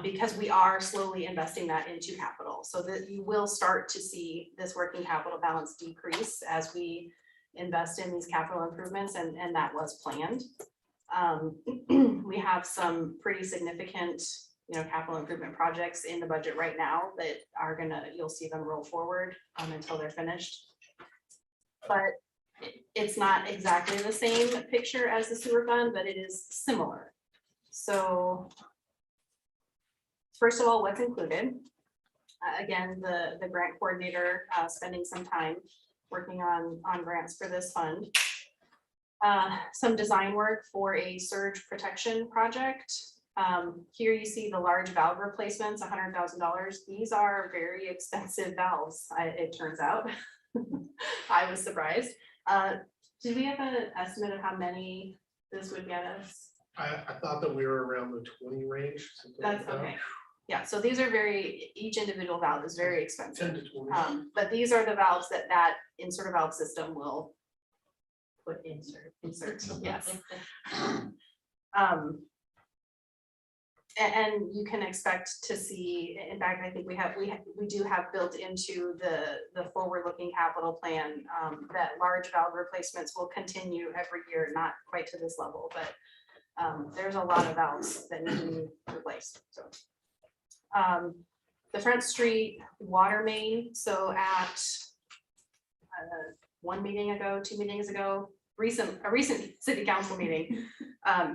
because we are slowly investing that into capital, so that you will start to see this working capital balance decrease as we invest in these capital improvements, and that was planned. We have some pretty significant, you know, capital improvement projects in the budget right now that are you'll see them roll forward until they're finished. But it's not exactly the same picture as the sewer fund, but it is similar. So first of all, what's included? Again, the grant coordinator spending some time working on grants for this fund. Some design work for a surge protection project. Here you see the large valve replacements, $100,000. These are very expensive valves, it turns out. I was surprised. Did we have an estimate of how many this would get us? I thought that we were around the 20 range. something like That's that. okay. Yeah, so these are each individual valve is very expensive. 10 to 20. But these are the valves that insert valve system will put insert, yes. And you can expect to see, in fact, I think we do have built into the forward-looking capital plan that large valve replacements will continue every year, not quite to this level, but there's a lot of valves that need to be replaced. So the Front Street water main, so at one meeting ago, 2 meetings ago, a recent city council meeting,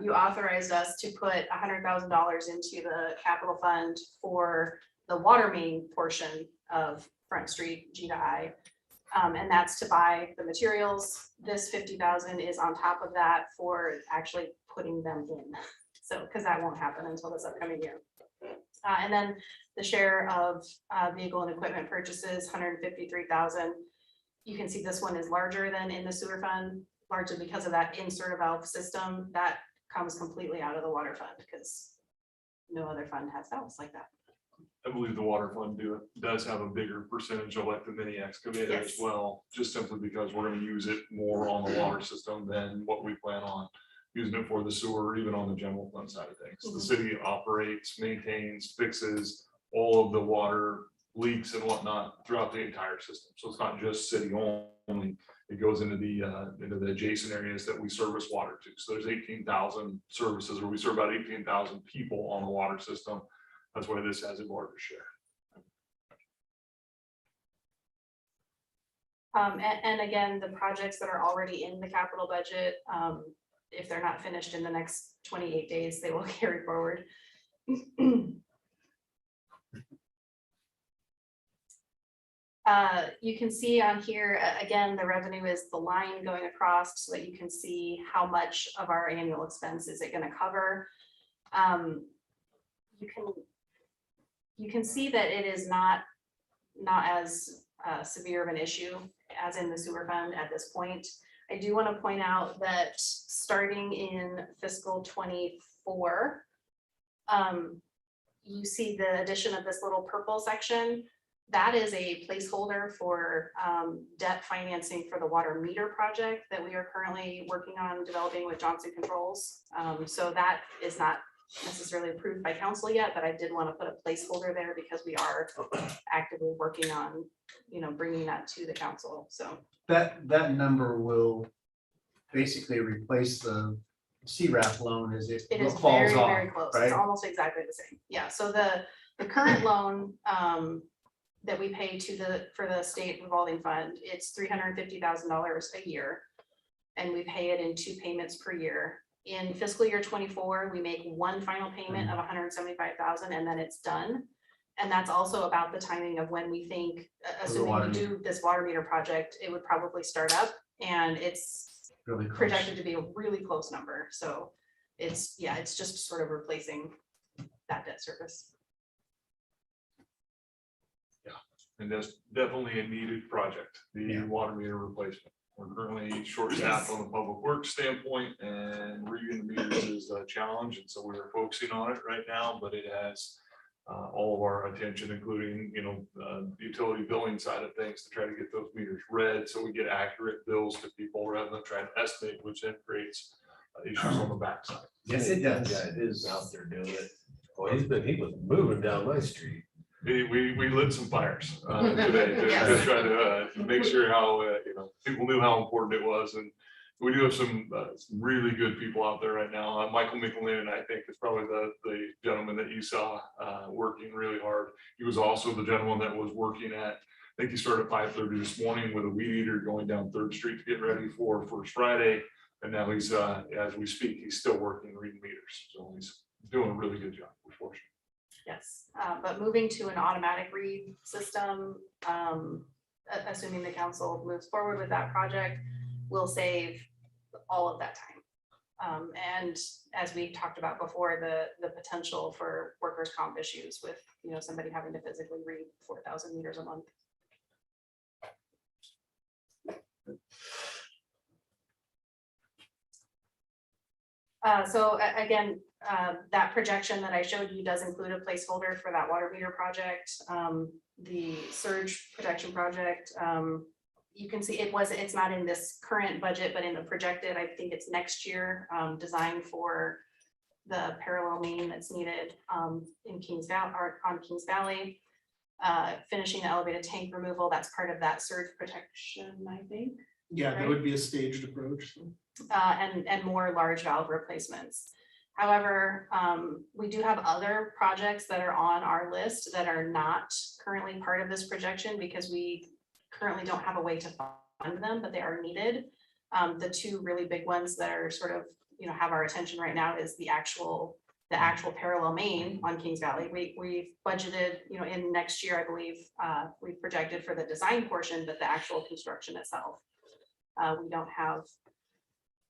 you authorized us to put $100,000 into the capital fund for the water main portion of Front Street G to I. And that's to buy the materials. This 50,000 is on top of that for actually putting them in. So, because that won't happen until this upcoming year. And then the share of vehicle and equipment purchases, 153,000. You can see this one is larger than in the sewer fund, largely because of that insert valve system that comes completely out of the water fund, because no other fund has valves like that. I believe the water fund does have a bigger percentage of like the mini excavator as Yes. well, just simply because we're gonna use it more on the water system than what we plan on using it for the sewer, or even on the general fund side of things. The city operates, maintains, fixes all of the water leaks and whatnot throughout the entire system. So it's not just city only. It goes into the adjacent areas that we service water to. So there's 18,000 services, or we serve about 18,000 people on the water system. That's why this has a larger share. And again, the projects that are already in the capital budget, if they're not finished in the next 28 days, they will carry forward. You can see on here, again, the revenue is the line going across so that you can see how much of our annual expense is it going to cover. You can see that it is not as severe of an issue as in the sewer fund at this point. I do want to point out that starting in fiscal 24, you see the addition of this little purple section. That is a placeholder for debt financing for the water meter project that we are currently working on developing with Johnson Controls. So that is not necessarily approved by council yet, but I did want to put a placeholder there because we are actively working on, bringing that to the council. So That number will basically replace the CRAP loan as it it is falls very, off, very close. It's right? almost exactly the same. Yeah, so the current loan that we pay for the state revolving fund, it's $350,000 a year. And we pay it in 2 payments per year. In fiscal year 24, we make one final payment of $175,000 and then it's done. And that's also about the timing of when we think, assuming we do this water meter project, it would probably start up, and it's Really close. projected to be a really close number. So it's just sort of replacing that debt service. And that's definitely a needed project, the water meter replacement. We're currently short-staffed on the public works standpoint, and reading the meters is a challenge, and so we're focusing on it right now, but it has all of our attention, including, the utility billing side of things, to try to get those meters read so we get accurate bills to people rather than trying to estimate, which then creates issues on the backside. Yes, it does. Yeah, it is out there doing it. Well, he was moving down my street. We lit some fires today to Yes. try to make sure how, people knew how important it was. And we do have some really good people out there right now. Michael McLean, I think, is probably the gentleman that you saw working really hard. He was also the gentleman that was working at, I think he started at 5:30 this morning with a weed eater going down 3rd Street to get ready for First Friday. And now he's, as we speak, he's still working reading meters. So he's doing a really good job. We're fortunate. Yes, but moving to an automatic read system, assuming the council moves forward with that project, will save all of that time. And as we talked about before, the potential for workers' comp issues with, somebody having to physically read 4,000 meters a month. So again, that projection that I showed you does include a placeholder for that water meter project. The surge protection project, you can see it's not in this current budget, but in the projected, I think it's next year, designed for the parallel main that's needed in Kings Valley, or on Kings Valley. Finishing the elevated tank removal, that's part of that surge protection, I think. Yeah, that would be a staged approach. And more large valve replacements. However, we do have other projects that are on our list that are not currently part of this projection because we currently don't have a way to fund them, but they are needed. The 2 really big ones that are sort of, have our attention right now is the actual parallel main on Kings Valley. We've budgeted, in next year, I believe, we've projected for the design portion, but the actual construction itself,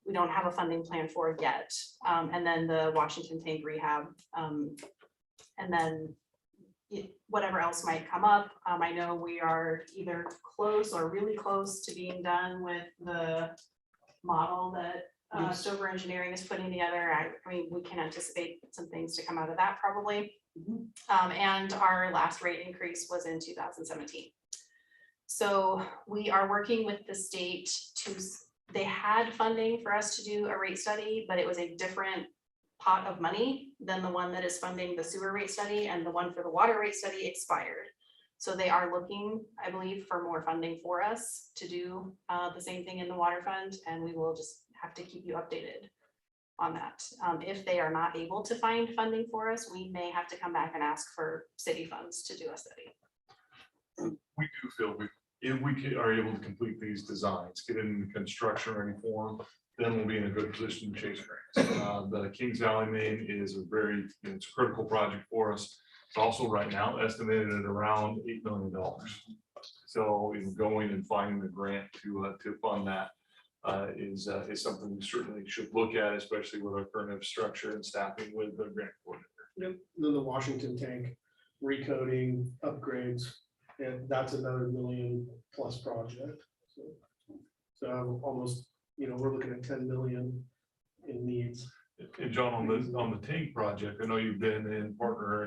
we don't have a funding plan for yet. And then the Washington tank rehab, and then whatever else might come up. I know we are either close or really close to being done with the model that Stover Engineering is putting together. I mean, we can anticipate some things to come out of that probably. And our last rate increase was in 2017. So we are working with the state to they had funding for us to do a rate study, but it was a different pot of money than the one that is funding the sewer rate study, and the one for the water rate study expired. So they are looking, I believe, for more funding for us to do the same thing in the water fund, and we will just have to keep you updated on that. If they are not able to find funding for us, we may have to come back and ask for city funds to do a study. We do feel if we are able to complete these designs, get it in construction ready form, then we'll be in a good position to chase grants. The Kings Valley Main is a very, it's a critical project for us. It's also right now estimated at around $8 million. So going and finding the grant to fund that is something we certainly should look at, especially with our current infrastructure and staffing with the grant coordinator. Yep. Then the Washington tank recoding upgrades, and that's another $1 million+ project. So almost, we're looking at 10 million in needs. And John, on the tank project, I know you've been in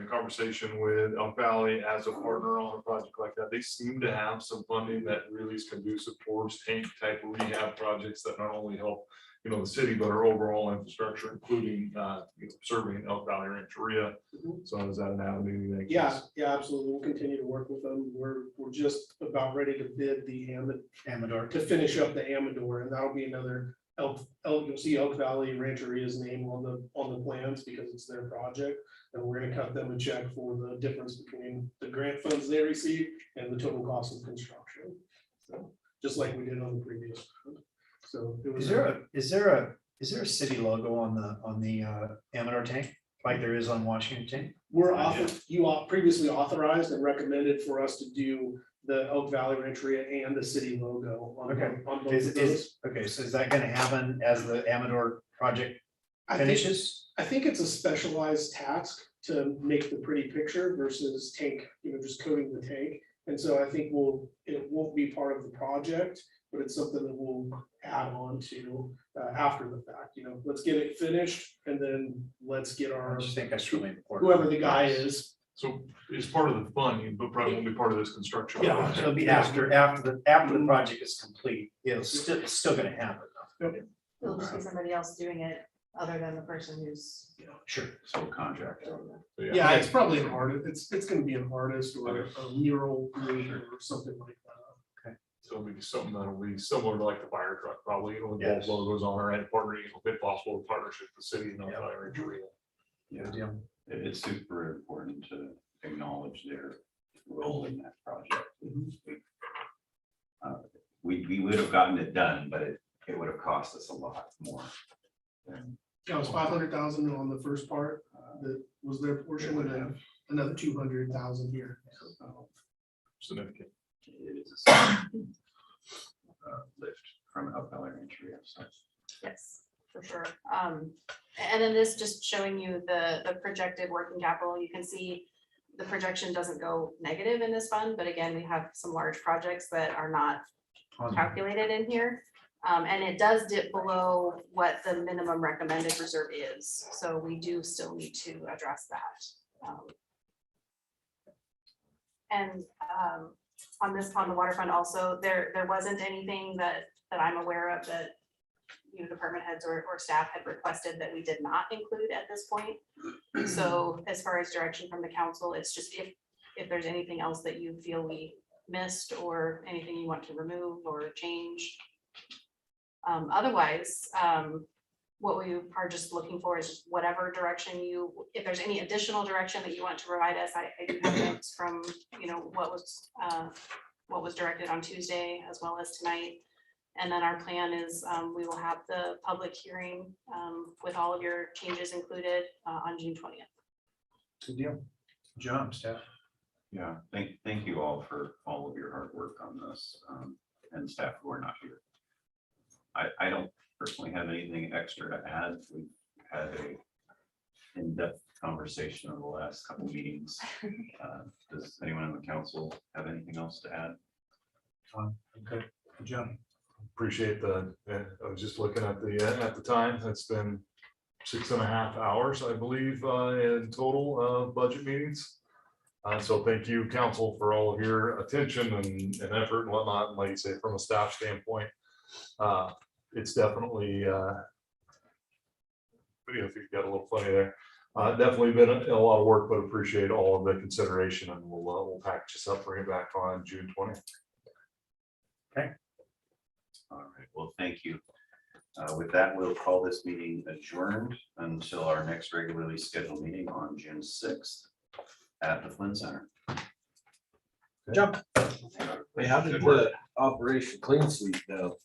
conversation with Elk Valley as a partner on a project like that. They seem to have some funding that really is conducive towards tank type rehab projects that not only help, the city, but our overall infrastructure, including serving Elk Valley Rancheria. So is that an avenue you think? Yeah, absolutely. We'll continue to work with them. We're just about ready to bid the Amador to finish up the Amador, and that'll be another you'll see Elk Valley Rancheria's name on the plans because it's their project, and we're gonna cut them a check for the difference between the grant funds they receive and the total cost of construction. So just like we did on the previous. So it was Is there a city logo on the Amador tank like there is on Washington tank? You previously authorized and recommended for us to do the Elk Valley Rancheria and the city logo on both of those. Okay, so is that gonna happen as the Amador project finishes? I think it's a specialized task to make the pretty picture versus tank, just coating the tank. And so I think it won't be part of the project, but it's something that we'll add on to after the fact. Let's get it finished, and then let's get I just think that's really important. whoever the guy is. So it's part of the funding, but probably won't be part of this construction. Yeah, so it'll be after the project is complete, it's still gonna happen. It'll just be somebody else doing it other than the person who's. Sure. So contract. Yeah, it's probably an artist. It's gonna be an artist or a mural group or something like that. So it'll be something that'll be similar to like the fire truck, probably, with both Yes. logos on it, and partner, if possible, with partnership with the city and Yeah. Elk Valley Rancheria. Yeah, it's super important to acknowledge their role in that project. We would have gotten it done, but it would have cost us a lot more. That was 500,000 on the first part, that was their portion, and then another 200,000 here. Significant. It is a significant, lift from Elk Valley Rancheria. So Yes, for sure. And then this just showing you the projected working capital. You can see the projection doesn't go negative in this fund, but again, we have some large projects that are not calculated in here. And it does dip below what the minimum recommended reserve is. So we do still need to address that. And on the waterfront also, there wasn't anything that I'm aware of that department heads or staff had requested that we did not include at this point. So as far as direction from the council, it's just if there's anything else that you feel we missed or anything you want to remove or change. Otherwise, what we are just looking for is just whatever direction if there's any additional direction that you want to provide us. I do have notes from, what was directed on Tuesday as well as tonight. And then our plan is we will have the public hearing with all of your changes included on June 20th. Good deal. Good job, staff. yeah, thank you all for all of your hard work on this, and staff who are not here. I don't personally have anything extra to add. We've had a in-depth conversation over the last couple meetings. Does anyone on the council have anything else to add? Good job. Appreciate I was just looking at the time, it's been 6.5 hours, I believe, in total budget meetings. So thank you, council, for all of your attention and effort and whatnot. And like you say, from a staff standpoint, it's definitely, video if you've got a little funny there. Definitely been a lot of work, but appreciate all of the consideration, and we'll package this up, bring it back on June 20th. All right, well, thank you. With that, we'll call this meeting adjourned until our next regularly scheduled meeting on June 6th at the Flynn Center. Hey, how did the Operation Clean Sweep go?